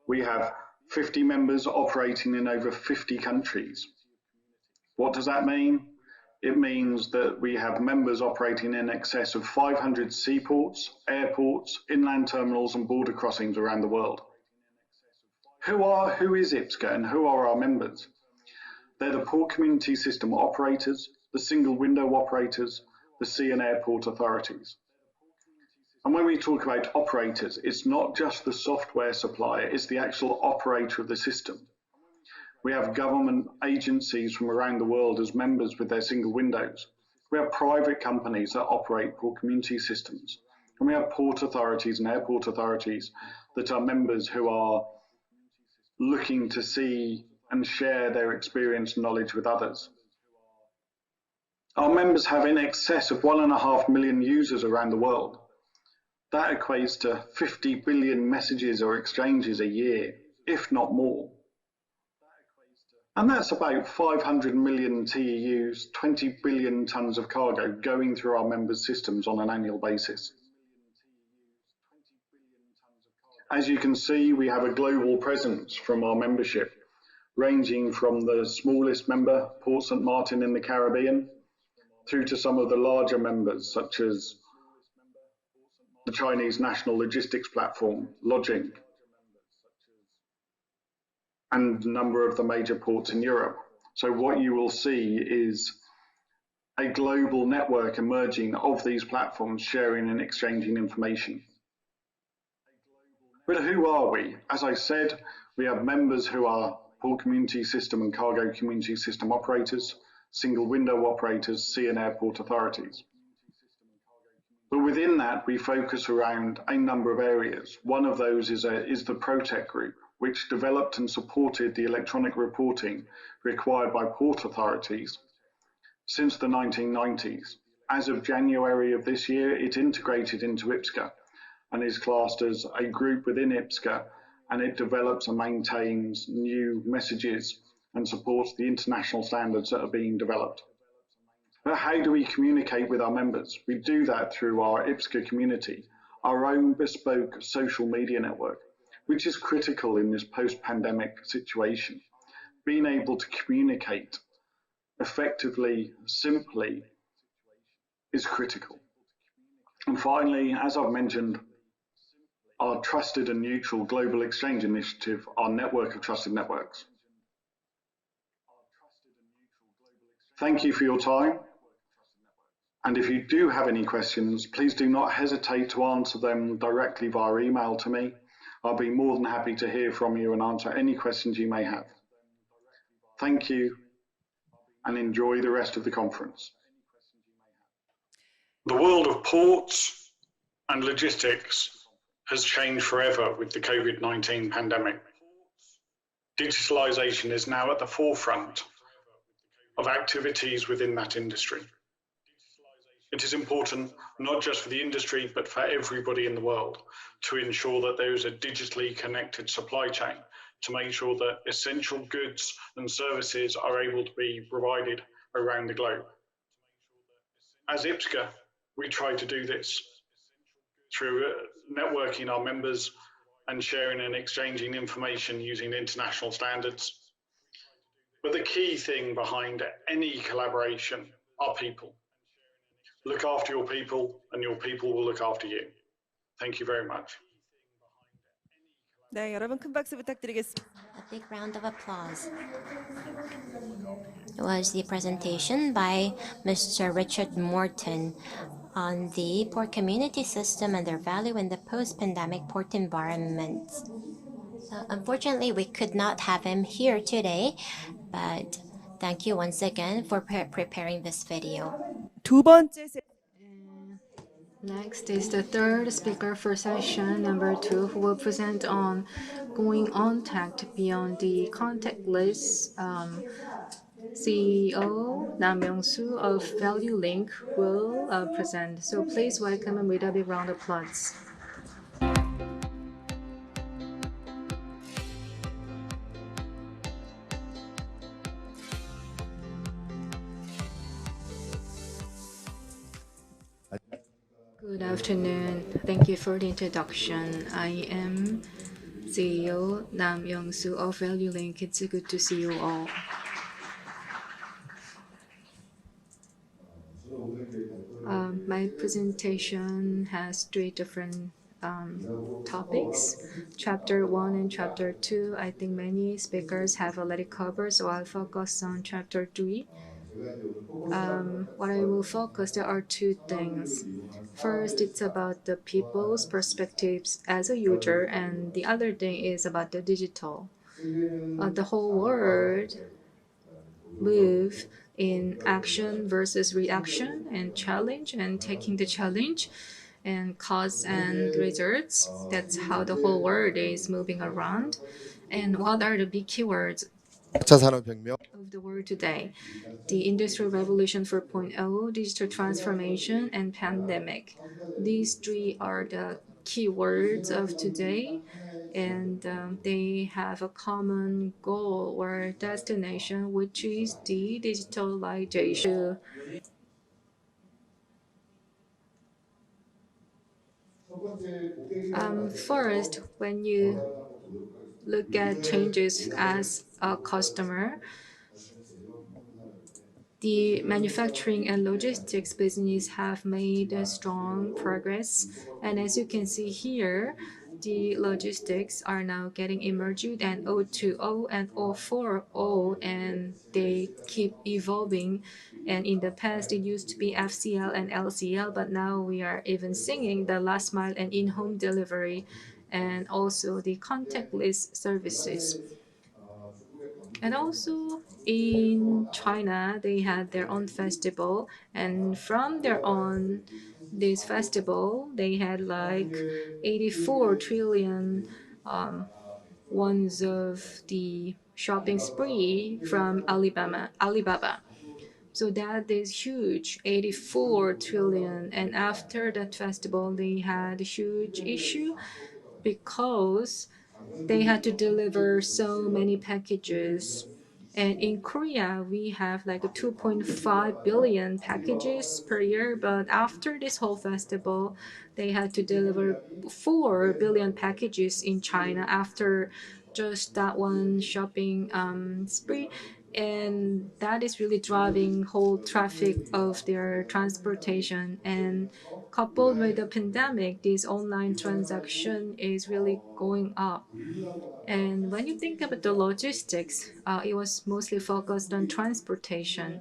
We have 50 members operating in over 50 countries. What does that mean? It means that we have members operating in excess of 500 seaports, airports, inland terminals and border crossings around the world. Who is IPSCA and who are our members? They're the port community system operators, the single window operators, the sea and airport authorities. And when we talk about operators, it's not just the software supplier, it's the actual operator of the system. We have government agencies from around the world as members with their single windows. We have private companies that operate port community systems. And we have port authorities and airport authorities that are members who are looking to see and share their experience and knowledge with others. Our members have in excess of 1.5 million users around the world. That equates to 50 billion messages or exchanges a year, if not more. And that's about 500 million TEUs, 20 billion tons of cargo going through our members' systems on an annual basis. As you can see, we have a global presence from our membership, ranging from the smallest member, Port St. Martin in the Caribbean, through to some of the larger members, such as the Chinese National Logistics Platform, Lodging, and a number of the major ports in Europe. So what you will see is a global network emerging of these platforms sharing and exchanging information. But who are we? As I said, we have members who are port community system and cargo community system operators, single window operators, sea and airport authorities. But within that, we focus around a number of areas. One of those is the Protect Group, which developed and supported the electronic reporting required by port authorities since the 1990s. As of January of this year, it integrated into IPSCA and is classed as a group within IPSCA, and it develops and maintains new messages and supports the international standards that are being developed. But how do we communicate with our members? We do that through our IPSCA community, our own bespoke social media network, which is critical in this post-pandemic situation. Being able to communicate effectively, simply, is critical. And finally, as I've mentioned, our trusted and neutral global exchange initiative, our network of trusted networks. Thank you for your time. And if you do have any questions, please do not hesitate to answer them directly via email to me. I'll be more than happy to hear from you and answer any questions you may have. Thank you, and enjoy the rest of the conference. The world of ports and logistics has changed forever with the COVID-19 pandemic. Digitalization is now at the forefront of activities within that industry. It is important not just for the industry, but for everybody in the world to ensure that there is a digitally connected supply chain to make sure that essential goods and services are able to be provided around the globe. As IPSCA, we try to do this through networking our members and sharing and exchanging information using international standards. But the key thing behind any collaboration are people. Look after your people, and your people will look after you. Thank you very much. 네, 여러분 큰 박수 부탁드리겠습니다. A big round of applause. It was the presentation by Mr. Richard Morton on the port community system and their value in the post-pandemic port environment. Unfortunately, we could not have him here today, but thank you once again for preparing this video. 두 번째 Next is the third speaker for session number 2, who will present on going on tech beyond the contactless. CEO Nam Young-soo of Value Link will present. So please welcome him with a big round of applause. Good afternoon. Thank you for the introduction. I am CEO Nam Young-soo of Value Link. It's good to see you all. My presentation has 3 different topics, Chapter 1 and Chapter 2. I think many speakers have already covered, so I'll focus on Chapter 3. What I will focus, there are 2 things. First, it's about the people's perspectives as a user, and the other thing is about the digital. The whole world move in action versus reaction and challenge and taking the challenge and cause and results. That's how the whole world is moving around. And what are the big keywords of the world today? The Industrial Revolution 4.0, digital transformation, and pandemic. These 3 are the keywords of today, and they have a common goal or destination, which is the digitalization. First, when you look at changes as a customer, the manufacturing and logistics business have made a strong progress. And as you can see here, the logistics are now getting emerged and O2O and O4O, and they keep evolving. And in the past, it used to be FCL and LCL, but now we are even seeing the last mile and in-home delivery, and also the contactless services. And also in China, they had their own festival, and from their own this festival, they had like 84 trillion ones of the shopping spree from Alibaba. So that is huge, 84 trillion. And after that festival, they had a huge issue because they had to deliver so many packages. And in Korea, we have like a 2.5 billion packages per year. But after this whole festival, they had to deliver 4 billion packages in China after just that one shopping spree. And that is really driving whole traffic of their transportation. And coupled with the pandemic, this online transaction is really going up. And when you think about the logistics, it was mostly focused on transportation.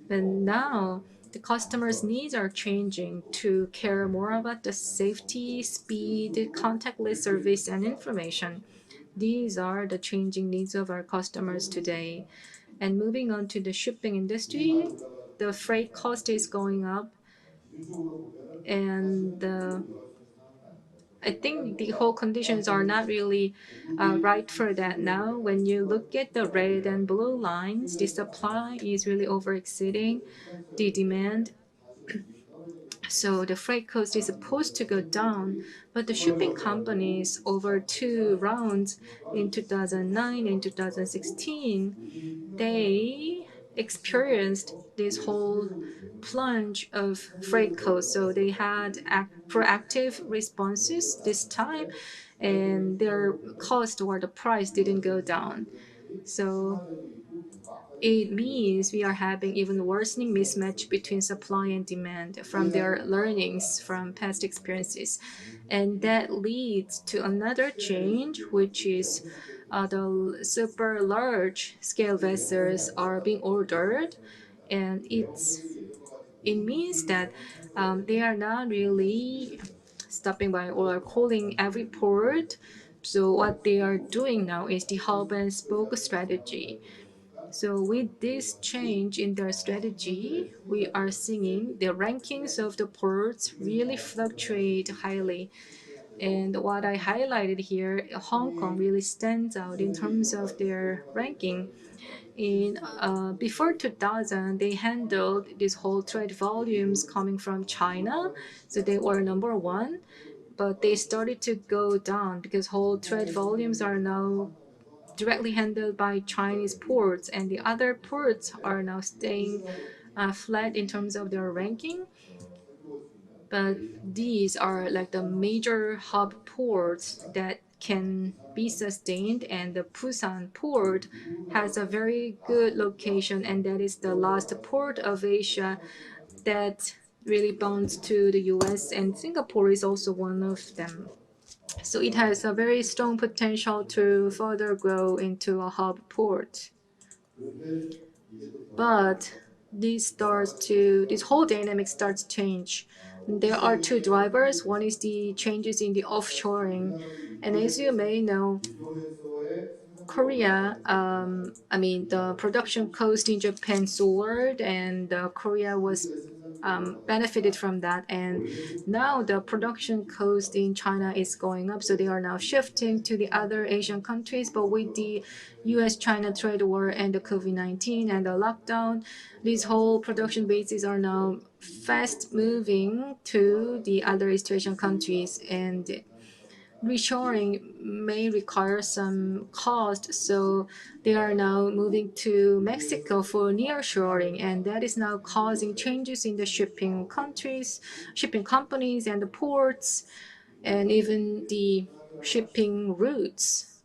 But now the customers' needs are changing to care more about the safety, speed, contactless service, and information. These are the changing needs of our customers today. And moving on to the shipping industry, the freight cost is going up, and I think the whole conditions are not really right for that now. When you look at the red and blue lines, the supply is really over exceeding the demand. So the freight cost is supposed to go down, but the shipping companies over two rounds in 2009 and 2016, they experienced this whole plunge of freight costs. So they had proactive responses this time, and their cost or the price didn't go down. So it means we are having even worsening mismatch between supply and demand from their learnings from past experiences. And that leads to another change, which is the super large scale vessels are being ordered, and it means that they are not really stopping by or calling every port. So what they are doing now is the hub and spoke strategy. So with this change in their strategy, we are seeing the rankings of the ports really fluctuate highly. And what I highlighted here, Hong Kong really stands out in terms of their ranking. In before 2000, they handled this whole trade volumes coming from China, so they were number one. But they started to go down because whole trade volumes are now directly handled by Chinese ports, and the other ports are now staying flat in terms of their ranking. But these are like the major hub ports that can be sustained, and the Busan port has a very good location, and that is the last port of Asia that really bonds to the US, and Singapore is also one of them. So it has a very strong potential to further grow into a hub port. But this whole dynamic starts to change. There are two drivers. One is the changes in the offshoring, and as you may know, Korea, the production cost in Japan soared, and Korea was benefited from that. And now the production cost in China is going up, so they are now shifting to the other Asian countries. But with the U.S.-China trade war and the COVID-19 and the lockdown, these whole production bases are now fast moving to the other East Asian countries, and reshoring may require some cost, so they are now moving to Mexico for nearshoring, and that is now causing changes in the shipping countries, shipping companies, and the ports, and even the shipping routes.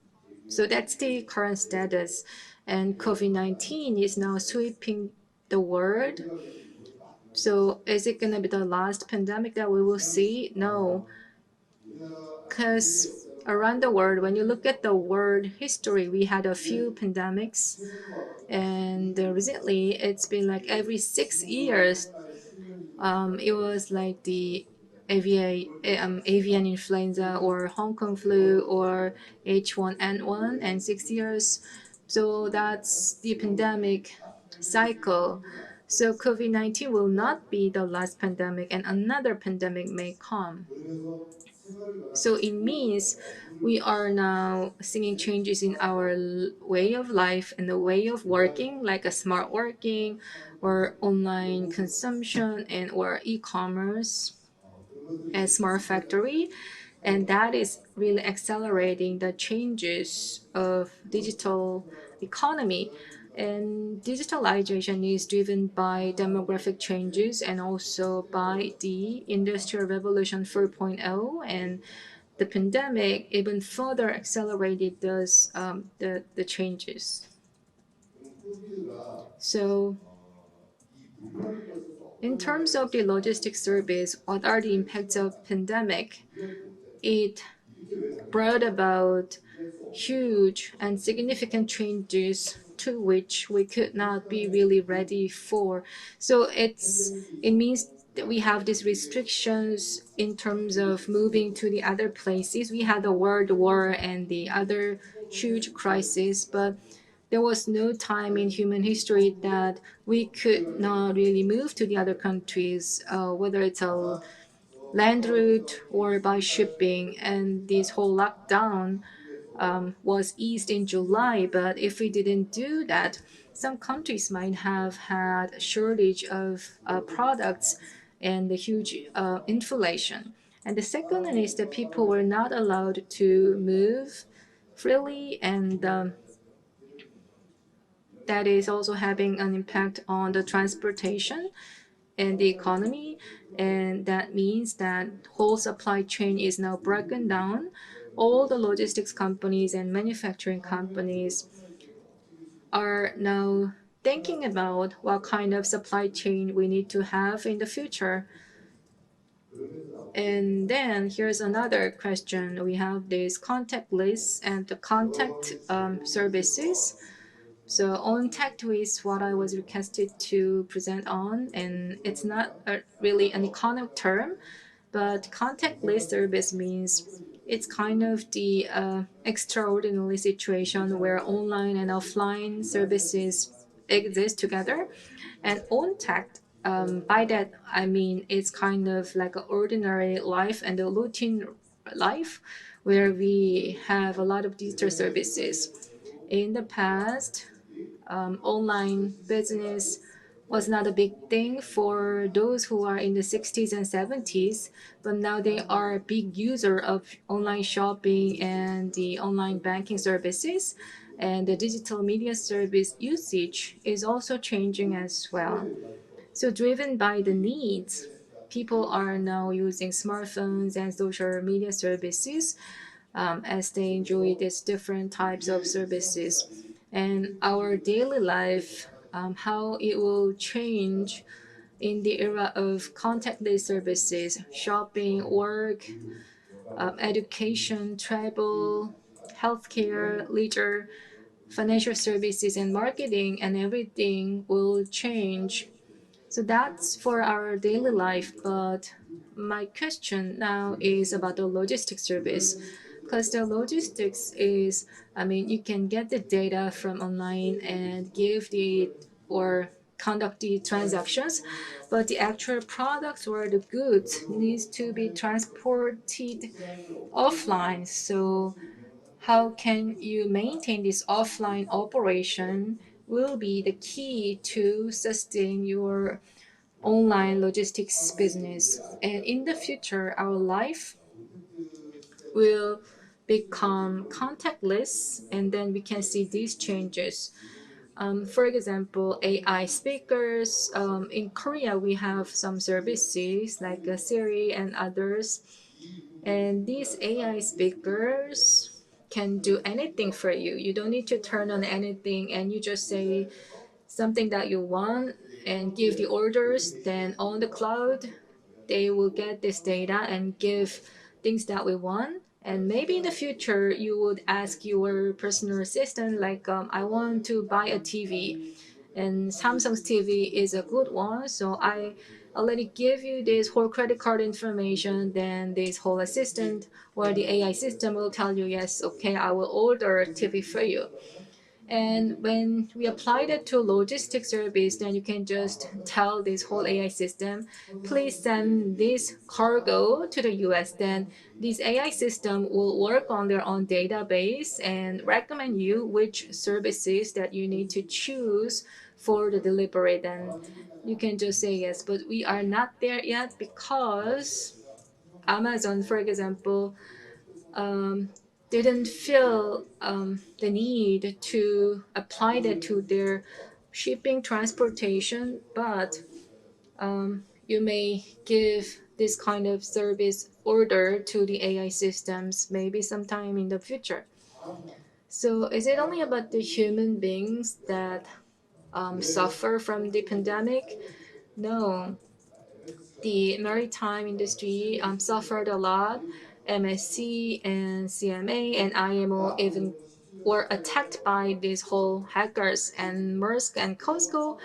So that's the current status, and COVID-19 is now sweeping the world. So is it going to be the last pandemic that we will see? No, because around the world, when you look at the world history, we had a few pandemics. And recently, it's been like every 6 years, it was like the avian influenza or Hong Kong flu or H1N1 and 6 years. So that's the pandemic cycle. So COVID-19 will not be the last pandemic, and another pandemic may come. So it means we are now seeing changes in our way of life and the way of working, like a smart working or online consumption and or e-commerce and smart factory. And that is really accelerating the changes of digital economy. And digitalization is driven by demographic changes and also by the Industrial Revolution 4.0, and the pandemic even further accelerated the changes. So in terms of the logistics service, what are the impacts of pandemic? It brought about huge and significant changes to which we could not be really ready for. So it means that we have these restrictions in terms of moving to the other places. We had the World War and the other huge crisis, but there was no time in human history that we could not really move to the other countries, whether it's a land route or by shipping. And this whole lockdown was eased in July. But if we didn't do that, some countries might have had a shortage of products and a huge inflation. And the second one is that people were not allowed to move freely, and that is also having an impact on the transportation and the economy. And that means that whole supply chain is now broken down. All the logistics companies and manufacturing companies are now thinking about what kind of supply chain we need to have in the future. And then here's another question. We have this contact list and the contact services. So contact is what I was requested to present on, and it's not really an economic term, but contactless service means it's kind of the extraordinary situation where online and offline services exist together. And contact, by that I mean it's kind of like an ordinary life and a routine life where we have a lot of digital services. In the past, online business was not a big thing for those who are in the 60s and 70s, but now they are a big user of online shopping and the online banking services. And the digital media service usage is also changing as well. So, driven by the needs, people are now using smartphones and social media services as they enjoy these different types of services. And our daily life, how it will change in the era of contactless services, shopping, work, education, travel, healthcare, leisure, financial services, and marketing, and everything will change. So that's for our daily life. But my question now is about the logistics service. Because the logistics is, I mean, you can get the data from online and give the or conduct the transactions, but the actual products or the goods needs to be transported offline. So how can you maintain this offline operation will be the key to sustain your online logistics business. And in the future, our life will become contactless, and then we can see these changes. For example, AI speakers. In Korea, we have some services like Siri and others. And these AI speakers can do anything for you. You don't need to turn on anything, and you just say something that you want and give the orders. Then on the cloud, they will get this data and give things that we want. And maybe in the future, you would ask your personal assistant, like, I want to buy a TV, and Samsung's TV is a good one, so I already give you this whole credit card information. Then this whole assistant or the AI system will tell you, yes, okay, I will order a TV for you. And when we apply that to logistics service, then you can just tell this whole AI system, please send this cargo to the US. Then this AI system will work on their own database and recommend you which services that you need to choose for the delivery. Then you can just say yes. But we are not there yet because Amazon, for example, didn't feel the need to apply that to their shipping transportation, but you may give this kind of service order to the AI systems maybe sometime in the future. So is it only about the human beings that suffer from the pandemic? No, the maritime industry suffered a lot. MSC and CMA and IMO even were attacked by these whole hackers, and Maersk and Costco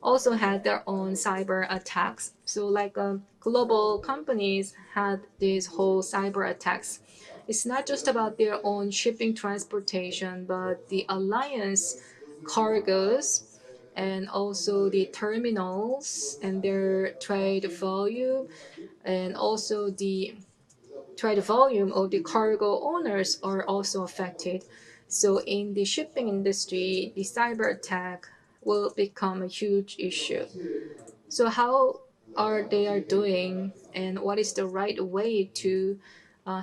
also had their own cyber attacks. So like global companies had these whole cyber attacks. It's not just about their own shipping transportation, but the alliance cargoes and also the terminals and their trade volume, and also the trade volume of the cargo owners are also affected. So in the shipping industry, the cyber attack will become a huge issue. So how are they are doing, and what is the right way to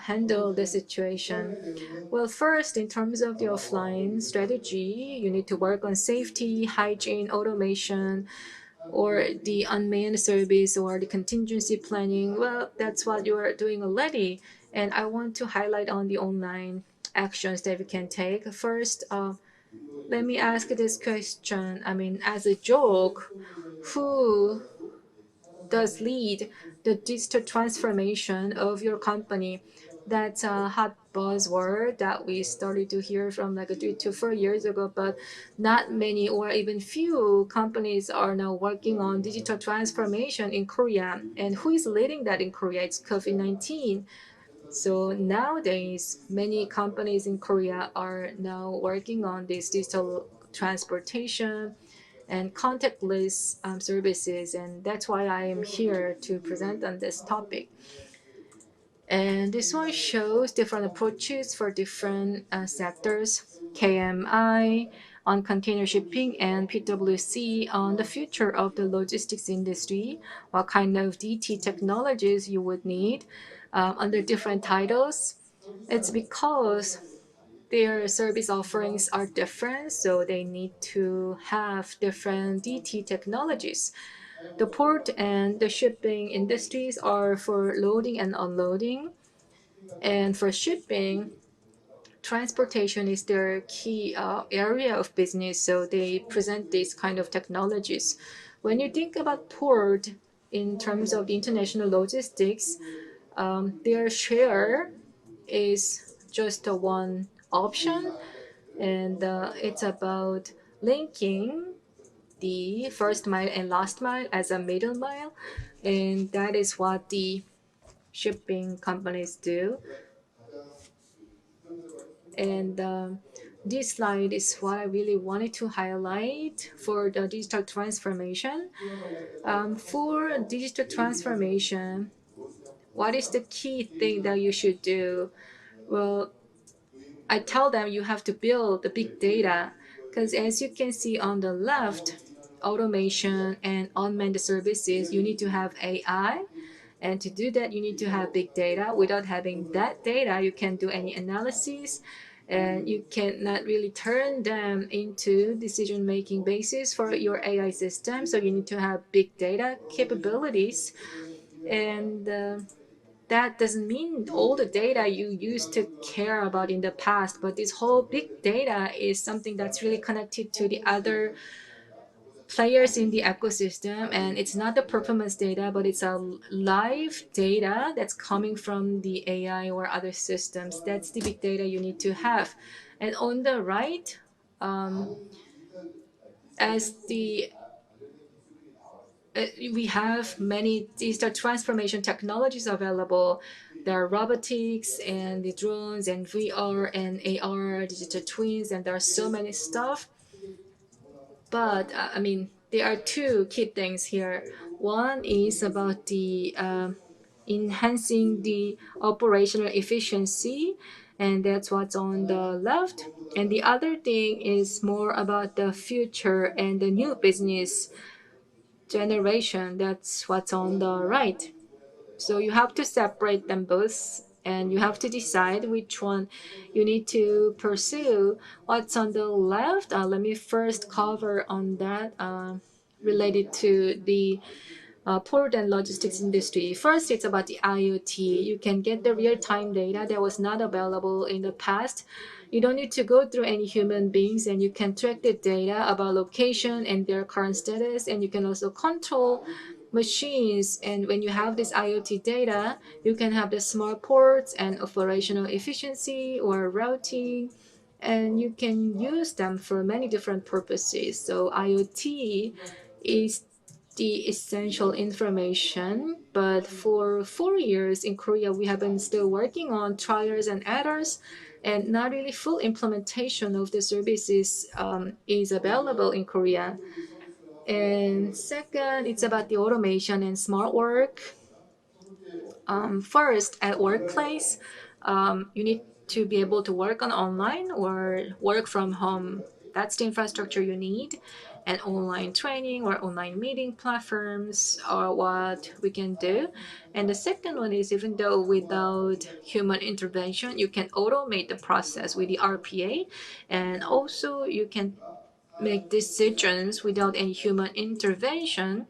handle the situation? Well, first, in terms of the offline strategy, you need to work on safety, hygiene, automation, or the unmanned service or the contingency planning. Well, that's what you are doing already. And I want to highlight on the online actions that we can take. First, let me ask this question. I mean, as a joke, who does lead the digital transformation of your company? That's a hot buzzword that we started to hear from like 3 to 4 years ago, but not many or even few companies are now working on digital transformation in Korea. And who is leading that in Korea? It's COVID-19. So nowadays, many companies in Korea are now working on this digital transportation and contactless services, and that's why I am here to present on this topic. And this one shows different approaches for different sectors: KMI on container shipping and PwC on the future of the logistics industry, what kind of DT technologies you would need under different titles. It's because their service offerings are different, so they need to have different DT technologies. The port and the shipping industries are for loading and unloading. And for shipping, transportation is their key area of business, so they present these kind of technologies. When you think about port in terms of the international logistics, their share is just one option, and it's about linking the first mile and last mile as a middle mile, and that is what the shipping companies do. And this slide is what I really wanted to highlight for the digital transformation. For digital transformation, what is the key thing that you should do? Well, I tell them you have to build the big data, because as you can see on the left, automation and unmanned services, you need to have AI. And to do that, you need to have big data. Without having that data, you can't do any analysis, and you cannot really turn them into decision-making basis for your AI system. So you need to have big data capabilities. And that doesn't mean all the data you used to care about in the past, but this whole big data is something that's really connected to the other players in the ecosystem, and it's not the performance data, but it's a live data that's coming from the AI or other systems. That's the big data you need to have. And on the right, as the we have many digital transformation technologies available. There are robotics and the drones and VR and AR, digital twins, and there are so many stuff. But I mean, there are two key things here. One is about the enhancing the operational efficiency, and that's what's on the left. And the other thing is more about the future and the new business generation. That's what's on the right. So you have to separate them both, and you have to decide which one you need to pursue. What's on the left? Let me first cover on that related to the port and logistics industry. First, it's about the IoT. You can get the real-time data that was not available in the past. You don't need to go through any human beings, and you can track the data about location and their current status, and you can also control machines. And when you have this IoT data, you can have the smart ports and operational efficiency or routing, and you can use them for many different purposes. So IoT is the essential information. But for 4 years in Korea, we have been still working on trials and errors, and not really full implementation of the services is available in Korea. And second, it's about the automation and smart work. First, at workplace, you need to be able to work on online or work from home. That's the infrastructure you need. And online training or online meeting platforms are what we can do. And the second one is, even though without human intervention, you can automate the process with the RPA. And also you can make decisions without any human intervention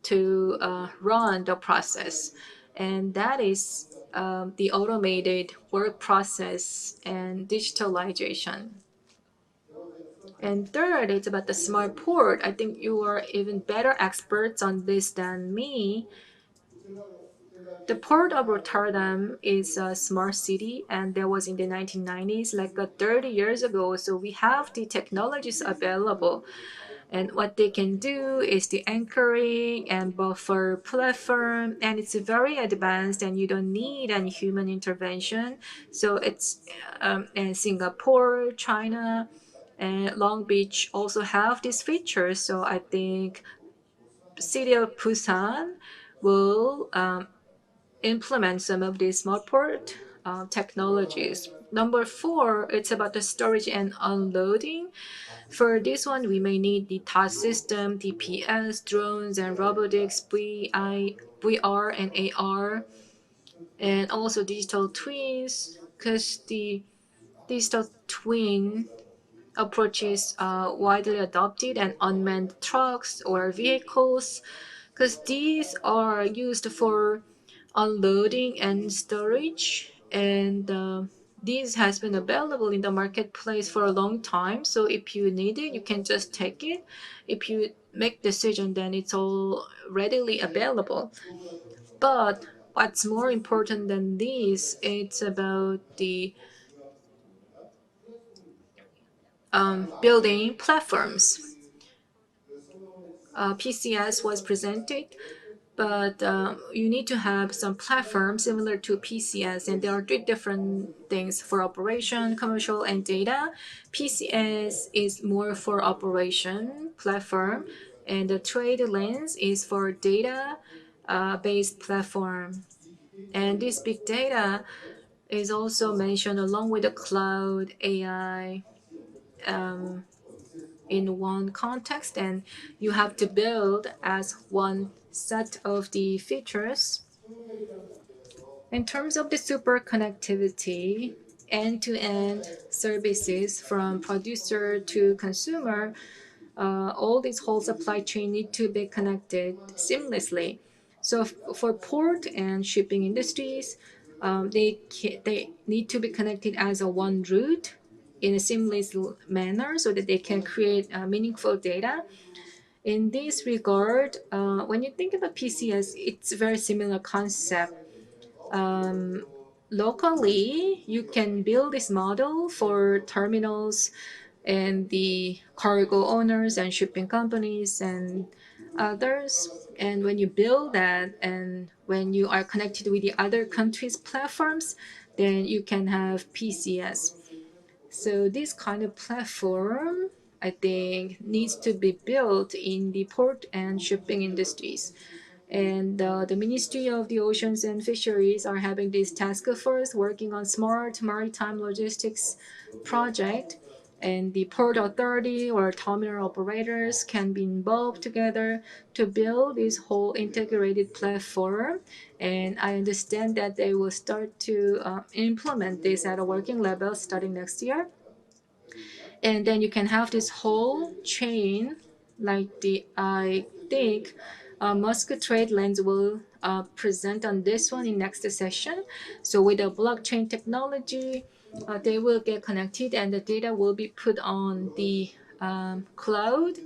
to run the process. And that is the automated work process and digitalization. And third, it's about the smart port. I think you are even better experts on this than me. The port of Rotterdam is a smart city, and that was in the 1990s, like 30 years ago. So we have the technologies available. And what they can do is the anchoring and buffer platform, and it's very advanced, and you don't need any human intervention. So it's and Singapore, China, and Long Beach also have these features. So I think city of Busan will implement some of these smart port technologies. Number four, it's about the storage and unloading. For this one, we may need the task system, DPS, drones, and robotics, VR, and AR, and also digital twins, because the digital twin approaches widely adopted, and unmanned trucks or vehicles, because these are used for unloading and storage, and this has been available in the marketplace for a long time. So if you need it, you can just take it. If you make decision, then it's all readily available. But what's more important than this, it's about the building platforms. PCS was presented, but you need to have some platform similar to PCS, and there are three different things for operation, commercial, and data. PCS is more for operation platform, and the trade lens is for data based platform. And this big data is also mentioned along with the cloud AI in one context, and you have to build as one set of the features. In terms of the super connectivity, end-to-end services from producer to consumer, all these whole supply chain need to be connected seamlessly. So for port and shipping industries, they need to be connected as a one route in a seamless manner so that they can create meaningful data. In this regard, when you think about PCS, it's a very similar concept. Locally, you can build this model for terminals and the cargo owners and shipping companies and others. And when you build that and when you are connected with the other countries' platforms, then you can have PCS. So this kind of platform, I think, needs to be built in the port and shipping industries. And the Ministry of the Oceans and Fisheries are having this task force working on smart maritime logistics project. And the port authority or terminal operators can be involved together to build this whole integrated platform. And I understand that they will start to implement this at a working level starting next year. And then you can have this whole chain, like the I think Musk Trade Lens will present on this one in next session. So with the blockchain technology, they will get connected and the data will be put on the cloud.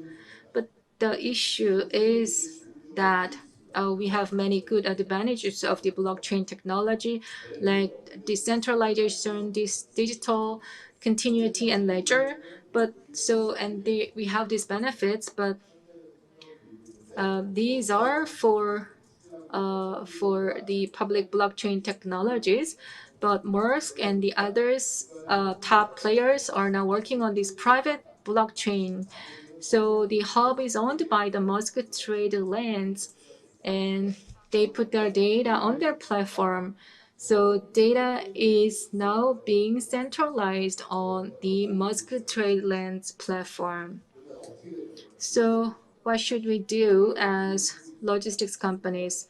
But the issue is that we have many good advantages of the blockchain technology, like decentralization, this digital continuity and ledger. But so and we have these benefits, but these are for the public blockchain technologies. But Maersk and the others top players are now working on this private blockchain. So the hub is owned by the Musk Trade Lands, and they put their data on their platform. So data is now being centralized on the Musk Trade Lands platform. So what should we do as logistics companies?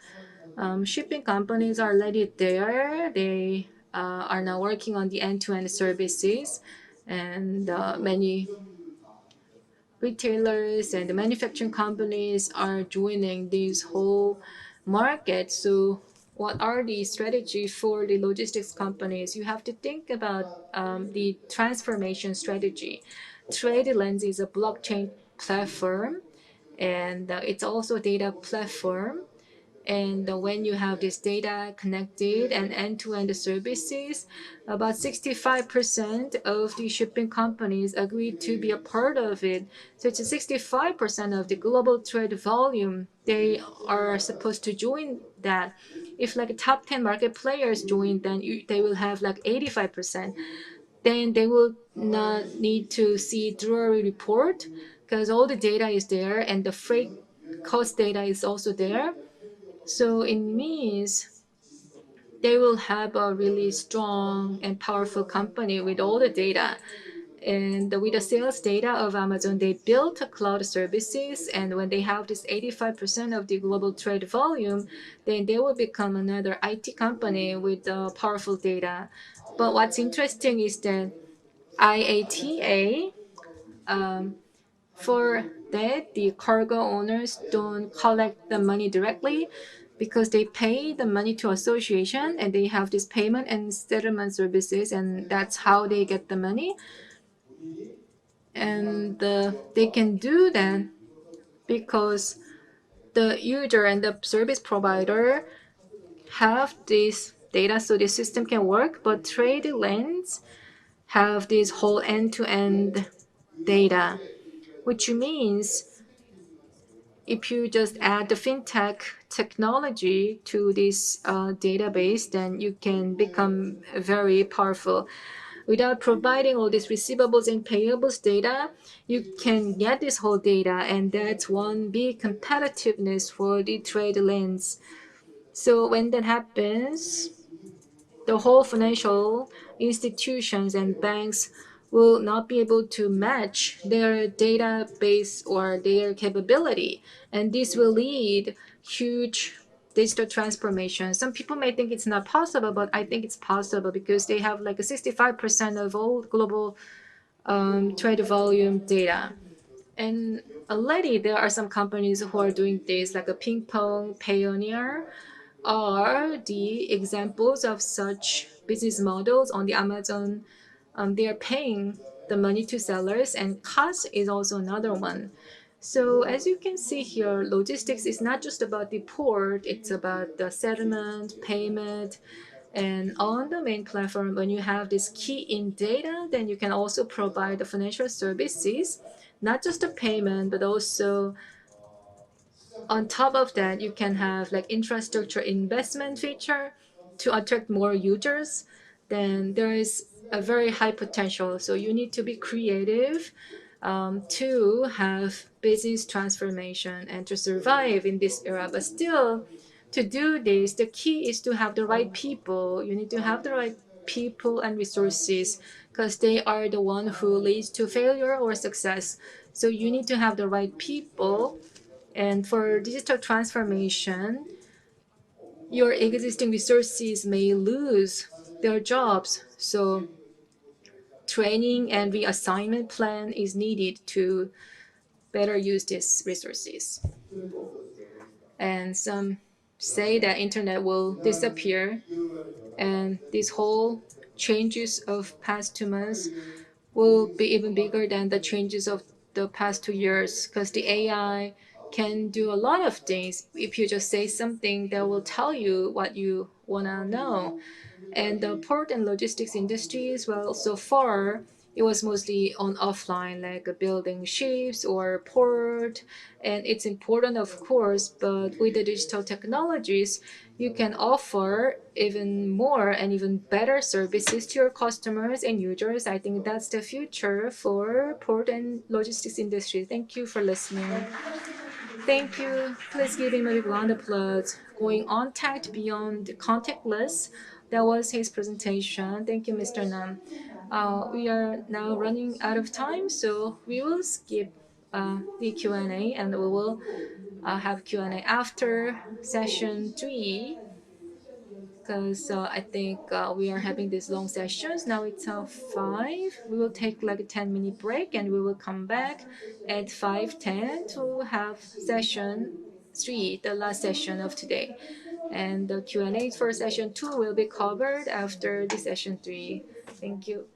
Shipping companies are already there. They are now working on the end-to-end services, and many retailers and the manufacturing companies are joining this whole market. So what are the strategy for the logistics companies? You have to think about the transformation strategy. TradeLens is a blockchain platform, and it's also a data platform. And when you have this data connected and end-to-end services, about 65% of the shipping companies agreed to be a part of it. So it's 65% of the global trade volume. They are supposed to join that. If like top 10 market players join, then they will have like 85%. Then they will not need to see Drewry report because all the data is there and the freight cost data is also there. So it means they will have a really strong and powerful company with all the data. And with the sales data of Amazon, they built cloud services. And when they have this 85% of the global trade volume, then they will become another IT company with powerful data. But what's interesting is that IATA, for that, the cargo owners don't collect the money directly because they pay the money to association and they have this payment and settlement services, and that's how they get the money. And they can do that because the user and the service provider have this data so the system can work, but trade lanes have this whole end-to-end data, which means if you just add the fintech technology to this database, then you can become very powerful. Without providing all these receivables and payables data, you can get this whole data, and that's one big competitiveness for the trade lanes. So when that happens, the whole financial institutions and banks will not be able to match their database or their capability. And this will lead huge digital transformation. Some people may think it's not possible, but I think it's possible because they have like a 65% of all global trade volume data. And already there are some companies who are doing this, like a Ping Pong Payoneer are the examples of such business models on the Amazon. They are paying the money to sellers, and cost is also another one. So as you can see here, logistics is not just about the port, it's about the settlement, payment, and on the main platform, when you have this key in data, then you can also provide the financial services, not just the payment, but also on top of that, you can have like infrastructure investment feature to attract more users. Then there is a very high potential. So you need to be creative to have business transformation and to survive in this era. But still, to do this, the key is to have the right people. You need to have the right people and resources because they are the one who leads to failure or success. So you need to have the right people. And for digital transformation, your existing resources may lose their jobs. So training and reassignment plan is needed to better use these resources. And some say that internet will disappear and this whole changes of past 2 months will be even bigger than the changes of the past 2 years because the AI can do a lot of things. If you just say something, that will tell you what you want to know. And the port and logistics industries, well, so far it was mostly on offline, like building ships or port. And it's important, of course, but with the digital technologies, you can offer even more and even better services to your customers and users. I think that's the future for port and logistics industry. Thank you for listening. Thank you. Please give him a big round of applause. Going on tagged beyond contactless. That was his presentation. Thank you, Mr. Nam. We are now running out of time, so we will skip the Q&A and we will have Q&A after session 3 because I think we are having these long sessions. Now it's 5. We will take like a 10-minute break and we will come back at 5:10 to have session 3, the last session of today. And the Q&A for session 2 will be covered after the session 3. Thank you.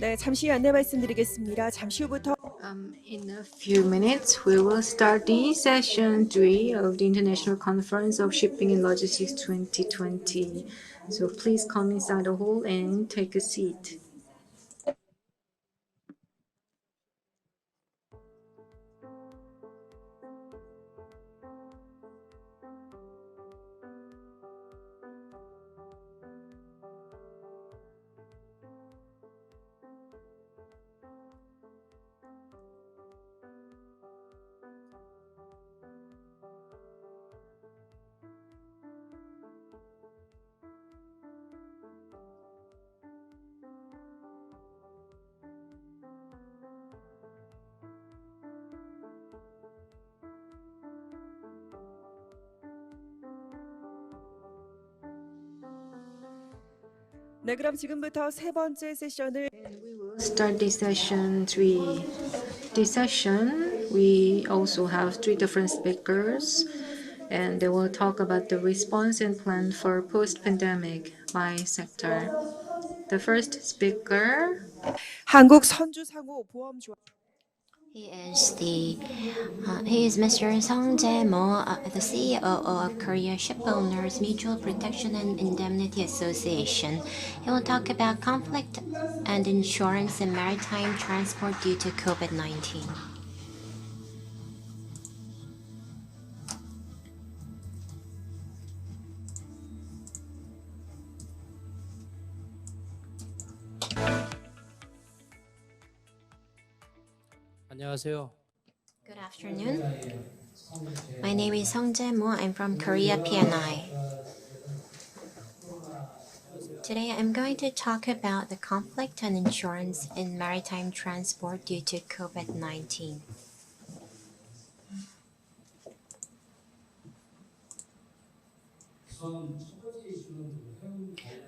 네, 잠시 안내 말씀드리겠습니다. 잠시 후부터 In a few minutes, we will start the session 3 of the International Conference of Shipping and Logistics 2020. So please come inside the hall and take a seat. 네, 그럼 지금부터 세 번째 세션을 We will start the session 3. This session, we also have 3 different speakers, and they will talk about the response and plan for post-pandemic by sector. The first speaker 한국 선주상호 보험조합 He is Mr. Song Jae-mo, the CEO of Korea Shipowners Mutual Protection and Indemnity Association. He will talk about conflict and insurance in maritime transport due to COVID-19. 안녕하세요. Good afternoon. My name is Song Jae-mo. I'm from Korea P&I. Today I'm going to talk about the conflict and insurance in maritime transport due to COVID-19.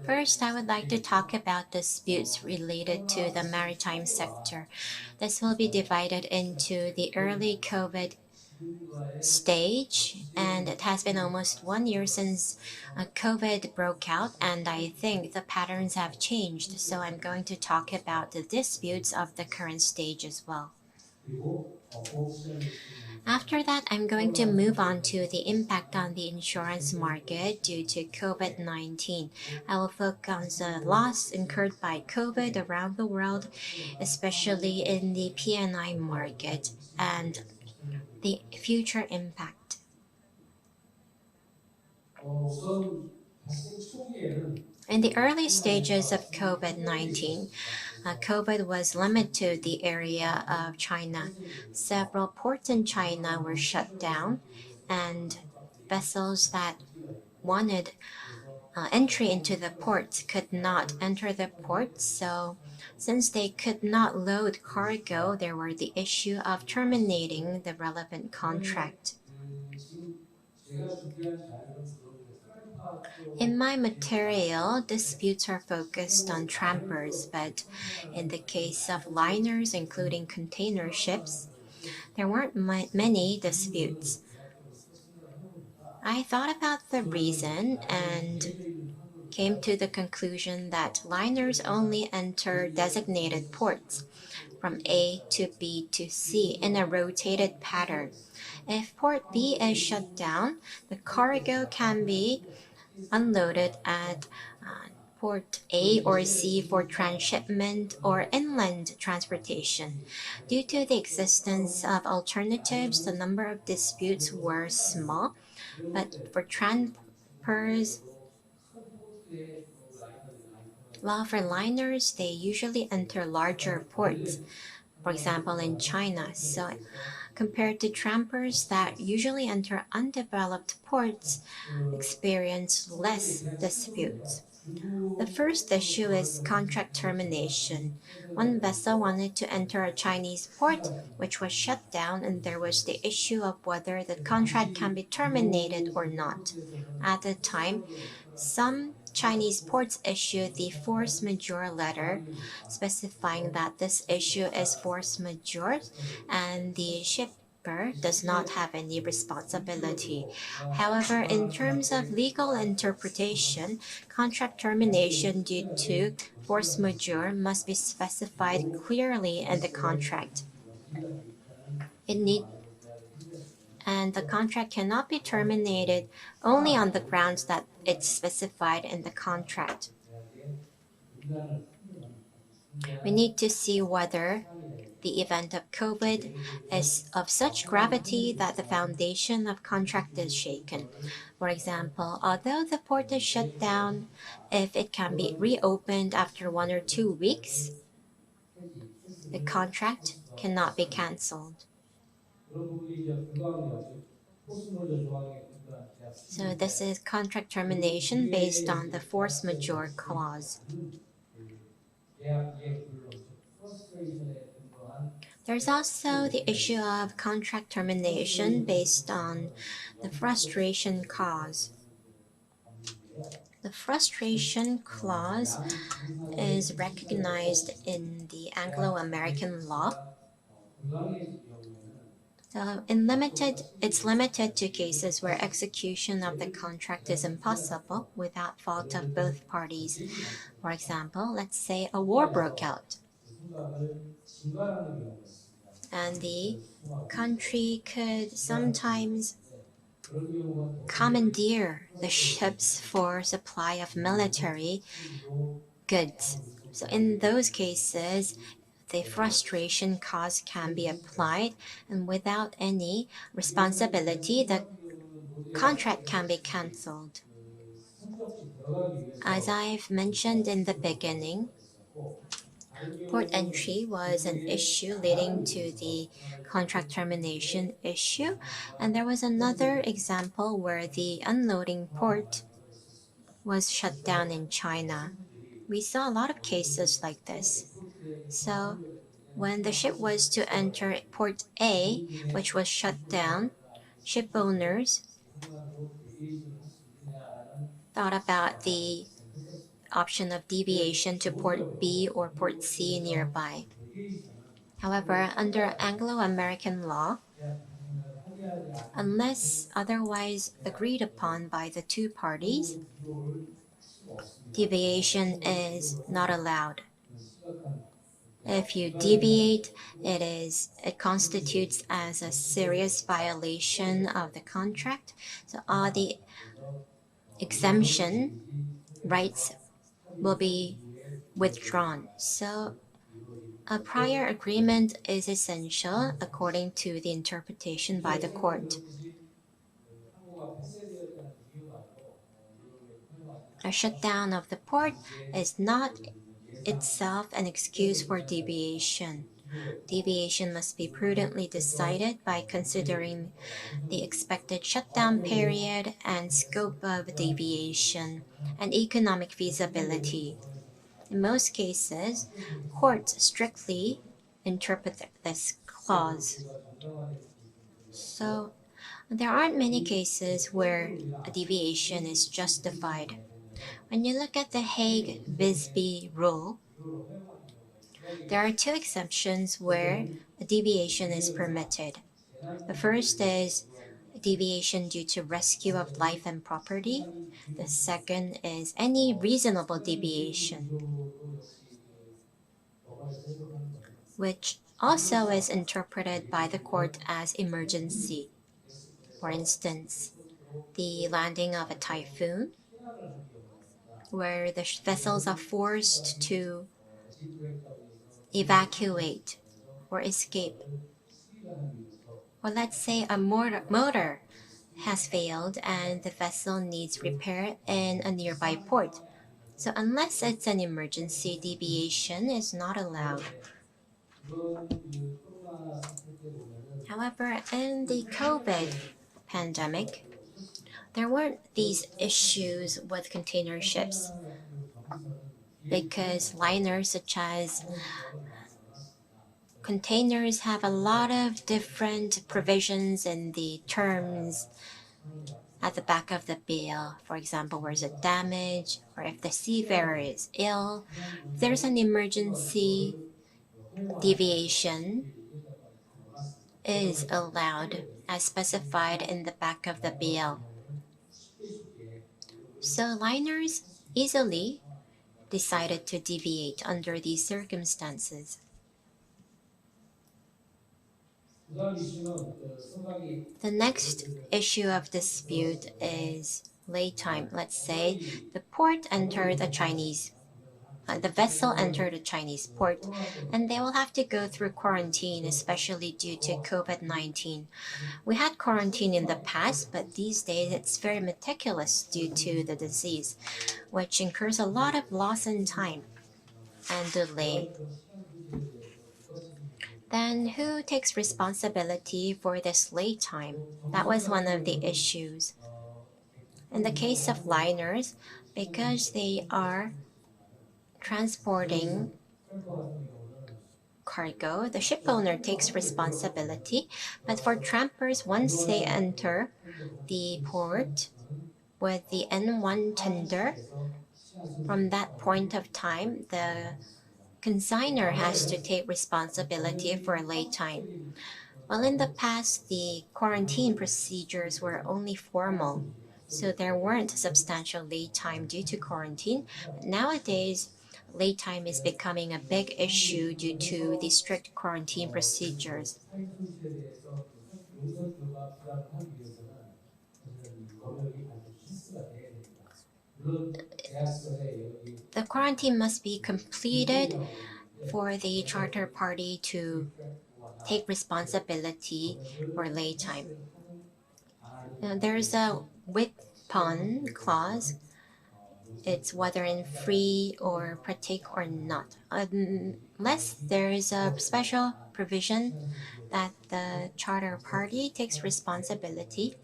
First, I would like to talk about disputes related to the maritime sector. This will be divided into the early COVID stage, and it has been almost 1 year since COVID broke out, and I think the patterns have changed, so I'm going to talk about the disputes of the current stage as well. After that, I'm going to move on to the impact on the insurance market due to COVID-19. I will focus on the loss incurred by COVID around the world, especially in the P&I market, and the future impact. In the early stages of COVID-19, COVID was limited to the area of China. Several ports in China were shut down, and vessels that wanted entry into the ports could not enter the ports. So, since they could not load cargo, there were the issue of terminating the relevant contract. In my material, disputes are focused on trampers, but in the case of liners, including container ships, there weren't many disputes. I thought about the reason and came to the conclusion that liners only enter designated ports from A to B to C in a rotated pattern. If port B is shut down, the cargo can be unloaded at port A or C for transshipment or inland transportation. Due to the existence of alternatives, the number of disputes were small, but for trampers, while for liners, they usually enter larger ports, for example in China. So compared to trampers that usually enter undeveloped ports, experience less disputes. The first issue is contract termination. One vessel wanted to enter a Chinese port, which was shut down, and there was the issue of whether the contract can be terminated or not. At the time, some Chinese ports issued the force majeure letter, specifying that this issue is force majeure and the ship shipper does not have any responsibility. However, in terms of legal interpretation, contract termination due to force majeure must be specified clearly in the contract. And the contract cannot be terminated only on the grounds that it's specified in the contract. We need to see whether the event of COVID is of such gravity that the foundation of contract is shaken. For example, although the port is shut down, if it can be reopened after 1 or 2 weeks, the contract cannot be cancelled. So this is contract termination based on the force majeure clause. There's also the issue of contract termination based on the frustration clause. The frustration clause is recognized in the Anglo-American law. It's limited to cases where execution of the contract is impossible without fault of both parties. For example, let's say a war broke out, and the country could sometimes commandeer the ships for supply of military goods. So in those cases, the frustration clause can be applied, and without any responsibility, the contract can be cancelled. As I've mentioned in the beginning, port entry was an issue leading to the contract termination issue, and there was another example where the unloading port was shut down in China. We saw a lot of cases like this. So when the ship was to enter port A, which was shut down, ship owners thought about the option of deviation to port B or port C nearby. However, under Anglo-American law, unless otherwise agreed upon by the two parties, deviation is not allowed. If you deviate, it constitutes as a serious violation of the contract. So all the exemption rights will be withdrawn. So a prior agreement is essential according to the interpretation by the court. A shutdown of the port is not itself an excuse for deviation. Deviation must be prudently decided by considering the expected shutdown period and scope of deviation and economic feasibility. In most cases, courts strictly interpret this clause. So there aren't many cases where a deviation is justified. When you look at the Hague-Visby rule, there are two exceptions where a deviation is permitted. The first is a deviation due to rescue of life and property. The second is any reasonable deviation, which also is interpreted by the court as emergency. For instance, the landing of a typhoon, where the vessels are forced to evacuate or escape. Or let's say a motor has failed and the vessel needs repair in a nearby port. So unless it's an emergency, deviation is not allowed. However, in the COVID pandemic, there weren't these issues with container ships because liners such as containers have a lot of different provisions in the terms at the back of the bill. For example, where's a damage, or if the seafarer is ill, if there's an emergency deviation, is allowed as specified in the back of the BL. So liners easily decided to deviate under these circumstances. The next issue of dispute is lay time. Let's say the vessel entered a Chinese port, and they will have to go through quarantine, especially due to COVID-19. We had quarantine in the past, but these days it's very meticulous due to the disease, which incurs a lot of loss in time and delay. Then who takes responsibility for this late time? That was one of the issues. In the case of liners, because they are transporting cargo, the ship owner takes responsibility. But for trampers, once they enter the port with the N1 tender, from that point of time, the consigner has to take responsibility for late time. Well, in the past, the quarantine procedures were only formal, so there weren't substantial late time due to quarantine. Nowadays, late time is becoming a big issue due to the strict quarantine procedures. The quarantine must be completed for the charter party to take responsibility for late time. There's a with-pon clause. It's whether in free or partake or not. Unless there is a special provision that the charter party takes responsibility,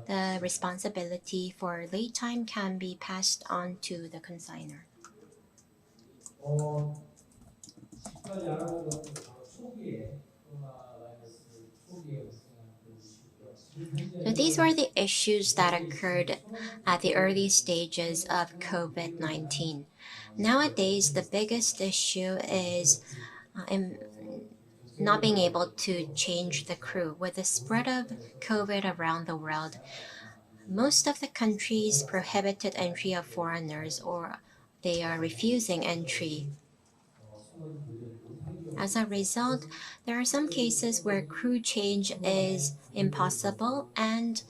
the responsibility for late time can be passed on to the consigner. So these were the issues that occurred at the early stages of COVID-19. Nowadays, the biggest issue is not being able to change the crew. With the spread of COVID around the world, most of the countries prohibited entry of foreigners or they are refusing entry. As a result, there are some cases where crew change is impossible, and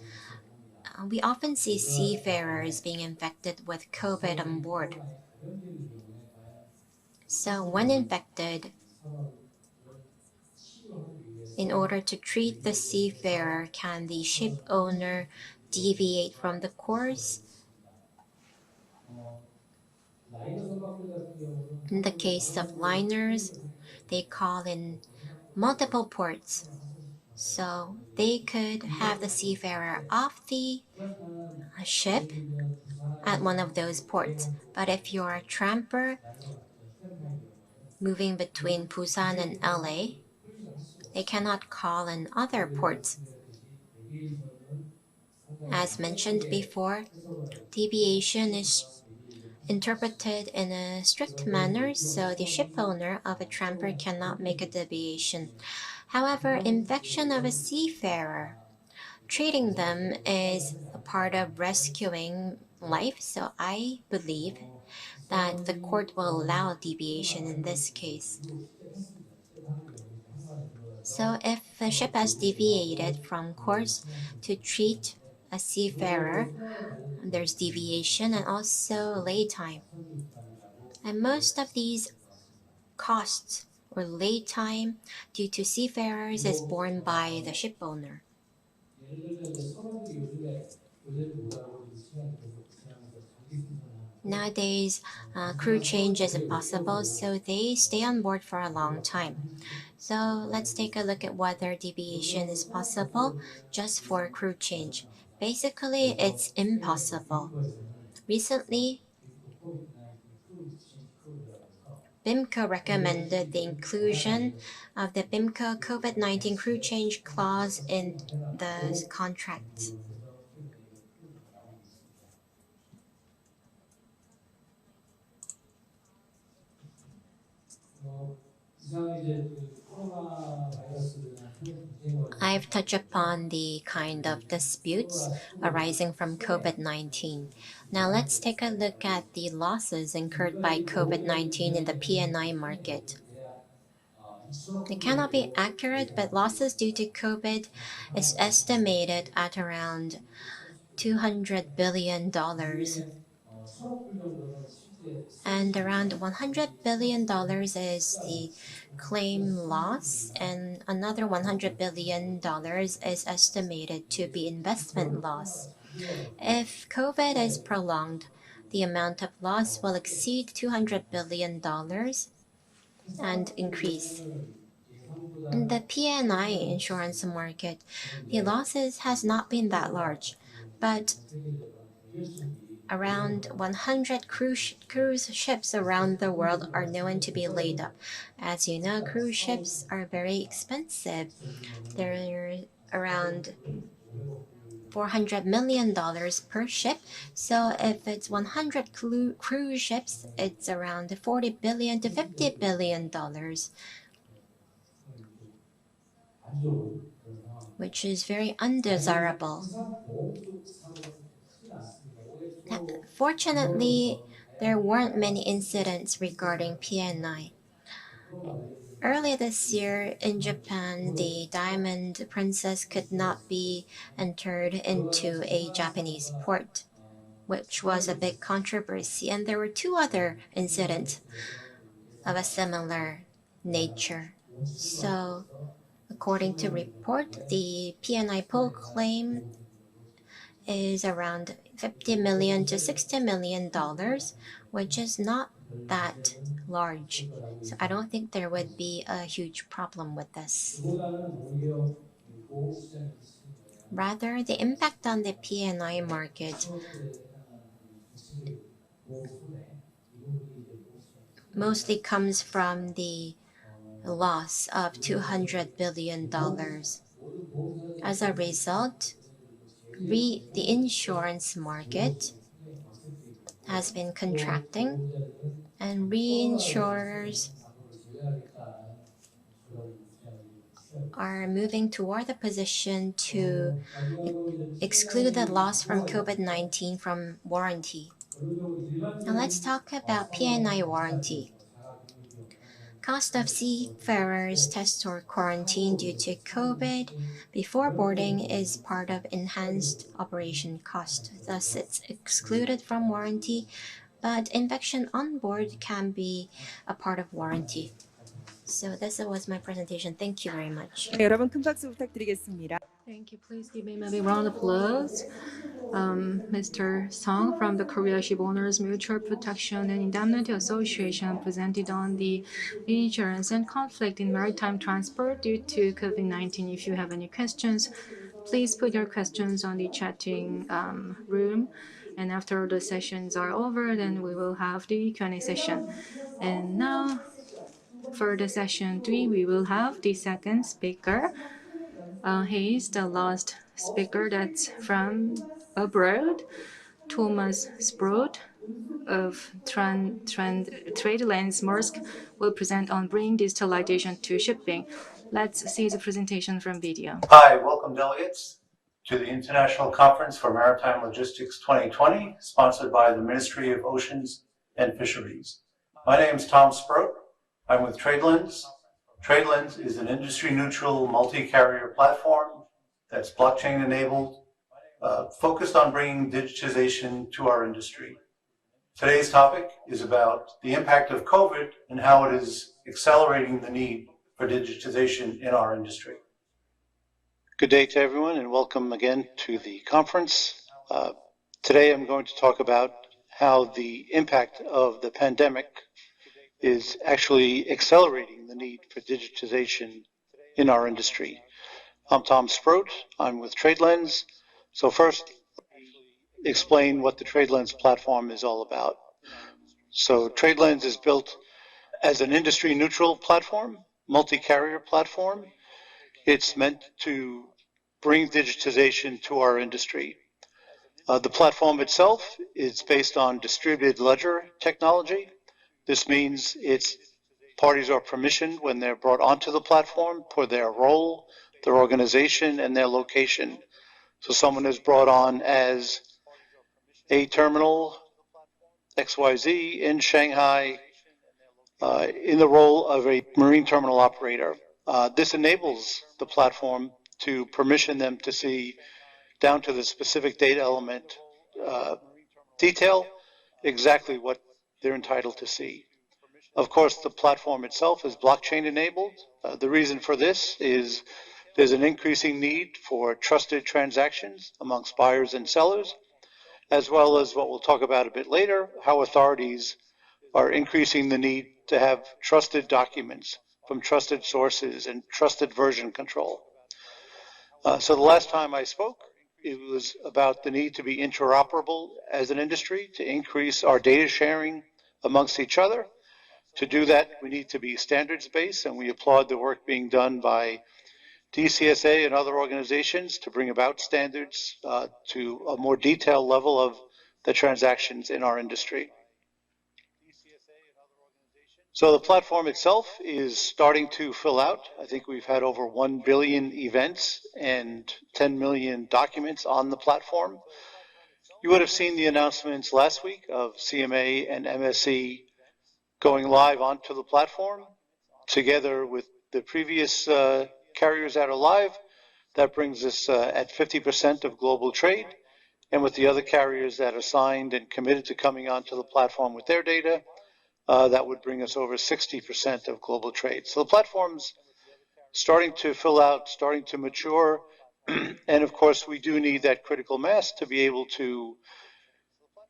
we often see seafarers being infected with COVID on board. So, when infected, in order to treat the seafarer, can the ship owner deviate from the course? In the case of liners, they call in multiple ports. So they could have the seafarer off the ship at one of those ports. But if you're a tramper moving between Busan and LA, they cannot call in other ports. As mentioned before, deviation is interpreted in a strict manner, so the ship owner of a tramper cannot make a deviation. However, infection of a seafarer, treating them is a part of rescuing life, so I believe that the court will allow deviation in this case. So if a ship has deviated from course to treat a seafarer, there's deviation and also lay time. And most of these costs or lay time due to seafarers is borne by the ship owner. Nowadays, crew change is impossible, so they stay on board for a long time. So let's take a look at whether deviation is possible just for crew change. Basically, it's impossible. Recently, BIMCO recommended the inclusion of the BIMCO COVID-19 crew change clause in the contracts. I've touched upon the kind of disputes arising from COVID-19. Now let's take a look at the losses incurred by COVID-19 in the P&I market. It cannot be accurate, but losses due to COVID is estimated at around $200 billion. And around $100 billion is the claim loss, and another $100 billion is estimated to be investment loss. If COVID is prolonged, the amount of loss will exceed $200 billion and increase. In the P&I insurance market, the losses has not been that large, but around 100 cruise ships around the world are known to be laid up. As you know, cruise ships are very expensive. They're around $400 million per ship. So if it's 100 cruise ships, it's around $40 billion to $50 billion, which is very undesirable. Fortunately, there weren't many incidents regarding P&I. Early this year in Japan, the Diamond Princess could not be entered into a Japanese port, which was a big controversy, and there were two other incidents of a similar nature. So, according to report, the P&I pool claim is around $50 million to $60 million, which is not that large. So I don't think there would be a huge problem with this. Rather, the impact on the P&I market mostly comes from the loss of $200 billion. As a result, the insurance market has been contracting, and reinsurers are moving toward the position to exclude the loss from COVID-19 from warranty. Now let's talk about P&I warranty. Cost of seafarers test or quarantine due to COVID before boarding is part of enhanced operation cost. Thus, it's excluded from warranty, but infection on board can be a part of warranty. So this was my presentation. Thank you very much. 네, 여러분 큰 박수 부탁드리겠습니다. Thank you. Please give him a big round of applause. Mr. Song from the Korea Shipowners Mutual Protection and Indemnity Association presented on the insurance and conflict in maritime transport due to COVID-19. If you have any questions, please put your questions on the chatting room. And after the sessions are over, then we will have the Q&A session. And now, for the session 3, we will have the second speaker. He is the last speaker that's from abroad. Thomas Sprout of TradeLens Maersk will present on bringing digitalization to shipping. Let's see the presentation from video. Hi, welcome delegates to the International Conference for Maritime Logistics 2020, sponsored by the Ministry of Oceans and Fisheries. My name is Tom Sprout. I'm with TradeLens. TradeLens is an industry-neutral multi-carrier platform that's blockchain-enabled, focused on bringing digitization to our industry. Today's topic is about the impact of COVID and how it is accelerating the need for digitization in our industry. Good day to everyone and welcome again to the conference. Today I'm going to talk about how the impact of the pandemic is actually accelerating the need for digitization in our industry. I'm Tom Sprout. I'm with TradeLens. So first, explain what the TradeLens platform is all about. So TradeLens is built as an industry-neutral platform, multi-carrier platform. It's meant to bring digitization to our industry. The platform itself is based on distributed ledger technology. This means parties are permissioned when they're brought onto the platform for their role, their organization, and their location. So someone is brought on as a terminal XYZ in Shanghai in the role of a marine terminal operator. This enables the platform to permission them to see down to the specific data element detail exactly what they're entitled to see. Of course, the platform itself is blockchain enabled. The reason for this is there's an increasing need for trusted transactions amongst buyers and sellers, as well as what we'll talk about a bit later, how authorities are increasing the need to have trusted documents from trusted sources and trusted version control. So the last time I spoke, it was about the need to be interoperable as an industry to increase our data sharing amongst each other. To do that, we need to be standards-based, and we applaud the work being done by DCSA and other organizations to bring about standards to a more detailed level of the transactions in our industry. So the platform itself is starting to fill out. I think we've had over 1 billion events and 10 million documents on the platform. You would have seen the announcements last week of CMA and MSC going live onto the platform together with the previous carriers that are live. That brings us at 50% of global trade. And with the other carriers that are signed and committed to coming onto the platform with their data, that would bring us over 60% of global trade. So the platform's starting to fill out, starting to mature. And of course, we do need that critical mass to be able to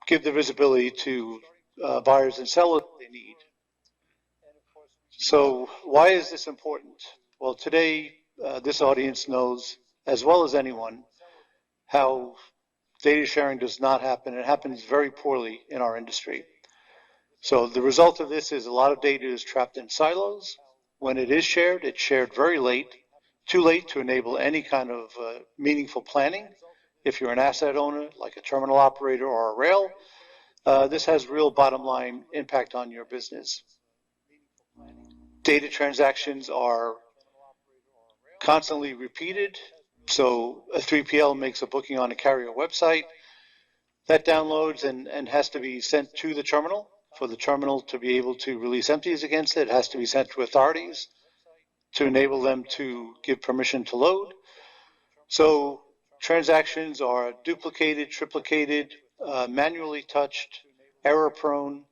give the visibility to buyers and sellers they need. So why is this important? Well, today, this audience knows, as well as anyone, how data sharing does not happen. It happens very poorly in our industry. So the result of this is a lot of data is trapped in silos. When it is shared, it's shared very late, too late to enable any kind of meaningful planning. If you're an asset owner, like a terminal operator or a rail, this has real bottom line impact on your business. Data transactions are constantly repeated. So a 3PL makes a booking on a carrier website. That downloads and has to be sent to the terminal. For the terminal to be able to release empties against it, it has to be sent to authorities to enable them to give permission to load. So transactions are duplicated, triplicated, manually touched, error-prone,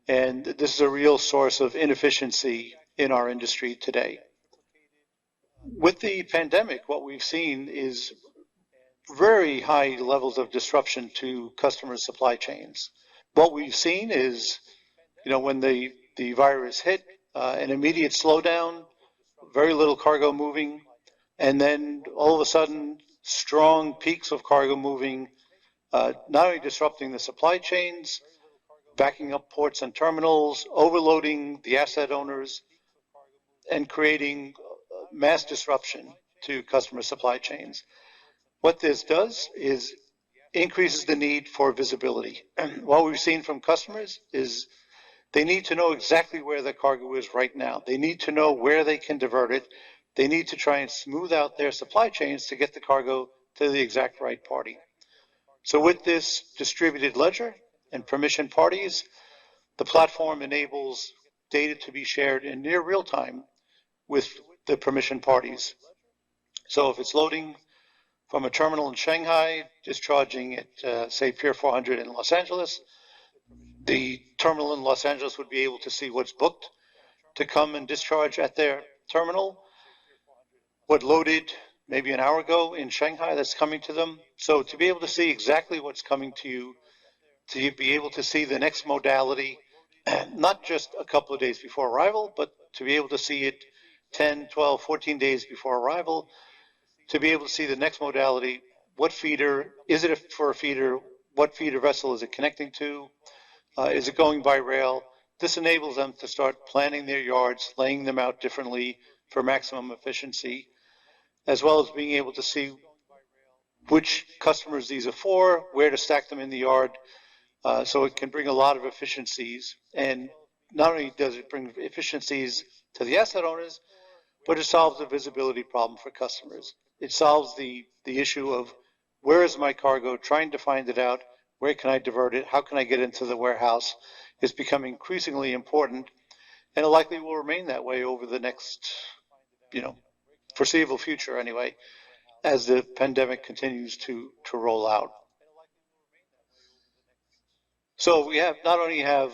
and this is a real source of inefficiency in our industry today. With the pandemic, what we've seen is very high levels of disruption to customer supply chains. What we've seen is, when the virus hit, an immediate slowdown, very little cargo moving, and then all of a sudden, strong peaks of cargo moving, not only disrupting the supply chains, backing up ports and terminals, overloading the asset owners, and creating mass disruption to customer supply chains. What this does is increases the need for visibility. What we've seen from customers is they need to know exactly where the cargo is right now. They need to know where they can divert it. They need to try and smooth out their supply chains to get the cargo to the exact right party. So with this distributed ledger and permission parties, the platform enables data to be shared in near real time with the permission parties. So if it's loading from a terminal in Shanghai, discharging at, say, Pier 400 in Los Angeles, the terminal in Los Angeles would be able to see what's booked to come and discharge at their terminal, what loaded maybe an hour ago in Shanghai that's coming to them. So to be able to see exactly what's coming to you, to be able to see the next modality, not just a couple of days before arrival, but to be able to see it 10, 12, 14 days before arrival, to be able to see the next modality, what feeder, is it for a feeder, what feeder vessel is it connecting to, is it going by rail? This enables them to start planning their yards, laying them out differently for maximum efficiency, as well as being able to see which customers these are for, where to stack them in the yard. So it can bring a lot of efficiencies. And not only does it bring efficiencies to the asset owners, but it solves the visibility problem for customers. It solves the issue of where is my cargo, trying to find it out, where can I divert it, how can I get into the warehouse, is becoming increasingly important, and it likely will remain that way over the next, foreseeable future anyway, as the pandemic continues to roll out. So we not only have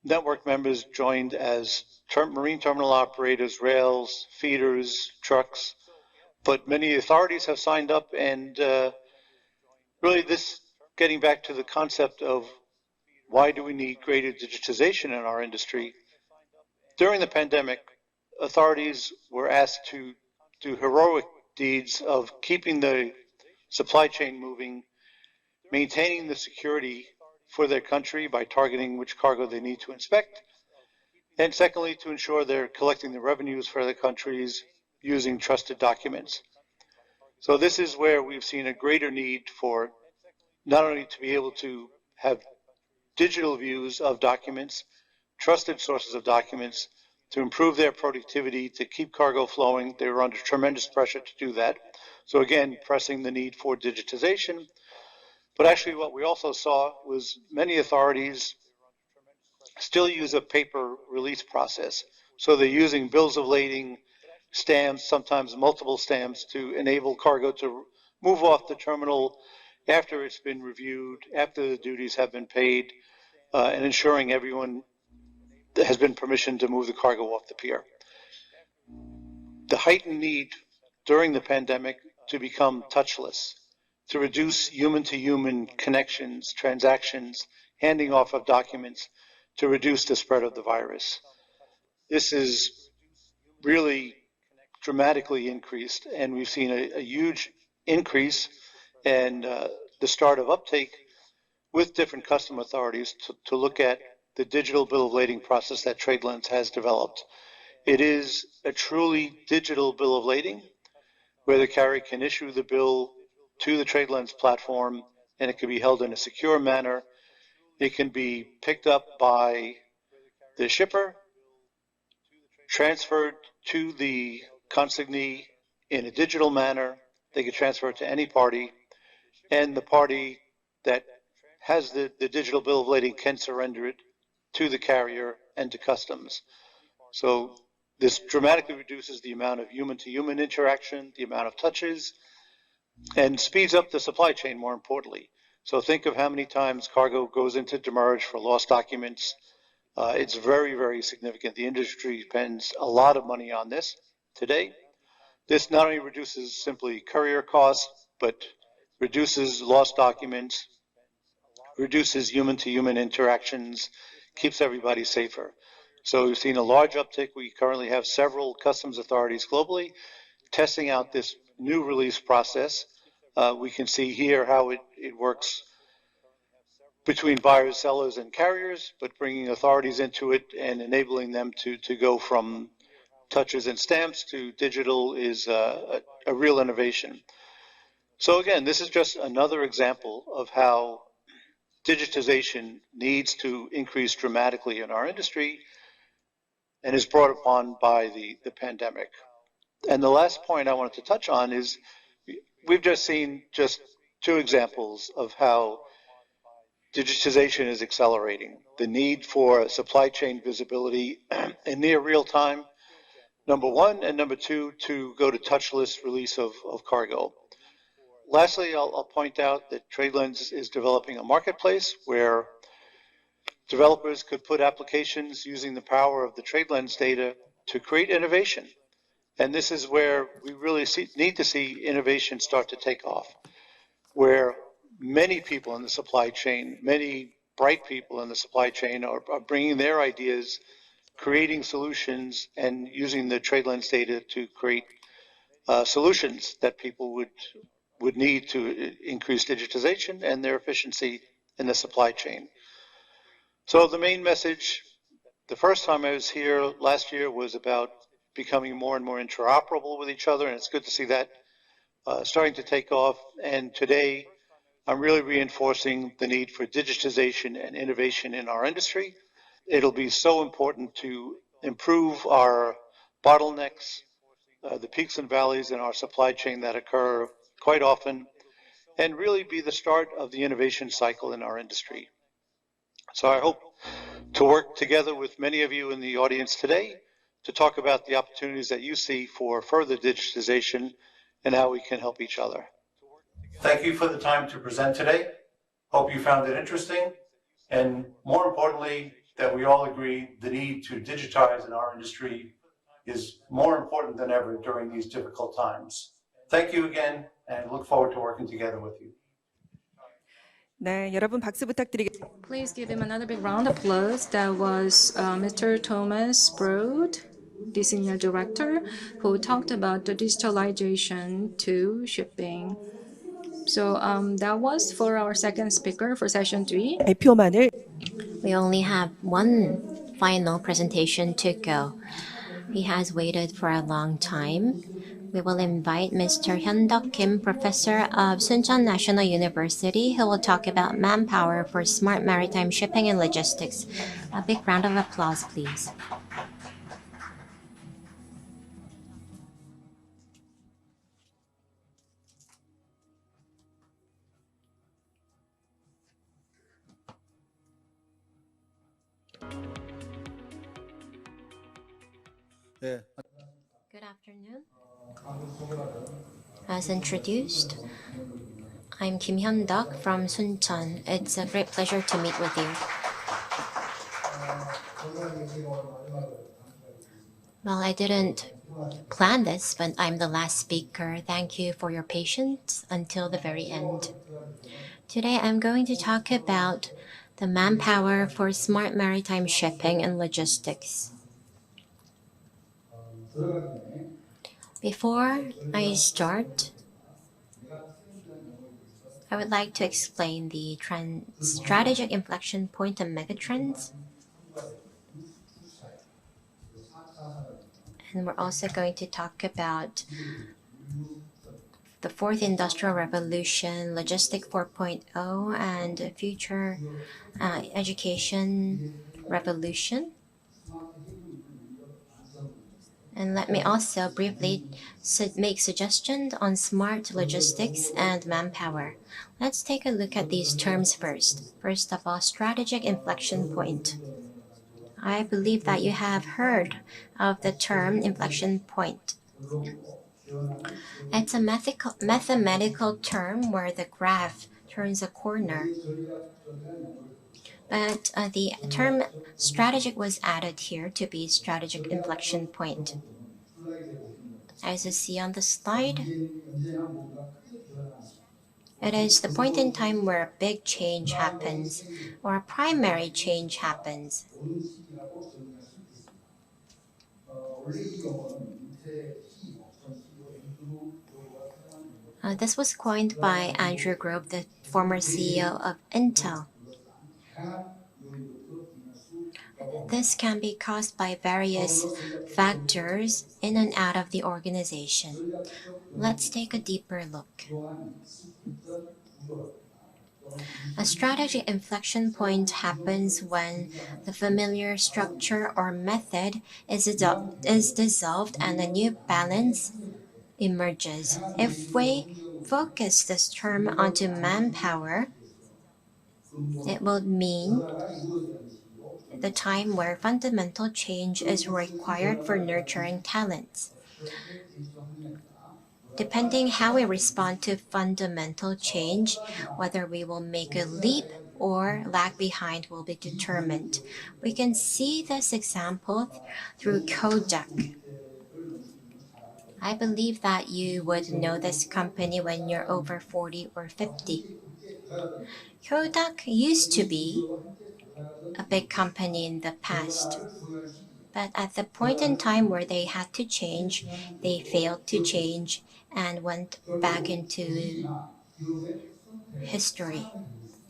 network members joined as marine terminal operators, rails, feeders, trucks, but many authorities have signed up, and really this getting back to the concept of why do we need greater digitization in our industry. During the pandemic, authorities were asked to do heroic deeds of keeping the supply chain moving, maintaining the security for their country by targeting which cargo they need to inspect, and secondly, to ensure they're collecting the revenues for the countries using trusted documents. So this is where we've seen a greater need for not only to be able to have digital views of documents, trusted sources of documents, to improve their productivity, to keep cargo flowing. They were under tremendous pressure to do that. So again, pressing the need for digitization. But actually what we also saw was many authorities still use a paper release process. So they're using bills of lading, stamps, sometimes multiple stamps, to enable cargo to move off the terminal after it's been reviewed, after the duties have been paid, and ensuring everyone has been permission to move the cargo off the pier. The heightened need during the pandemic to become touchless, to reduce human-to-human connections, transactions, handing off of documents, to reduce the spread of the virus. This is really dramatically increased, and we've seen a huge increase and the start of uptake with different custom authorities to look at the digital bill of lading process that TradeLens has developed. It is a truly digital bill of lading where the carrier can issue the bill to the TradeLens platform, and it can be held in a secure manner. It can be picked up by the shipper, transferred to the consignee in a digital manner. They can transfer it to any party, and the party that has the digital bill of lading can surrender it to the carrier and to customs. So this dramatically reduces the amount of human-to-human interaction, the amount of touches, and speeds up the supply chain, more importantly. So think of how many times cargo goes into demurrage for lost documents. It's very, very significant. The industry spends a lot of money on this today. This not only reduces simply courier costs, but reduces lost documents, reduces human-to-human interactions, keeps everybody safer. So we've seen a large uptick. We currently have several customs authorities globally testing out this new release process. We can see here how it works between buyers, sellers, and carriers, but bringing authorities into it and enabling them to go from touches and stamps to digital is a real innovation. So again, this is just another example of how digitization needs to increase dramatically in our industry and is brought upon by the pandemic. And the last point I wanted to touch on is we've just seen just two examples of how digitization is accelerating. The need for supply chain visibility in near real time, number one, and number two, to go to touchless release of cargo. Lastly, I'll point out that TradeLens is developing a marketplace where developers could put applications using the power of the TradeLens data to create innovation. And this is where we really need to see innovation start to take off, where many people in the supply chain, many bright people in the supply chain are bringing their ideas, creating solutions, and using the TradeLens data to create solutions that people would need to increase digitization and their efficiency in the supply chain. So the main message, the first time I was here last year, was about becoming more and more interoperable with each other, and it's good to see that starting to take off. And today, I'm really reinforcing the need for digitization and innovation in our industry. It'll be so important to improve our bottlenecks, the peaks and valleys in our supply chain that occur quite often, and really be the start of the innovation cycle in our industry. So I hope to work together with many of you in the audience today to talk about the opportunities that you see for further digitization and how we can help each other. Thank you for the time to present today. Hope you found it interesting, and more importantly, that we all agree the need to digitize in our industry is more important than ever during these difficult times. Thank you again, and look forward to working together with you. 네, 여러분 박수 부탁드리겠습니다. Please give him another big round of applause. That was Mr. Thomas Broad, the senior director, who talked about the digitalization to shipping. So that was for our second speaker for session 3. 발표만을 We only have one final presentation to go. He has waited for a long time. We will invite Mr. Hyun-Duk Kim, professor of Suncheon National University, who will talk about manpower for smart maritime shipping and logistics. A big round of applause, please. 예, Good afternoon. As introduced, I'm Kim Hyun-Duk from Suncheon. It's a great pleasure to meet with you. Well, I didn't plan this, but I'm the last speaker. Thank you for your patience until the very end. Today, I'm going to talk about the manpower for smart maritime shipping and logistics. Before I start, I would like to explain the strategic inflection point and megatrends. And we're also going to talk about the fourth industrial revolution, logistic 4.0, and future education revolution. And let me also briefly make suggestions on smart logistics and manpower. Let's take a look at these terms first. First of all, strategic inflection point. I believe that you have heard of the term inflection point. It's a mathematical term where the graph turns a corner. But the term strategic was added here to be strategic inflection point. As you see on the slide, it is the point in time where a big change happens or a primary change happens. This was coined by Andrew Grove, the former CEO of Intel. This can be caused by various factors in and out of the organization. Let's take a deeper look. A strategy inflection point happens when the familiar structure or method is dissolved and a new balance emerges. If we focus this term onto manpower, it will mean the time where fundamental change is required for nurturing talents. Depending how we respond to fundamental change, whether we will make a leap or lag behind will be determined. We can see this example through Kodak. I believe that you would know this company when you're over 40 or 50. Kodak used to be a big company in the past. But at the point in time where they had to change, they failed to change and went back into history.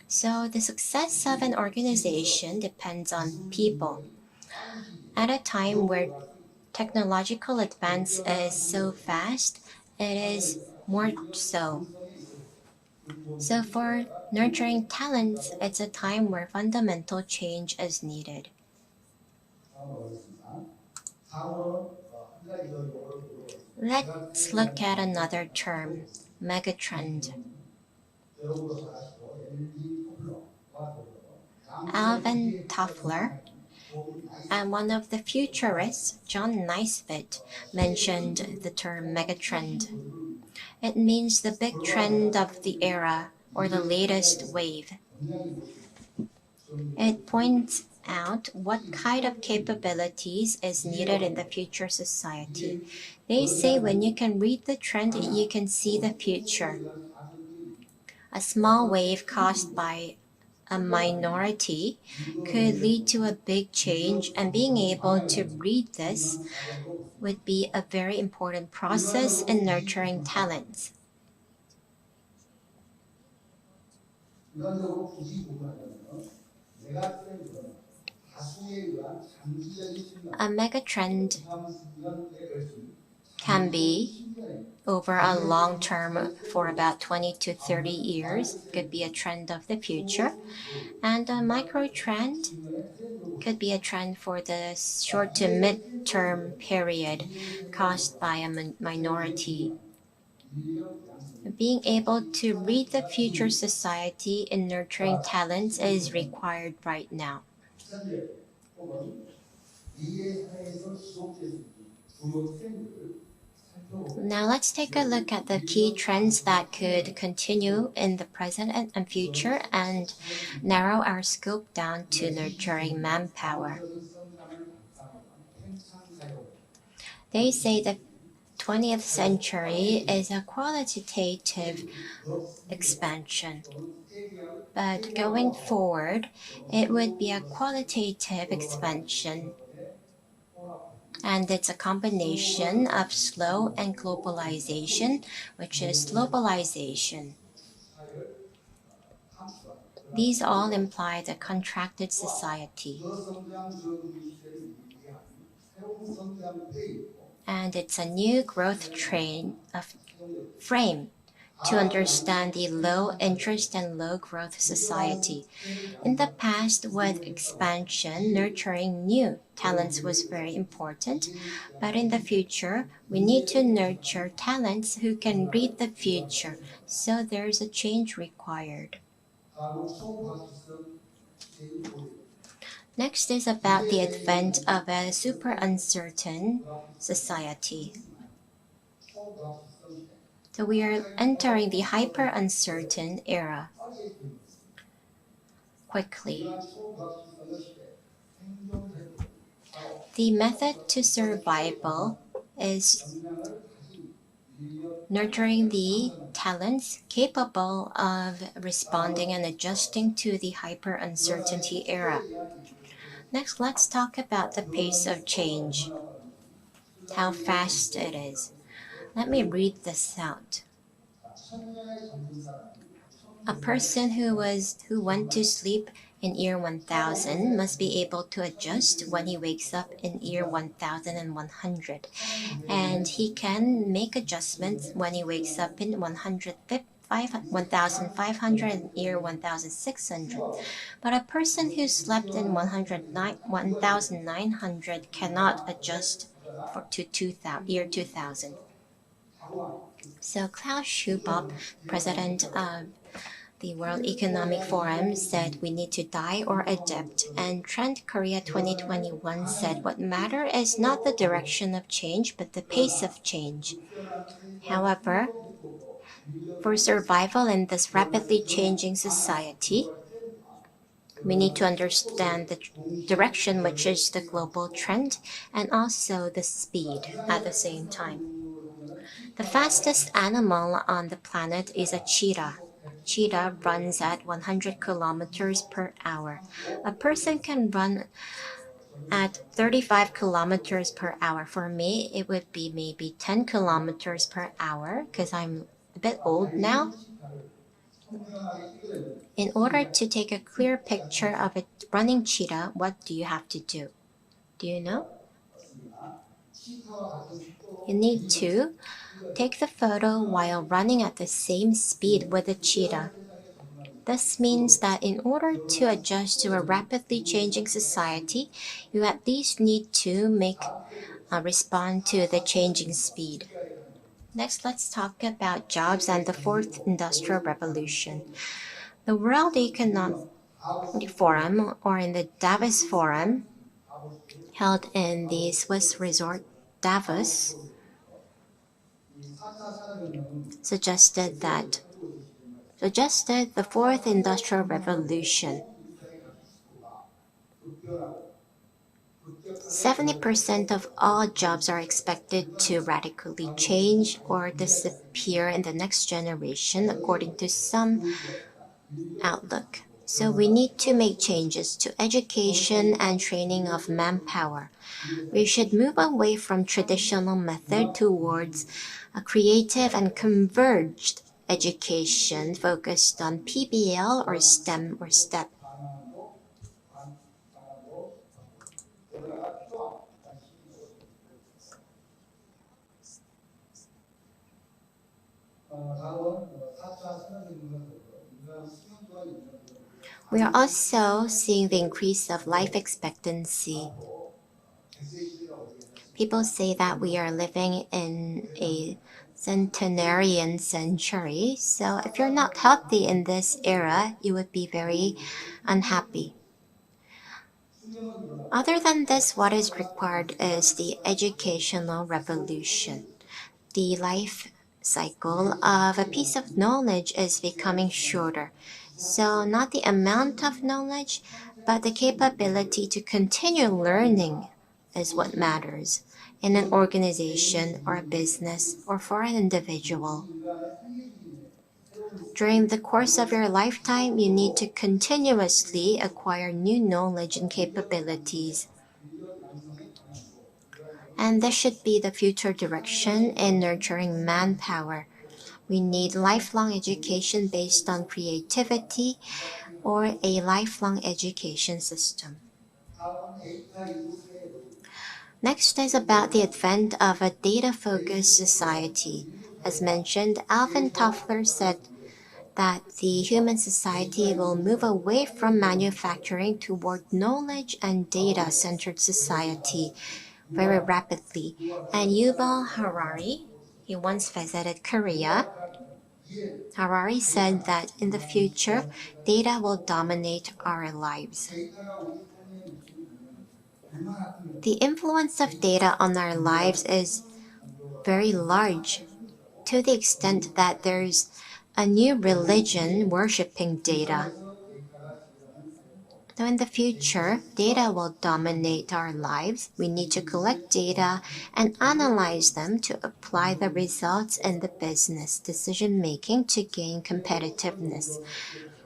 So the success of an organization depends on people. At a time where technological advance is so fast, it is more so. So for nurturing talents, it's a time where fundamental change is needed. Let's look at another term, megatrend. Alvin Toffler and one of the futurists, John Naisbitt, mentioned the term megatrend. It means the big trend of the era or the latest wave. It points out what kind of capabilities is needed in the future society. They say when you can read the trend, you can see the future. A small wave caused by a minority could lead to a big change, and being able to read this would be a very important process in nurturing talents. A megatrend can be over a long term for about 20 to 30 years, could be a trend of the future, and a micro trend could be a trend for the short to mid-term period caused by a minority. Being able to read the future society in nurturing talents is required right now. Now let's take a look at the key trends that could continue in the present and future and narrow our scope down to nurturing manpower. They say the 20th century is a qualitative expansion, but going forward, it would be a qualitative expansion. And it's a combination of slow and globalization, which is globalization. These all imply the contracted society. And it's a new growth frame to understand the low interest and low growth society. In the past, with expansion, nurturing new talents was very important, but in the future, we need to nurture talents who can read the future, so there's a change required. Next is about the advent of a super uncertain society. So we are entering the hyper uncertain era quickly. The method to survival is nurturing the talents capable of responding and adjusting to the hyper uncertainty era. Next, let's talk about the pace of change, how fast it is. Let me read this out. A person who went to sleep in year 1000 must be able to adjust when he wakes up in year 1100, and he can make adjustments when he wakes up in 1500 and year 1600. But a person who slept in 1900 cannot adjust to year 2000. So Klaus Schwab, president of the World Economic Forum, said we need to die or adapt, and Trend Korea 2021 said what matters is not the direction of change but the pace of change. However, for survival in this rapidly changing society, we need to understand the direction, which is the global trend, and also the speed at the same time. The fastest animal on the planet is a cheetah. Cheetah runs at 100 kilometers per hour. A person can run at 35 kilometers per hour. For me, it would be maybe 10 kilometers per hour because I'm a bit old now. In order to take a clear picture of a running cheetah, what do you have to do? Do you know? You need to take the photo while running at the same speed with the cheetah. This means that in order to adjust to a rapidly changing society, you at least need to make respond to the changing speed. Next, let's talk about jobs and the fourth industrial revolution. The World Economic Forum, or in the Davos Forum, held in the Swiss resort Davos, suggested the fourth industrial revolution. 70% of all jobs are expected to radically change or disappear in the next generation, according to some outlook. So we need to make changes to education and training of manpower. We should move away from traditional method towards a creative and converged education focused on PBL or STEM or STEP. We are also seeing the increase of life expectancy. People say that we are living in a centenarian century, so if you're not healthy in this era, you would be very unhappy. Other than this, what is required is the educational revolution. The life cycle of a piece of knowledge is becoming shorter. So not the amount of knowledge, but the capability to continue learning is what matters in an organization or a business or for an individual. During the course of your lifetime, you need to continuously acquire new knowledge and capabilities. And this should be the future direction in nurturing manpower. We need lifelong education based on creativity or a lifelong education system. Next is about the advent of a data-focused society. As mentioned, Alvin Toffler said that the human society will move away from manufacturing toward knowledge and data-centered society very rapidly. And Yuval Harari, he once visited Korea. Harari said that in the future, data will dominate our lives. The influence of data on our lives is very large, to the extent that there's a new religion worshipping data. So in the future, data will dominate our lives. We need to collect data and analyze them to apply the results in the business decision-making to gain competitiveness.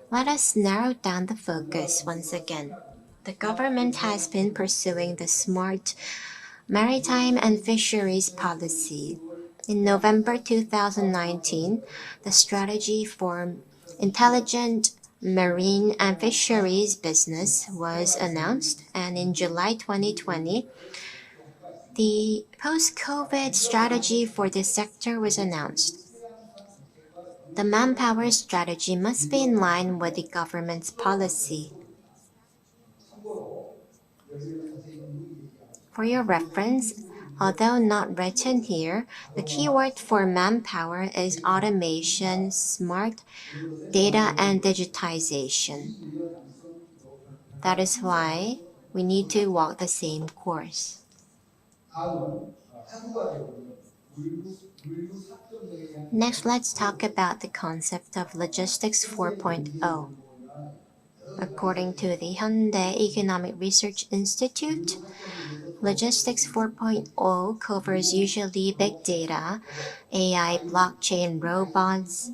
Let us narrow down the focus once again. The government has been pursuing the smart maritime and fisheries policy. In November 2019, the strategy for intelligent marine and fisheries business was announced, and in July 2020, the post-COVID strategy for this sector was announced. The manpower strategy must be in line with the government's policy. For your reference, although not written here, the keyword for manpower is automation, smart data, and digitization. That is why we need to walk the same course. Next, let's talk about the concept of Logistics 4.0. According to the Hyundai Economic Research Institute, Logistics 4.0 covers usually big data, AI, blockchain, robots,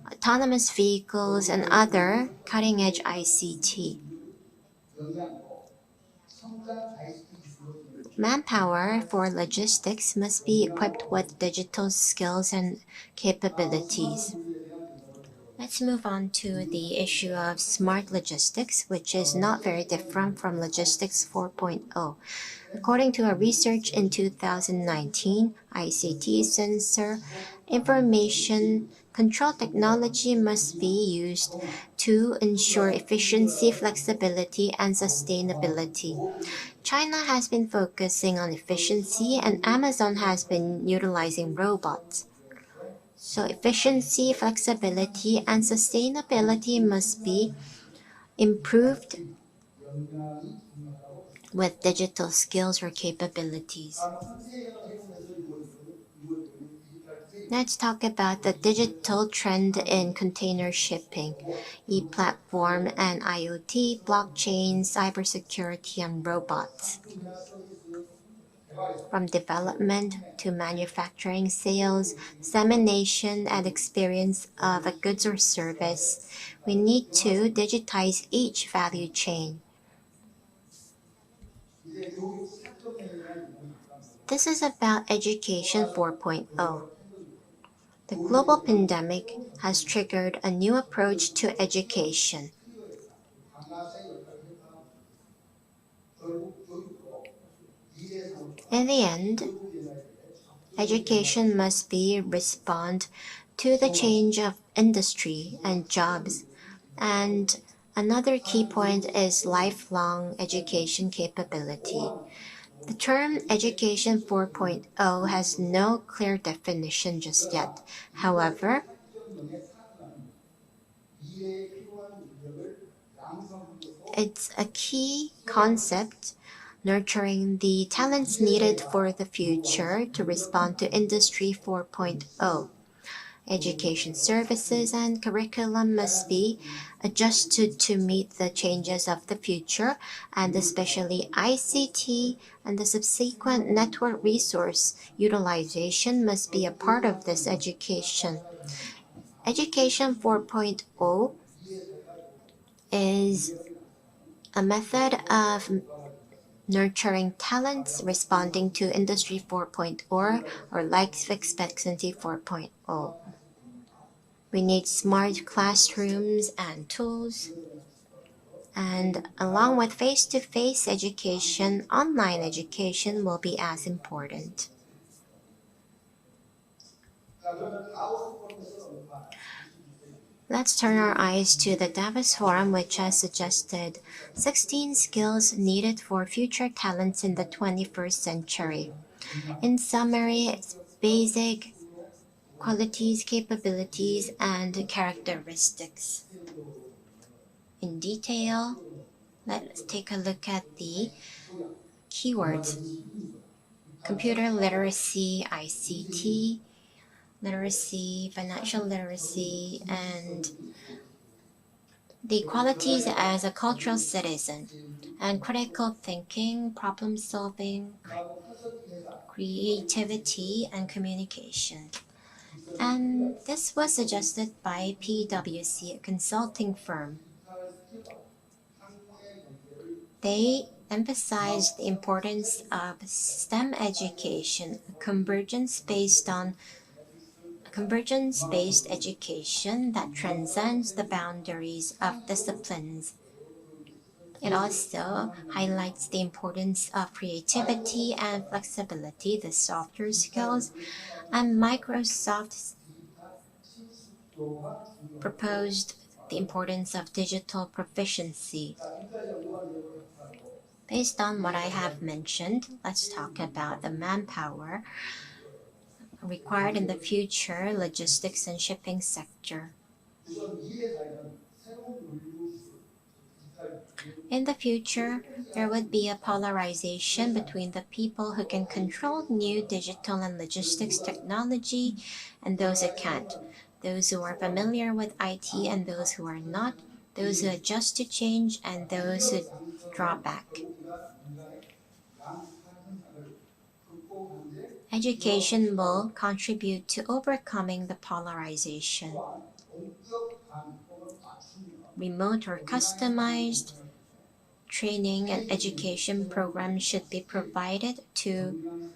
autonomous vehicles, and other cutting-edge ICT. Manpower for logistics must be equipped with digital skills and capabilities. Let's move on to the issue of smart logistics, which is not very different from Logistics 4.0. According to a research in 2019, ICT sensor information control technology must be used to ensure efficiency, flexibility, and sustainability. China has been focusing on efficiency, and Amazon has been utilizing robots. So efficiency, flexibility, and sustainability must be improved with digital skills or capabilities. Let's talk about the digital trend in container shipping, e-platform and IoT, blockchain, cybersecurity, and robots. From development to manufacturing, sales, dissemination, and experience of a goods or service, we need to digitize each value chain. This is about Education 4.0. The global pandemic has triggered a new approach to education. In the end, education must respond to the change of industry and jobs. And another key point is lifelong education capability. The term Education 4.0 has no clear definition just yet. However, it's a key concept, nurturing the talents needed for the future to respond to Industry 4.0. Education services and curriculum must be adjusted to meet the changes of the future, and especially ICT and the subsequent network resource utilization must be a part of this education. Education 4.0 is a method of nurturing talents responding to Industry 4.0 or life expectancy 4.0. We need smart classrooms and tools. And along with face-to-face education, online education will be as important. Let's turn our eyes to the Davos Forum, which has suggested 16 skills needed for future talents in the 21st century. In summary, it's basic qualities, capabilities, and characteristics. In detail, let's take a look at the keywords. Computer literacy, ICT literacy, financial literacy, and the qualities as a cultural citizen, and critical thinking, problem solving, creativity, and communication. And this was suggested by PwC, a consulting firm. They emphasized the importance of STEM education, a convergence-based education that transcends the boundaries of disciplines. It also highlights the importance of creativity and flexibility, the softer skills, and Microsoft proposed the importance of digital proficiency. Based on what I have mentioned, let's talk about the manpower required in the future logistics and shipping sector. In the future, there would be a polarization between the people who can control new digital and logistics technology and those who can't, those who are familiar with IT and those who are not, those who adjust to change and those who draw back. Education will contribute to overcoming the polarization. Remote or customized training and education programs should be provided to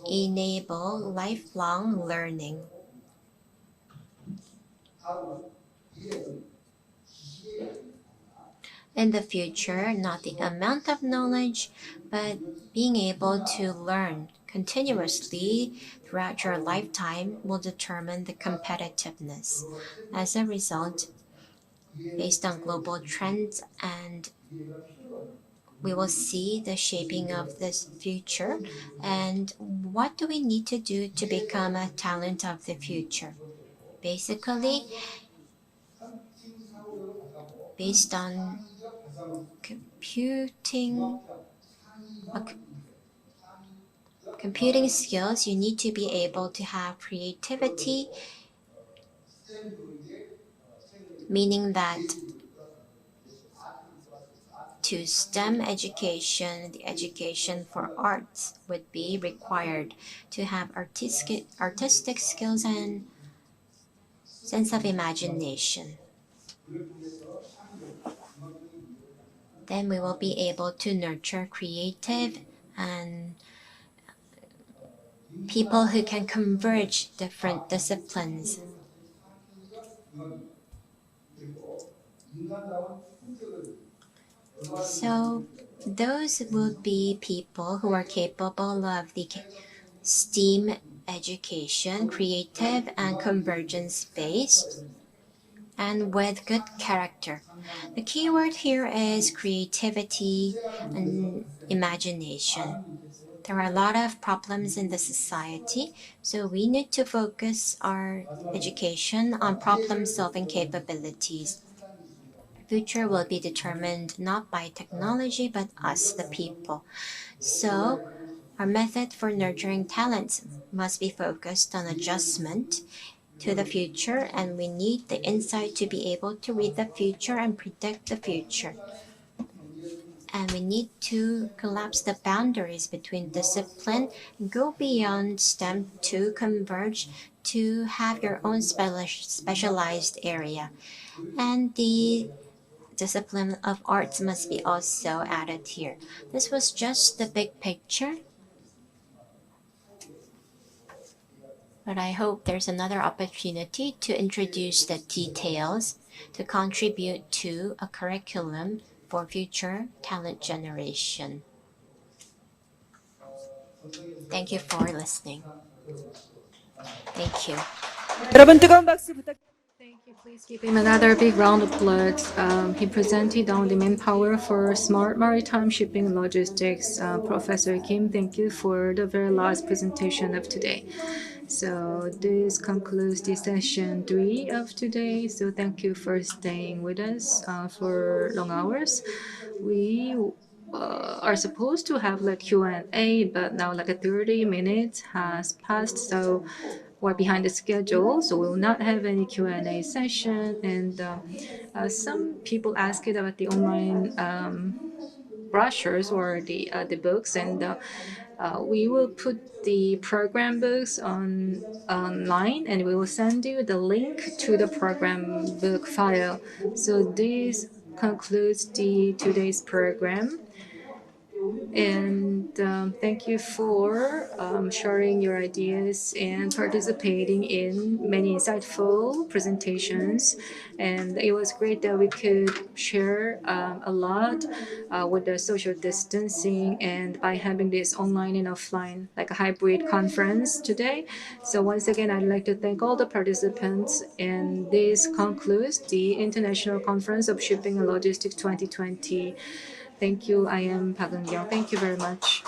enable lifelong learning. In the future, not the amount of knowledge, but being able to learn continuously throughout your lifetime will determine the competitiveness. As a result, based on global trends, and we will see the shaping of this future and what do we need to do to become a talent of the future. Basically, based on uh, computing skills, you need to be able to have creativity, meaning that to STEM education, the education for arts would be required to have artistic skills and sense of imagination. Then we will be able to nurture creative and people who can converge different disciplines. So those would be people who are capable of the STEAM education, creative and convergence based, and with good character. The key word here is creativity and imagination. There are a lot of problems in the society, so we need to focus our education on problem-solving capabilities. Future will be determined not by technology but us, the people. So our method for nurturing talents must be focused on adjustment to the future, and we need the insight to be able to read the future and predict the future. And we need to collapse the boundaries between discipline and go beyond STEM to converge to have your own specialized area. And the discipline of arts must be also added here. This was just the big picture, but I hope there's another opportunity to introduce the details to contribute to a curriculum for future talent generation. Thank you for listening. Thank you. 여러분 뜨거운 박수 부탁드립니다. Thank you. Please give him another big round of applause. He presented on the manpower for smart maritime shipping and logistics. Professor Kim, thank you for the very last presentation of today. So this concludes the session 3 of today. So thank you for staying with us for long hours. We are supposed to have like Q&A, but now like a 30 minutes has passed, so we're behind the schedule, so we will not have any Q&A session. And some people asked about the online brochures or the books, and we will put the program books online, and we will send you the link to the program book file. So this concludes the today's program. And thank you for sharing your ideas and participating in many insightful presentations. And it was great that we could share a lot with the social distancing and by having this online and offline, like a hybrid conference today. So once again, I'd like to thank all the participants. And this concludes the International Conference of Shipping and Logistics 2020. Thank you. I am Park Eun-kyung. Thank you very much.